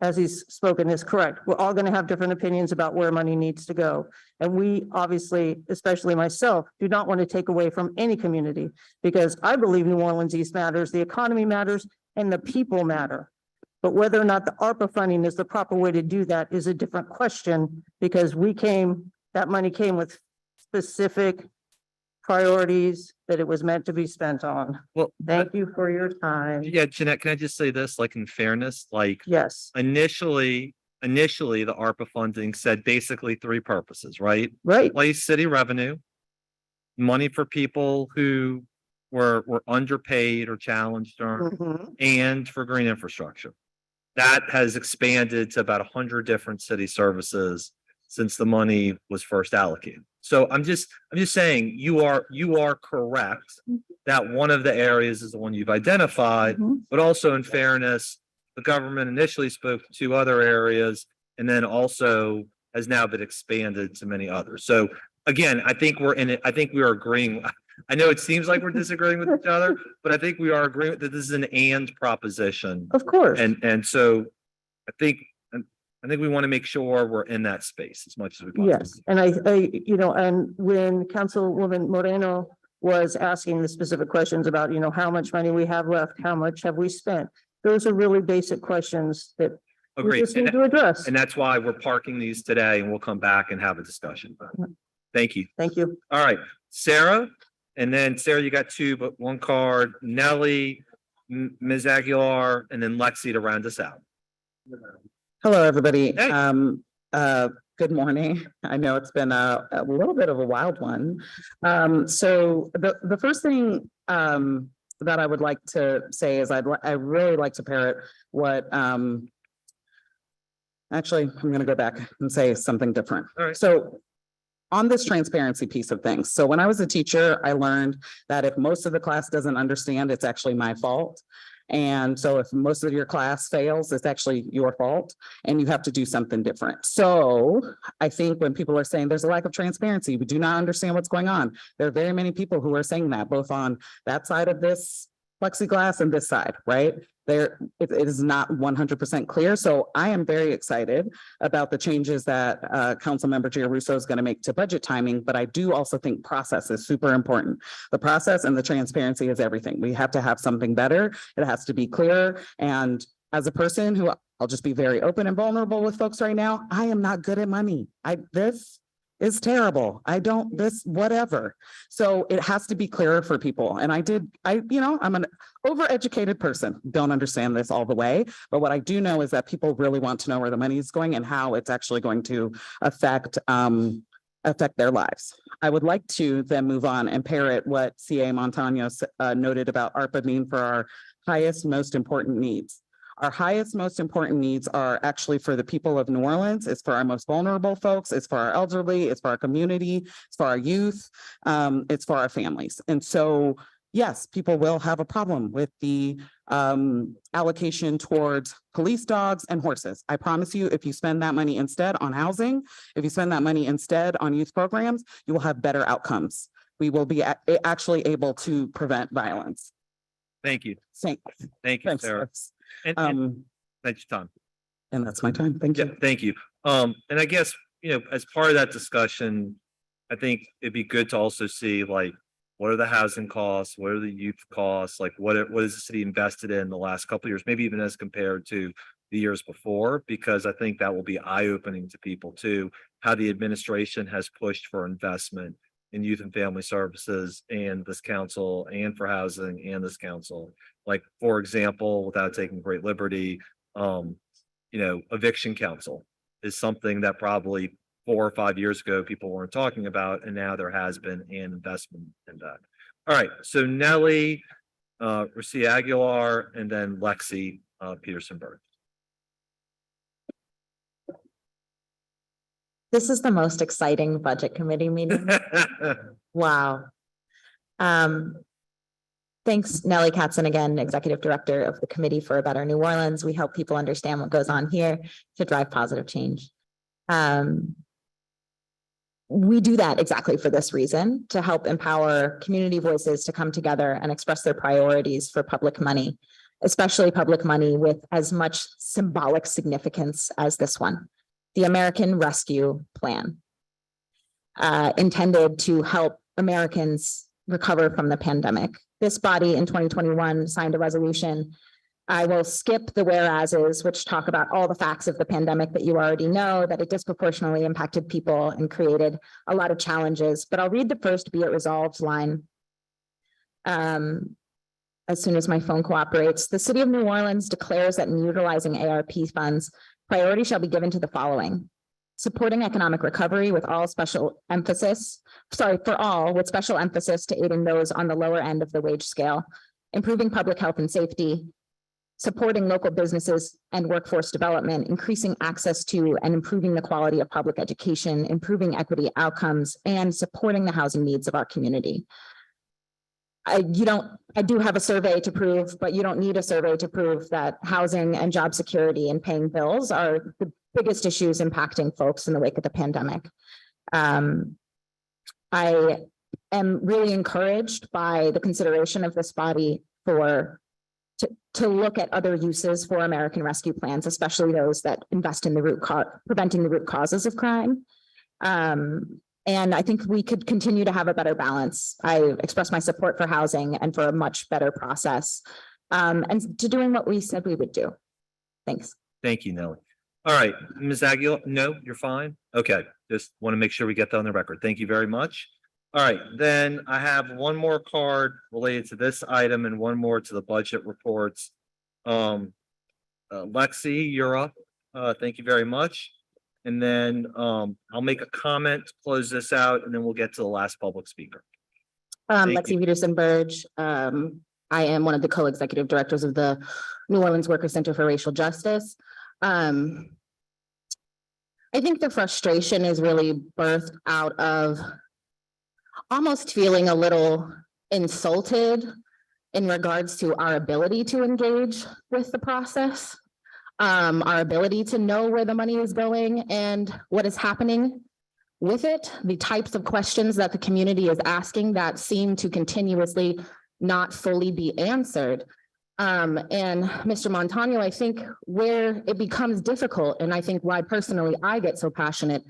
as he's spoken, is correct. We're all going to have different opinions about where money needs to go. And we obviously, especially myself, do not want to take away from any community because I believe New Orleans East matters, the economy matters, and the people matter. But whether or not the ARPA funding is the proper way to do that is a different question because that money came with specific priorities that it was meant to be spent on. Well, thank you for your time. Yeah, Jeanette, can I just say this, like in fairness, like yes, initially the ARPA funding said basically three purposes, right? Right. Place city revenue, money for people who were underpaid or challenged and for green infrastructure. That has expanded to about 100 different city services since the money was first allocated. So I'm just saying you are correct that one of the areas is the one you've identified, but also in fairness, the government initially spoke to two other areas and then also has now been expanded to many others. So again, I think we're in it. I think we are agreeing. I know it seems like we're disagreeing with each other, but I think we are agreeing that this is an and proposition. Of course. And so I think we want to make sure we're in that space as much as we possibly can. Yes, and and when Councilwoman Moreno was asking the specific questions about, how much money we have left, how much have we spent? Those are really basic questions that we Agreed. just need to address. And that's why we're parking these today and we'll come back and have a discussion. Thank you. Thank you. All right, Sarah, and then Sarah, you got two, but one card, Nellie, Ms. Aguilar, and then Lexi to round us out. Hello, everybody. Good morning. I know it's been a little bit of a wild one. So the first thing that I would like to say is I really like to parrot what, actually, I'm gonna go back and say something different. All right. So on this transparency piece of things. So when I was a teacher, I learned that if most of the class doesn't understand, it's actually my fault. And so if most of your class fails, it's actually your fault and you have to do something different. So I think when people are saying there's a lack of transparency, we do not understand what's going on. There are very many people who are saying that both on that side of this plexiglass and this side, right? It is not 100% clear. So I am very excited about the changes that Councilmember Giarrusso is going to make to budget timing, but I do also think process is super important. The process and the transparency is everything. We have to have something better. It has to be clearer. And as a person who, I'll just be very open and vulnerable with folks right now, I am not good at money. This is terrible. Whatever. So it has to be clearer for people. And I'm an overeducated person, don't understand this all the way. But what I do know is that people really want to know where the money is going and how it's actually going to affect their lives. I would like to then move on and parrot what CA Montano noted about ARPA being for our highest, most important needs. Our highest, most important needs are actually for the people of New Orleans. It's for our most vulnerable folks. It's for our elderly. It's for our community. It's for our youth. It's for our families. And so, yes, people will have a problem with the allocation towards police dogs and horses. I promise you, if you spend that money instead on housing, if you spend that money instead on youth programs, you will have better outcomes. We will be actually able to prevent violence. Thank you. Thanks. Thank you, Thanks, Sarah. folks. And thanks, Tom. And that's my time. Thank you. Yeah, thank you. And I guess, as part of that discussion, I think it'd be good to also see like, what are the housing costs? What are the youth costs? Like what is the city invested in the last couple of years, maybe even as compared to the years before, because I think that will be eye-opening to people too, how the administration has pushed for investment in youth and family services and this council and for housing and this council. Like, for example, without taking great liberty, eviction council is something that probably 4 or 5 years ago, people weren't talking about, and now there has been an investment in that. All right, so Nellie, Lucia Aguilar, and then Lexi Peterson-Bird. This is the most exciting budget committee meeting. Wow. Thanks, Nellie Katzen, again, Executive Director of the Committee for a Better New Orleans. We help people understand what goes on here to drive positive change. We do that exactly for this reason, to help empower community voices to come together and express their priorities for public money, especially public money with as much symbolic significance as this one. The American Rescue Plan, intended to help Americans recover from the pandemic. This body in 2021 signed a resolution. I will skip the whereases, which talk about all the facts of the pandemic that you already know, that it disproportionately impacted people and created a lot of challenges. But I'll read the first "be it resolved" line. As soon as my phone cooperates, the city of New Orleans declares that in utilizing ARP funds, priority shall be given to the following: supporting economic recovery with all special emphasis, for all with special emphasis to aiding those on the lower end of the wage scale, improving public health and safety, supporting local businesses and workforce development, increasing access to and improving the quality of public education, improving equity outcomes, and supporting the housing needs of our community. I do have a survey to prove, but you don't need a survey to prove that housing and job security and paying bills are the biggest issues impacting folks in the wake of the pandemic. I am really encouraged by the consideration of this body to look at other uses for American Rescue Plans, especially those that invest in preventing the root causes of crime. And I think we could continue to have a better balance. I express my support for housing and for a much better process, and to doing what we said we would do. Thanks. Thank you, Nellie. All right, Ms. Aguilar, no, you're fine. Okay, just want to make sure we get that on the record. Thank you very much. All right, then I have one more card related to this item and one more to the budget reports. Lexi, you're up. Thank you very much. And then I'll make a comment to close this out, and then we'll get to the last public speaker. Lexi Peterson-Bird, I am one of the co-executive directors of the New Orleans Worker Center for Racial Justice. I think the frustration is really birthed out of almost feeling a little insulted in regards to our ability to engage with the process, our ability to know where the money is going and what is happening with it, the types of questions that the community is asking that seem to continuously not fully be answered. And Mr. Montano, I think where it becomes difficult, and I think why personally I get so passionate,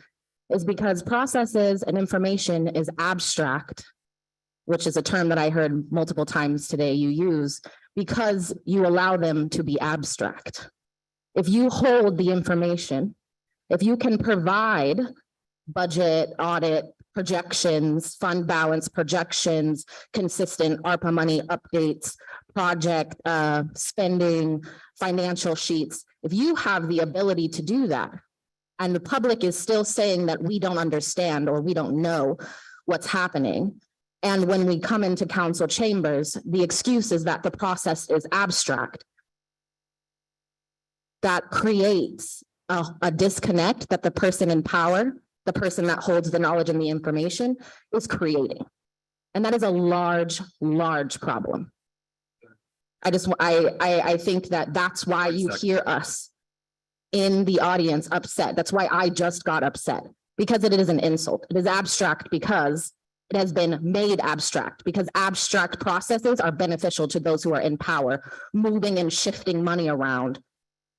is because processes and information is abstract, which is a term that I heard multiple times today you use, because you allow them to be abstract. If you hold the information, if you can provide budget, audit, projections, fund balance projections, consistent ARPA money updates, project spending, financial sheets, if you have the ability to do that, and the public is still saying that we don't understand or we don't know what's happening, and when we come into council chambers, the excuse is that the process is abstract. That creates a disconnect that the person in power, the person that holds the knowledge and the information, is creating. And that is a large, large problem. I think that that's why you hear us in the audience upset. That's why I just got upset, because it is an insult. It is abstract because it has been made abstract, because abstract processes are beneficial to those who are in power, moving and shifting money around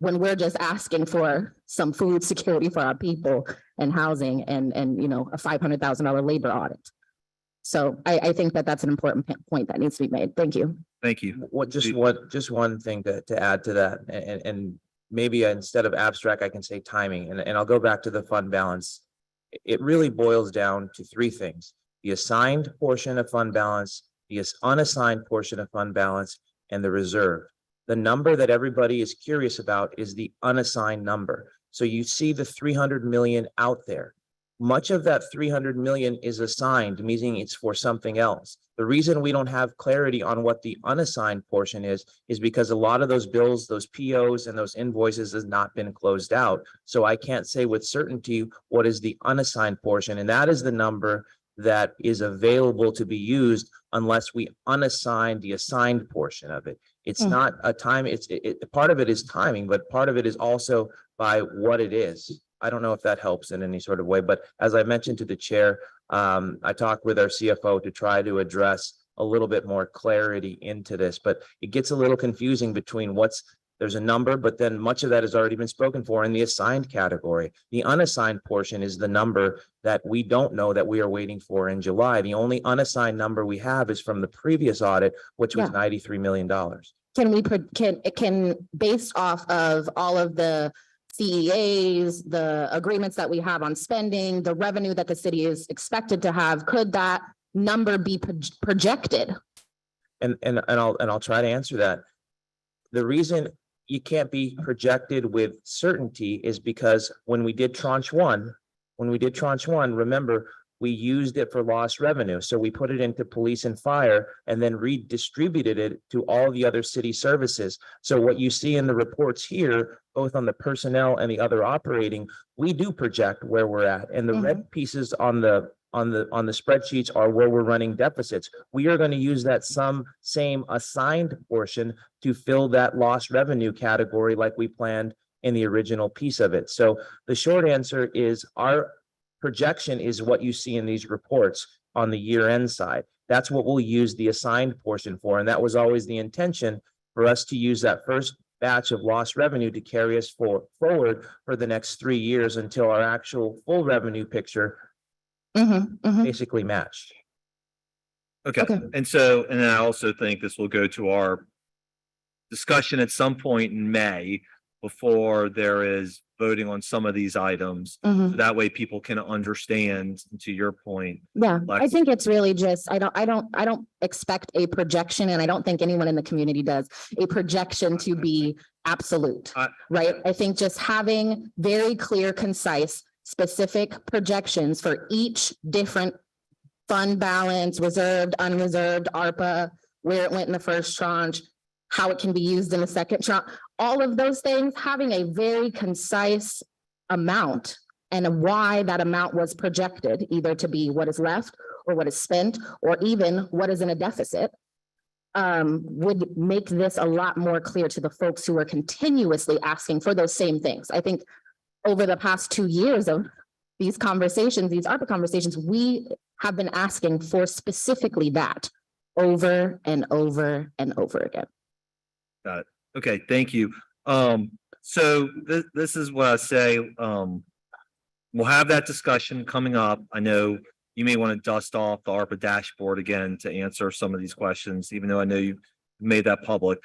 when we're just asking for some food security for our people and housing and you know, a $500,000 labor audit. So I think that that's an important point that needs to be made. Thank you. Thank you. Just one thing to add to that, and maybe instead of abstract, I can say timing, and I'll go back to the fund balance. It really boils down to three things: the assigned portion of fund balance, the unassigned portion of fund balance, and the reserve. The number that everybody is curious about is the unassigned number. So you see the 300 million out there. Much of that 300 million is assigned, meaning it's for something else. The reason we don't have clarity on what the unassigned portion is because a lot of those bills, those POs and those invoices has not been closed out. So I can't say with certainty what is the unassigned portion. And that is the number that is available to be used unless we unassign the assigned portion of it. It's not a time, part of it is timing, but part of it is also by what it is. I don't know if that helps in any sort of way, but as I mentioned to the chair, I talked with our CFO to try to address a little bit more clarity into this, but it gets a little confusing between there's a number, but then much of that has already been spoken for in the assigned category. The unassigned portion is the number that we don't know that we are waiting for in July. The only unassigned number we have is from the previous audit, which was $93 million. Can based off of all of the CEAs, the agreements that we have on spending, the revenue that the city is expected to have, could that number be projected? And I'll try to answer that. The reason you can't be projected with certainty is because when we did tranche one, remember, we used it for lost revenue. So we put it into police and fire and then redistributed it to all the other city services. So what you see in the reports here, both on the personnel and the other operating, we do project where we're at. And the red pieces on the spreadsheets are where we're running deficits. We are going to use that same assigned portion to fill that lost revenue category like we planned in the original piece of it. So the short answer is our projection is what you see in these reports on the year-end side. That's what we'll use the assigned portion for. And that was always the intention, for us to use that first batch of lost revenue to carry us forward for the next 3 years until our actual full revenue picture basically matched. Okay. And then I also think this will go to our discussion at some point in May before there is voting on some of these items. So that way people can understand, to your point. Yeah, I think it's really just, I don't expect a projection, and I don't think anyone in the community does, a projection to be absolute, right? I think just having very clear, concise, specific projections for each different fund balance, reserved, unreserved, ARPA, where it went in the first tranche, how it can be used in the second tranche, all of those things, having a very concise amount and why that amount was projected, either to be what is left or what is spent, or even what is in a deficit, would make this a lot more clear to the folks who are continuously asking for those same things. I think over the past 2 years of these conversations, these ARPA conversations, we have been asking for specifically that over and over and over again. Got it. Okay, thank you. So this is what I say, we'll have that discussion coming up. I know you may want to dust off the ARPA dashboard again to answer some of these questions, even though I know you've made that public.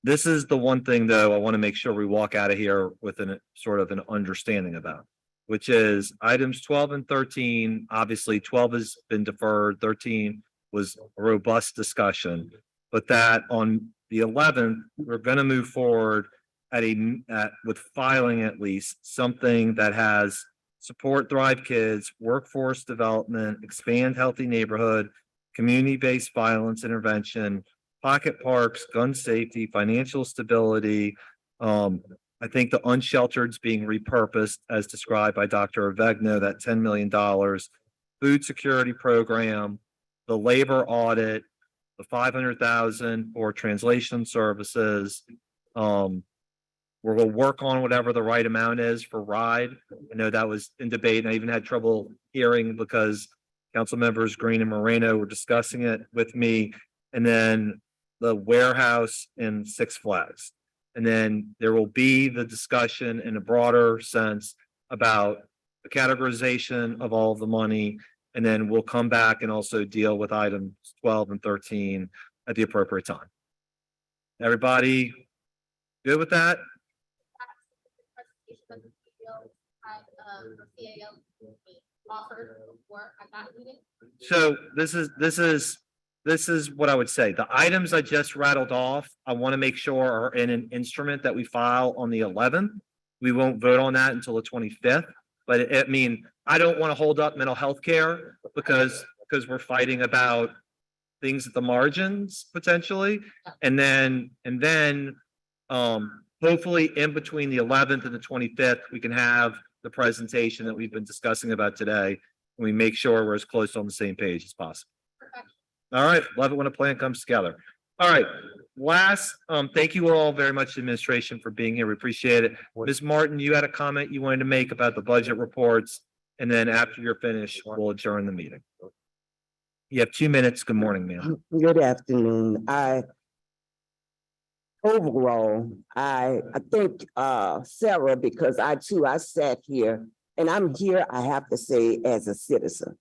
This is the one thing, though, I want to make sure we walk out of here with an sort of an understanding about, which is items 12 and 13. Obviously, 12 has been deferred, 13 was a robust discussion, but that on the 11th, we're going to move forward with filing at least something that has support Thrive Kids, workforce development, expand healthy neighborhood, community-based violence intervention, pocket parks, gun safety, financial stability. I think the unsheltered's being repurposed as described by Dr. Avegno, that $10 million, food security program, the labor audit, the 500,000 for translation services. We're going to work on whatever the right amount is for RIDE. I know that was in debate, and I even had trouble hearing because council members Green and Moreno were discussing it with me. And then the warehouse and Six Flags. And then there will be the discussion in a broader sense about the categorization of all of the money. And then we'll come back and also deal with items 12 and 13 at the appropriate time. Everybody good with that? So this is what I would say. The items I just rattled off, I want to make sure are in an instrument that we file on the 11th. We won't vote on that until the 25th. But I mean, I don't want to hold up mental health care because we're fighting about things at the margins potentially. And then hopefully in between the 11th and the 25th, we can have the presentation that we've been discussing about today. And we make sure we're as close on the same page as possible. All right. Love it when a plan comes together. All right. Last, thank you all very much, administration, for being here. We appreciate it. Ms. Martin, you had a comment you wanted to make about the budget reports. And then after you're finished, we'll adjourn the meeting. You have 2 minutes. Good morning, ma'am. Good afternoon. Overall, I think Sarah, because I sat here and I'm here, I have to say, as a citizen.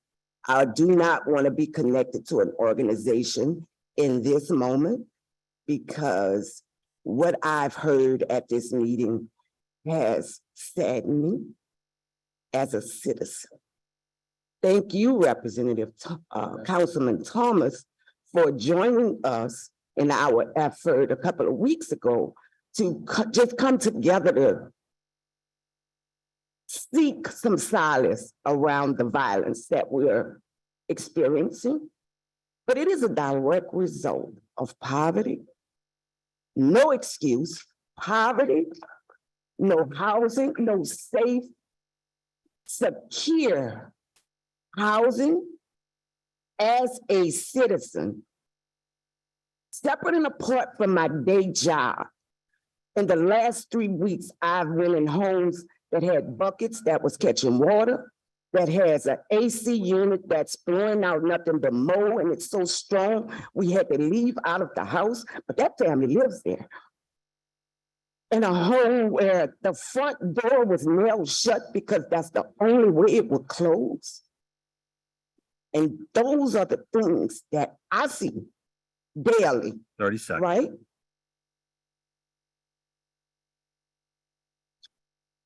I do not want to be connected to an organization in this moment because what I've heard at this meeting has saddened me as a citizen. Thank you, Representative Councilman Thomas, for joining us in our effort a couple of weeks ago to just come together to seek some solace around the violence that we're experiencing. But it is a direct result of poverty, no excuse, poverty, no housing, no safe, secure housing. As a citizen, separate and apart from my day job, in the last 3 weeks, I've been in homes that had buckets that was catching water, that has an AC unit that's blowing out nothing but mold, and it's so strong, we had to leave out of the house, but that family lives there. In a home where the front door was nailed shut because that's the only way it would close. And those are the things that I see daily. 30 seconds. Right?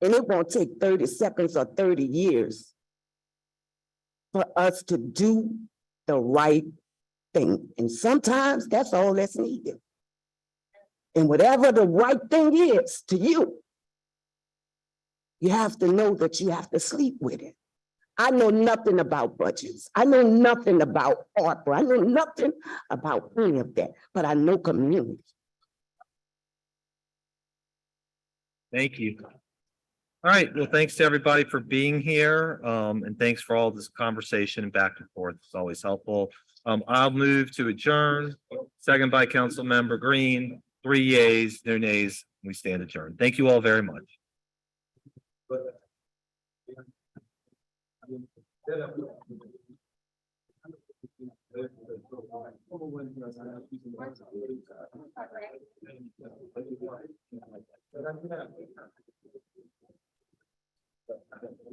And it won't take 30 seconds or 30 years for us to do the right thing. And sometimes that's all that's needed. And whatever the right thing is to you, you have to know that you have to sleep with it. I know nothing about budgets. I know nothing about ARPA. I know nothing about any of that, but I know community. Thank you. All right, well, thanks to everybody for being here, and thanks for all this conversation and back and forth. It's always helpful. I'll move to adjourn, second by Council Member Green, 3 yeas, no nays, we stand adjourned. Thank you all very much.